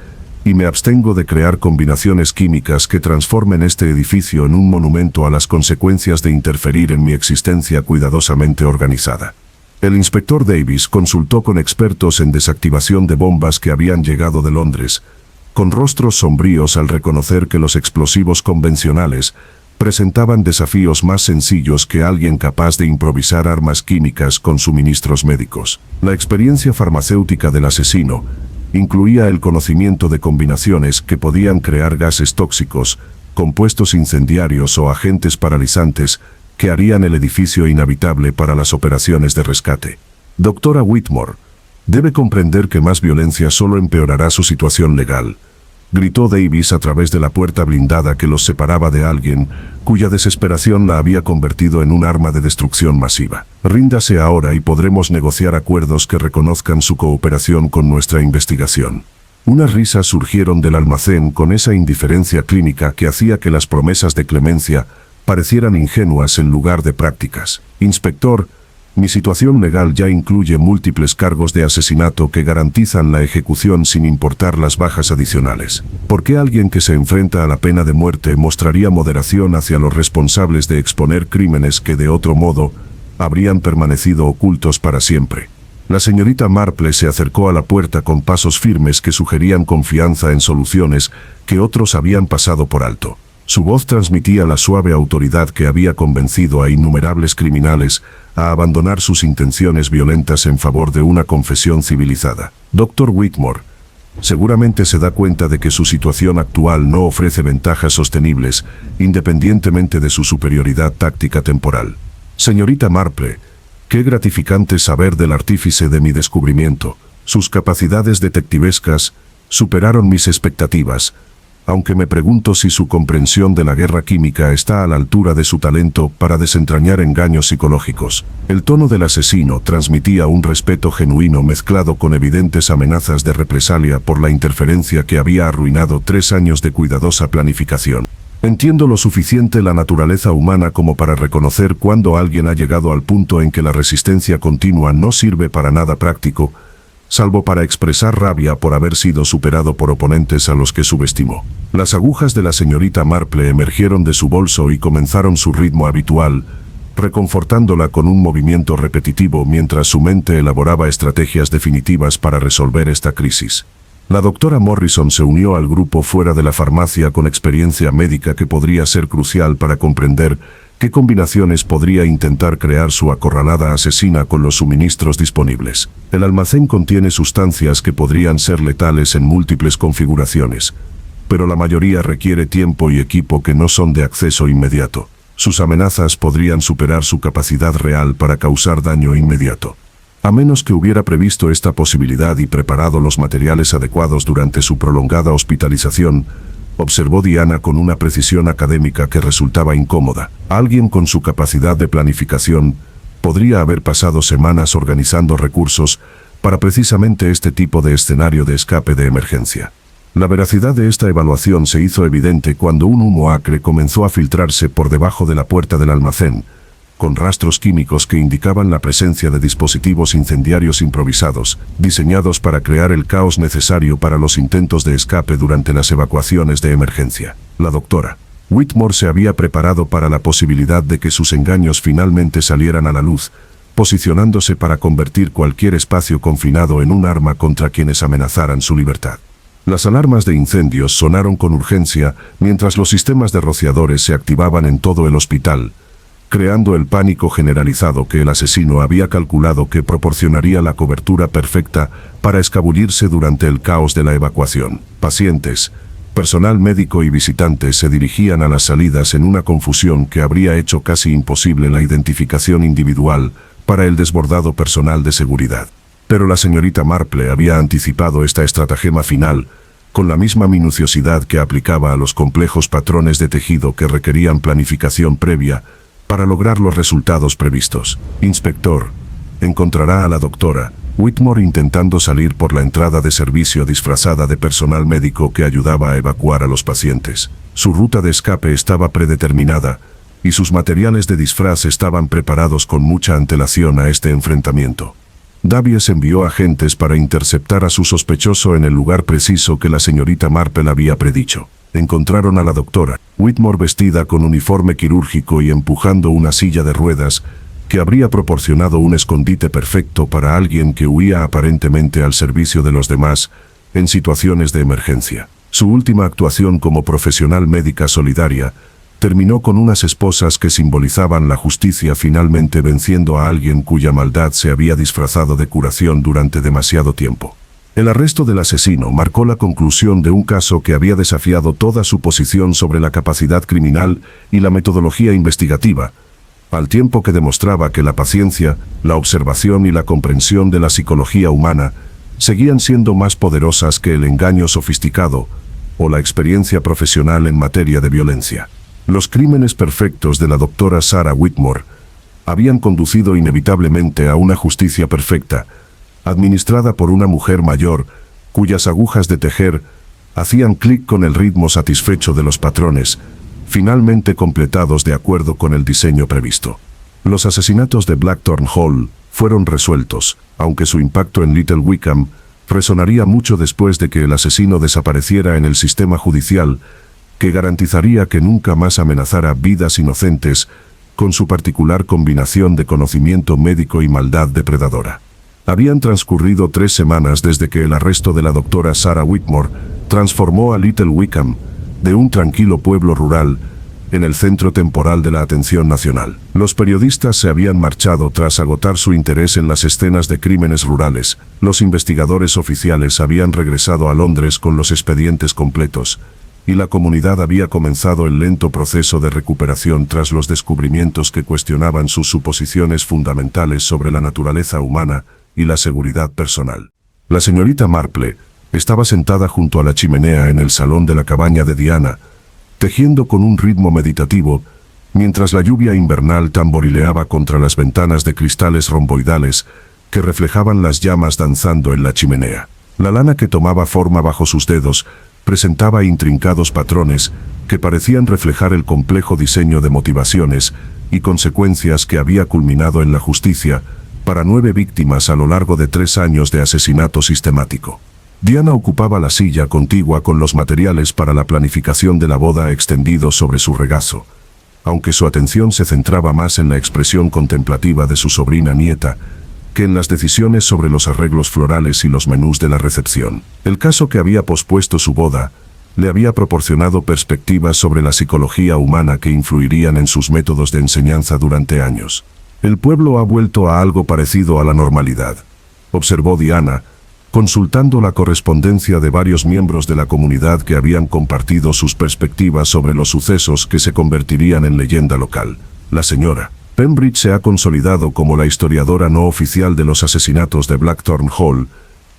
y me abstengo de crear combinaciones químicas que transformen este edificio en un monumento a las consecuencias de interferir en mi existencia cuidadosamente organizada. El inspector Davis consultó con expertos en desactivación de bombas que habían llegado de Londres, con rostros sombríos al reconocer que los explosivos convencionales presentaban desafíos más sencillos que alguien capaz de improvisar armas químicas con suministros médicos. La experiencia farmacéutica del asesino incluía el conocimiento de combinaciones que podían crear gases tóxicos, compuestos incendiarios o agentes paralizantes que harían el edificio inhabitable para las operaciones de rescate. Doctora Whitmore, debe comprender que más violencia solo empeorará su situación legal, gritó Davis a través de la puerta blindada que los separaba de alguien cuya desesperación la había convertido en un arma de destrucción masiva. Ríndase ahora y podremos negociar acuerdos que reconozcan su cooperación con nuestra investigación. Unas risas surgieron del almacén con esa indiferencia clínica que hacía que las promesas de clemencia parecieran ingenuas en lugar de prácticas. Inspector, mi situación legal ya incluye múltiples cargos de asesinato que garantizan la ejecución sin importar las bajas adicionales. ¿Por qué alguien que se enfrenta a la pena de muerte mostraría moderación hacia los responsables de exponer crímenes que de otro modo habrían permanecido ocultos para siempre? La señorita Marple se acercó a la puerta con pasos firmes que sugerían confianza en soluciones que otros habían pasado por alto. Su voz transmitía la suave autoridad que había convencido a innumerables criminales a abandonar sus intenciones violentas en favor de una confesión civilizada. Dr. Whitmore seguramente se da cuenta de que su situación actual no ofrece ventajas sostenibles, independientemente de su superioridad táctica temporal. Señorita Marple, qué gratificante saber del artífice de mi descubrimiento. Sus capacidades detectivescas superaron mis expectativas, aunque me pregunto si su comprensión de la guerra química está a la altura de su talento para desentrañar engaños psicológicos. El tono del asesino transmitía un respeto genuino mezclado con evidentes amenazas de represalia por la interferencia que había arruinado 3 años de cuidadosa planificación. Entiendo lo suficiente la naturaleza humana como para reconocer cuando alguien ha llegado al punto en que la resistencia continua no sirve para nada práctico, salvo para expresar rabia por haber sido superado por oponentes a los que subestimó. Las agujas de la señorita Marple emergieron de su bolso y comenzaron su ritmo habitual, reconfortándola con un movimiento repetitivo mientras su mente elaboraba estrategias definitivas para resolver esta crisis. La doctora Morrison se unió al grupo fuera de la farmacia con experiencia médica que podría ser crucial para comprender qué combinaciones podría intentar crear su acorralada asesina con los suministros disponibles. El almacén contiene sustancias que podrían ser letales en múltiples configuraciones, pero la mayoría requiere tiempo y equipo que no son de acceso inmediato. Sus amenazas podrían superar su capacidad real para causar daño inmediato. A menos que hubiera previsto esta posibilidad y preparado los materiales adecuados durante su prolongada hospitalización, observó Diana con una precisión académica que resultaba incómoda. Alguien con su capacidad de planificación podría haber pasado semanas organizando recursos para precisamente este tipo de escenario de escape de emergencia. La veracidad de esta evaluación se hizo evidente cuando un humo acre comenzó a filtrarse por debajo de la puerta del almacén, con rastros químicos que indicaban la presencia de dispositivos incendiarios improvisados, diseñados para crear el caos necesario para los intentos de escape durante las evacuaciones de emergencia. La doctora Whitmore se había preparado para la posibilidad de que sus engaños finalmente salieran a la luz, posicionándose para convertir cualquier espacio confinado en un arma contra quienes amenazaran su libertad. Las alarmas de incendios sonaron con urgencia mientras los sistemas de rociadores se activaban en todo el hospital, creando el pánico generalizado que el asesino había calculado que proporcionaría la cobertura perfecta para escabullirse durante el caos de la evacuación. Pacientes, personal médico y visitantes se dirigían a las salidas en una confusión que habría hecho casi imposible la identificación individual para el desbordado personal de seguridad. Pero la señorita Marple había anticipado esta estratagema final con la misma minuciosidad que aplicaba a los complejos patrones de tejido que requerían planificación previa para lograr los resultados previstos. Inspector, encontrará a la doctora Whitmore intentando salir por la entrada de servicio disfrazada de personal médico que ayudaba a evacuar a los pacientes. Su ruta de escape estaba predeterminada y sus materiales de disfraz estaban preparados con mucha antelación a este enfrentamiento. Davies envió agentes para interceptar a su sospechoso en el lugar preciso que la señorita Marple había predicho. Encontraron a la doctora Whitmore vestida con uniforme quirúrgico y empujando una silla de ruedas que habría proporcionado un escondite perfecto para alguien que huía aparentemente al servicio de los demás en situaciones de emergencia. Su última actuación como profesional médica solidaria terminó con unas esposas que simbolizaban la justicia finalmente venciendo a alguien cuya maldad se había disfrazado de curación durante demasiado tiempo. El arresto del asesino marcó la conclusión de un caso que había desafiado toda su posición sobre la capacidad criminal y la metodología investigativa, al tiempo que demostraba que la paciencia, la observación y la comprensión de la psicología humana seguían siendo más poderosas que el engaño sofisticado o la experiencia profesional en materia de violencia. Los crímenes perfectos de la doctora Sarah Whitmore habían conducido inevitablemente a una justicia perfecta, administrada por una mujer mayor, cuyas agujas de tejer hacían clic con el ritmo satisfecho de los patrones, finalmente completados de acuerdo con el diseño previsto. Los asesinatos de Blackthorn Hall fueron resueltos, aunque su impacto en Little Wickham resonaría mucho después de que el asesino desapareciera en el sistema judicial, que garantizaría que nunca más amenazara vidas inocentes con su particular combinación de conocimiento médico y maldad depredadora. Habían transcurrido 3 semanas desde que el arresto de la doctora Sarah Whitmore transformó a Little Wickham, de un tranquilo pueblo rural, en el centro temporal de la atención nacional. Los periodistas se habían marchado tras agotar su interés en las escenas de crímenes rurales. Los investigadores oficiales habían regresado a Londres con los expedientes completos, y la comunidad había comenzado el lento proceso de recuperación tras los descubrimientos que cuestionaban sus suposiciones fundamentales sobre la naturaleza humana y la seguridad personal. La señorita Marple estaba sentada junto a la chimenea en el salón de la cabaña de Diana, tejiendo con un ritmo meditativo, mientras la lluvia invernal tamborileaba contra las ventanas de cristales romboidales que reflejaban las llamas danzando en la chimenea. La lana que tomaba forma bajo sus dedos presentaba intrincados patrones que parecían reflejar el complejo diseño de motivaciones y consecuencias que había culminado en la justicia para 9 víctimas a lo largo de 3 años de asesinato sistemático. Diana ocupaba la silla contigua con los materiales para la planificación de la boda extendidos sobre su regazo, aunque su atención se centraba más en la expresión contemplativa de su sobrina nieta que en las decisiones sobre los arreglos florales y los menús de la recepción. El caso que había pospuesto su boda le había proporcionado perspectivas sobre la psicología humana que influirían en sus métodos de enseñanza durante años. El pueblo ha vuelto a algo parecido a la normalidad, observó Diana, consultando la correspondencia de varios miembros de la comunidad que habían compartido sus perspectivas sobre los sucesos que se convertirían en leyenda local. La señora Pembridge se ha consolidado como la historiadora no oficial de los asesinatos de Blackthorn Hall,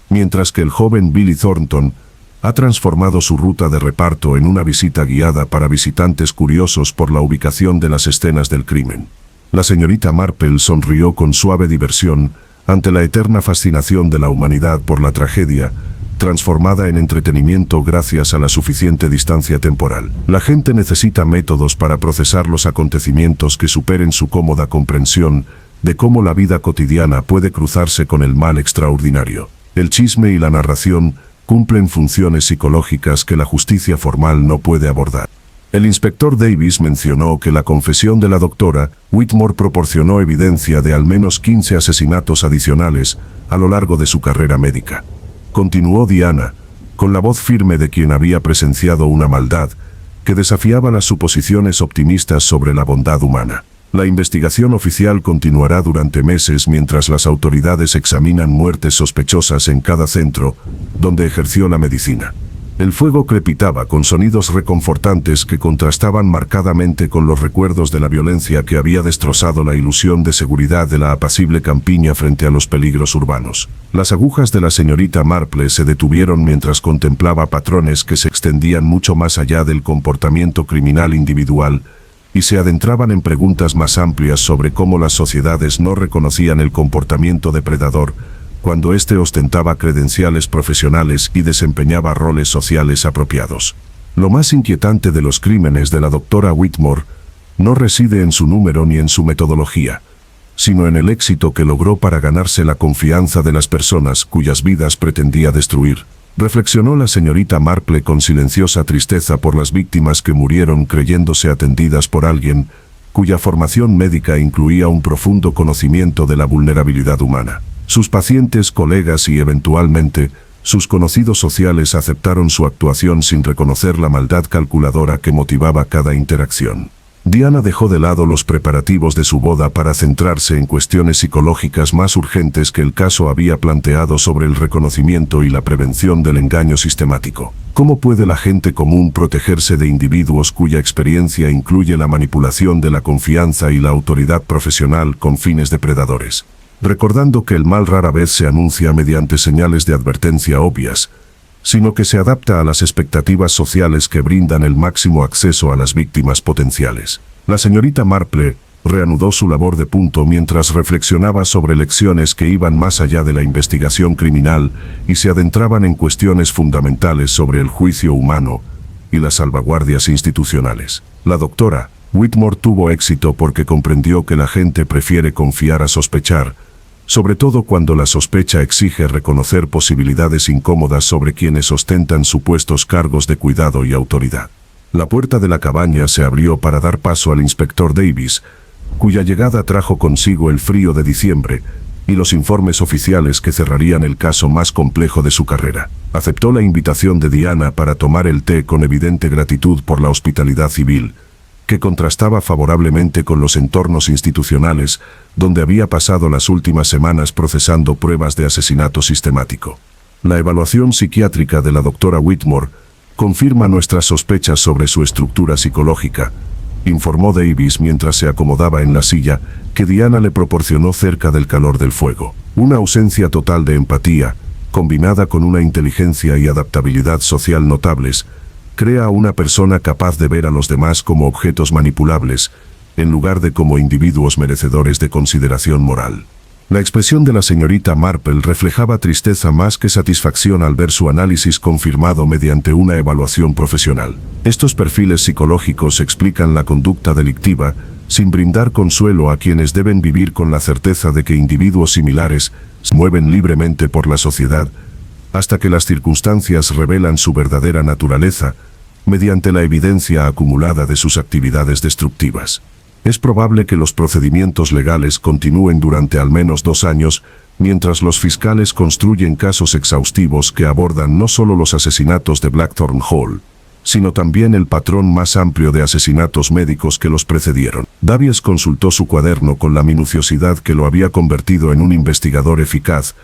mientras que el joven Billy Thornton ha transformado su ruta de reparto en una visita guiada para visitantes curiosos por la ubicación de las escenas del crimen. La señorita Marple sonrió con suave diversión ante la eterna fascinación de la humanidad por la tragedia, transformada en entretenimiento gracias a la suficiente distancia temporal. La gente necesita métodos para procesar los acontecimientos que superen su cómoda comprensión de cómo la vida cotidiana puede cruzarse con el mal extraordinario. El chisme y la narración cumplen funciones psicológicas que la justicia formal no puede abordar. El inspector Davis mencionó que la confesión de la doctora Whitmore proporcionó evidencia de al menos 15 asesinatos adicionales a lo largo de su carrera médica. Continuó Diana, con la voz firme de quien había presenciado una maldad que desafiaba las suposiciones optimistas sobre la bondad humana. La investigación oficial continuará durante meses mientras las autoridades examinan muertes sospechosas en cada centro donde ejerció la medicina. El fuego crepitaba con sonidos reconfortantes que contrastaban marcadamente con los recuerdos de la violencia que había destrozado la ilusión de seguridad de la apacible campiña frente a los peligros urbanos. Las agujas de la señorita Marple se detuvieron mientras contemplaba patrones que se extendían mucho más allá del comportamiento criminal individual y se adentraban en preguntas más amplias sobre cómo las sociedades no reconocían el comportamiento depredador cuando éste ostentaba credenciales profesionales y desempeñaba roles sociales apropiados. Lo más inquietante de los crímenes de la doctora Whitmore no reside en su número ni en su metodología, sino en el éxito que logró para ganarse la confianza de las personas cuyas vidas pretendía destruir. Reflexionó la señorita Marple con silenciosa tristeza por las víctimas que murieron creyéndose atendidas por alguien cuya formación médica incluía un profundo conocimiento de la vulnerabilidad humana. Sus pacientes, colegas y eventualmente sus conocidos sociales aceptaron su actuación sin reconocer la maldad calculadora que motivaba cada interacción. Diana dejó de lado los preparativos de su boda para centrarse en cuestiones psicológicas más urgentes que el caso había planteado sobre el reconocimiento y la prevención del engaño sistemático. ¿Cómo puede la gente común protegerse de individuos cuya experiencia incluye la manipulación de la confianza y la autoridad profesional con fines depredadores? Recordando que el mal rara vez se anuncia mediante señales de advertencia obvias, sino que se adapta a las expectativas sociales que brindan el máximo acceso a las víctimas potenciales. La señorita Marple reanudó su labor de punto mientras reflexionaba sobre lecciones que iban más allá de la investigación criminal y se adentraban en cuestiones fundamentales sobre el juicio humano y las salvaguardias institucionales. La doctora Whitmore tuvo éxito porque comprendió que la gente prefiere confiar a sospechar, sobre todo cuando la sospecha exige reconocer posibilidades incómodas sobre quienes ostentan supuestos cargos de cuidado y autoridad. La puerta de la cabaña se abrió para dar paso al inspector Davis, cuya llegada trajo consigo el frío de diciembre y los informes oficiales que cerrarían el caso más complejo de su carrera. Aceptó la invitación de Diana para tomar el té con evidente gratitud por la hospitalidad civil, que contrastaba favorablemente con los entornos institucionales donde había pasado las últimas semanas procesando pruebas de asesinato sistemático. La evaluación psiquiátrica de la doctora Whitmore confirma nuestras sospechas sobre su estructura psicológica, informó Davis mientras se acomodaba en la silla que Diana le proporcionó cerca del calor del fuego. Una ausencia total de empatía, combinada con una inteligencia y adaptabilidad social notables, crea a una persona capaz de ver a los demás como objetos manipulables, en lugar de como individuos merecedores de consideración moral. La expresión de la señorita Marple reflejaba tristeza más que satisfacción al ver su análisis confirmado mediante una evaluación profesional. Estos perfiles psicológicos explican la conducta delictiva, sin brindar consuelo a quienes deben vivir con la certeza de que individuos similares se mueven libremente por la sociedad, hasta que las circunstancias revelan su verdadera naturaleza, mediante la evidencia acumulada de sus actividades destructivas. Es probable que los procedimientos legales continúen durante al menos 2 años, mientras los fiscales construyen casos exhaustivos que abordan no solo los asesinatos de Blackthorn Hall, sino también el patrón más amplio de asesinatos médicos que los precedieron. Davies consultó su cuaderno con la minuciosidad que lo había convertido en un investigador eficaz,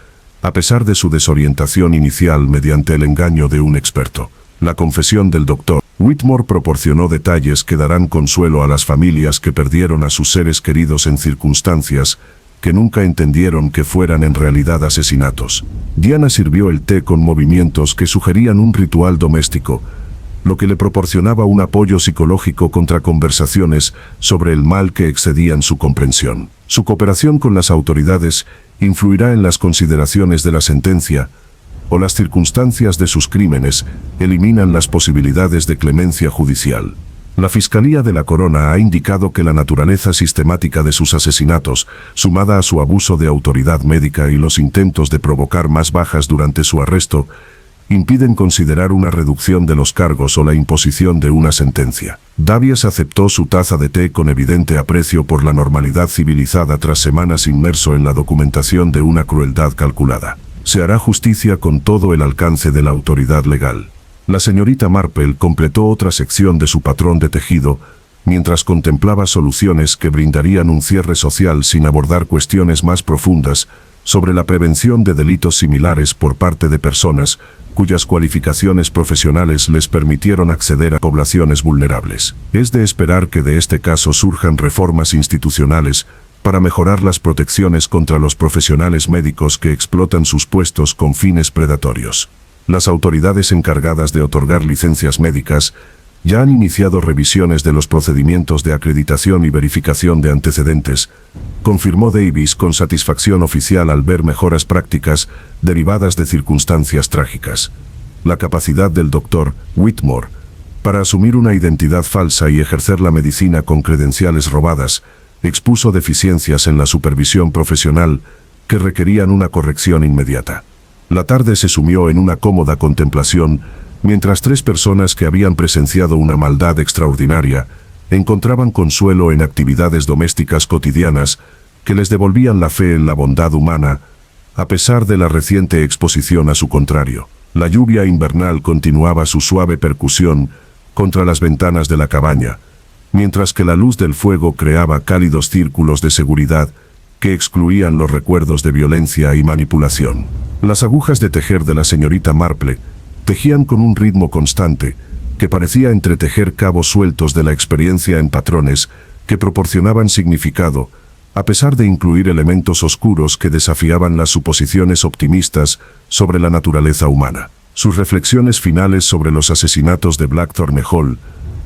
a pesar de su desorientación inicial mediante el engaño de un experto. La confesión del Dr. Whitmore proporcionó detalles que darán consuelo a las familias que perdieron a sus seres queridos en circunstancias que nunca entendieron que fueran en realidad asesinatos. Diana sirvió el té con movimientos que sugerían un ritual doméstico, lo que le proporcionaba un apoyo psicológico contra conversaciones sobre el mal que excedían su comprensión. Su cooperación con las autoridades influirá en las consideraciones de la sentencia, o las circunstancias de sus crímenes eliminan las posibilidades de clemencia judicial. La Fiscalía de la Corona ha indicado que la naturaleza sistemática de sus asesinatos, sumada a su abuso de autoridad médica y los intentos de provocar más bajas durante su arresto, impiden considerar una reducción de los cargos o la imposición de una sentencia. Davies aceptó su taza de té con evidente aprecio por la normalidad civilizada tras semanas inmerso en la documentación de una crueldad calculada. Se hará justicia con todo el alcance de la autoridad legal. La señorita Marple completó otra sección de su patrón de tejido, mientras contemplaba soluciones que brindarían un cierre social sin abordar cuestiones más profundas sobre la prevención de delitos similares por parte de personas cuyas cualificaciones profesionales les permitieron acceder a poblaciones vulnerables. Es de esperar que de este caso surjan reformas institucionales para mejorar las protecciones contra los profesionales médicos que explotan sus puestos con fines predatorios. Las autoridades encargadas de otorgar licencias médicas ya han iniciado revisiones de los procedimientos de acreditación y verificación de antecedentes, confirmó Davis con satisfacción oficial al ver mejoras prácticas derivadas de circunstancias trágicas. La capacidad del Dr. Whitmore para asumir una identidad falsa y ejercer la medicina con credenciales robadas expuso deficiencias en la supervisión profesional que requerían una corrección inmediata. La tarde se sumió en una cómoda contemplación, mientras 3 personas que habían presenciado una maldad extraordinaria encontraban consuelo en actividades domésticas cotidianas que les devolvían la fe en la bondad humana, a pesar de la reciente exposición a su contrario. La lluvia invernal continuaba su suave percusión contra las ventanas de la cabaña, mientras que la luz del fuego creaba cálidos círculos de seguridad que excluían los recuerdos de violencia y manipulación. Las agujas de tejer de la señorita Marple tejían con un ritmo constante que parecía entretejer cabos sueltos de la experiencia en patrones que proporcionaban significado, a pesar de incluir elementos oscuros que desafiaban las suposiciones optimistas sobre la naturaleza humana. Sus reflexiones finales sobre los asesinatos de Blackthorn Hall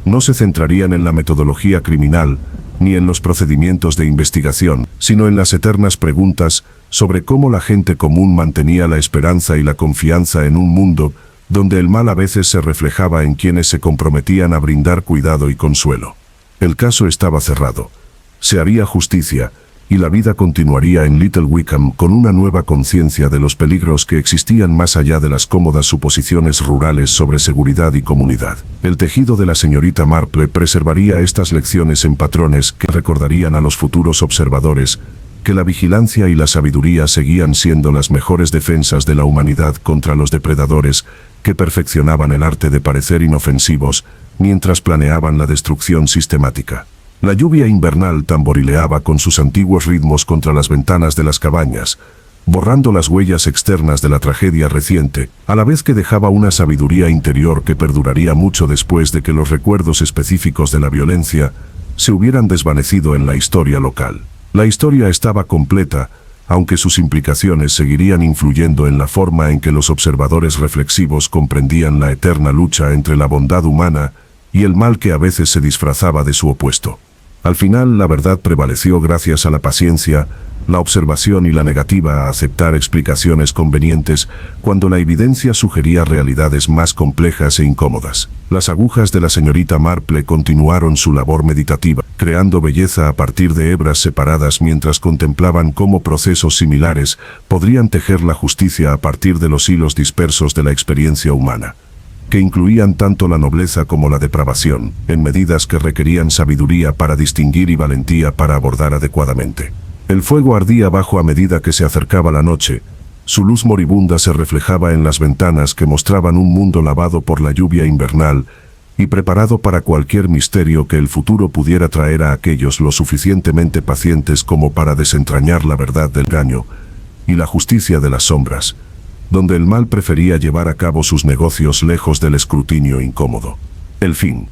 no se centrarían en la metodología criminal ni en los procedimientos de investigación, sino en las eternas preguntas sobre cómo la gente común mantenía la esperanza y la confianza en un mundo donde el mal a veces se reflejaba en quienes se comprometían a brindar cuidado y consuelo. El caso estaba cerrado. Se haría justicia, y la vida continuaría en Little Wickham con una nueva conciencia de los peligros que existían más allá de las cómodas suposiciones rurales sobre seguridad y comunidad. El tejido de la señorita Marple preservaría estas lecciones en patrones que recordarían a los futuros observadores que la vigilancia y la sabiduría seguían siendo las mejores defensas de la humanidad contra los depredadores que perfeccionaban el arte de parecer inofensivos mientras planeaban la destrucción sistemática. La lluvia invernal tamborileaba con sus antiguos ritmos contra las ventanas de las cabañas, borrando las huellas externas de la tragedia reciente, a la vez que dejaba una sabiduría interior que perduraría mucho después de que los recuerdos específicos de la violencia se hubieran desvanecido en la historia local. La historia estaba completa, aunque sus implicaciones seguirían influyendo en la forma en que los observadores reflexivos comprendían la eterna lucha entre la bondad humana y el mal que a veces se disfrazaba de su opuesto. Al final, la verdad prevaleció gracias a la paciencia, la observación y la negativa a aceptar explicaciones convenientes cuando la evidencia sugería realidades más complejas e incómodas. Las agujas de la señorita Marple continuaron su labor meditativa, creando belleza a partir de hebras separadas mientras contemplaban cómo procesos similares podrían tejer la justicia a partir de los hilos dispersos de la experiencia humana, que incluían tanto la nobleza como la depravación, en medidas que requerían sabiduría para distinguir y valentía para abordar adecuadamente. El fuego ardía abajo a medida que se acercaba la noche. Su luz moribunda se reflejaba en las ventanas que mostraban un mundo lavado por la lluvia invernal y preparado para cualquier misterio que el futuro pudiera traer a aquellos lo suficientemente pacientes como para desentrañar la verdad del engaño y la justicia de las sombras, donde el mal prefería llevar a cabo sus negocios lejos del escrutinio incómodo. El fin.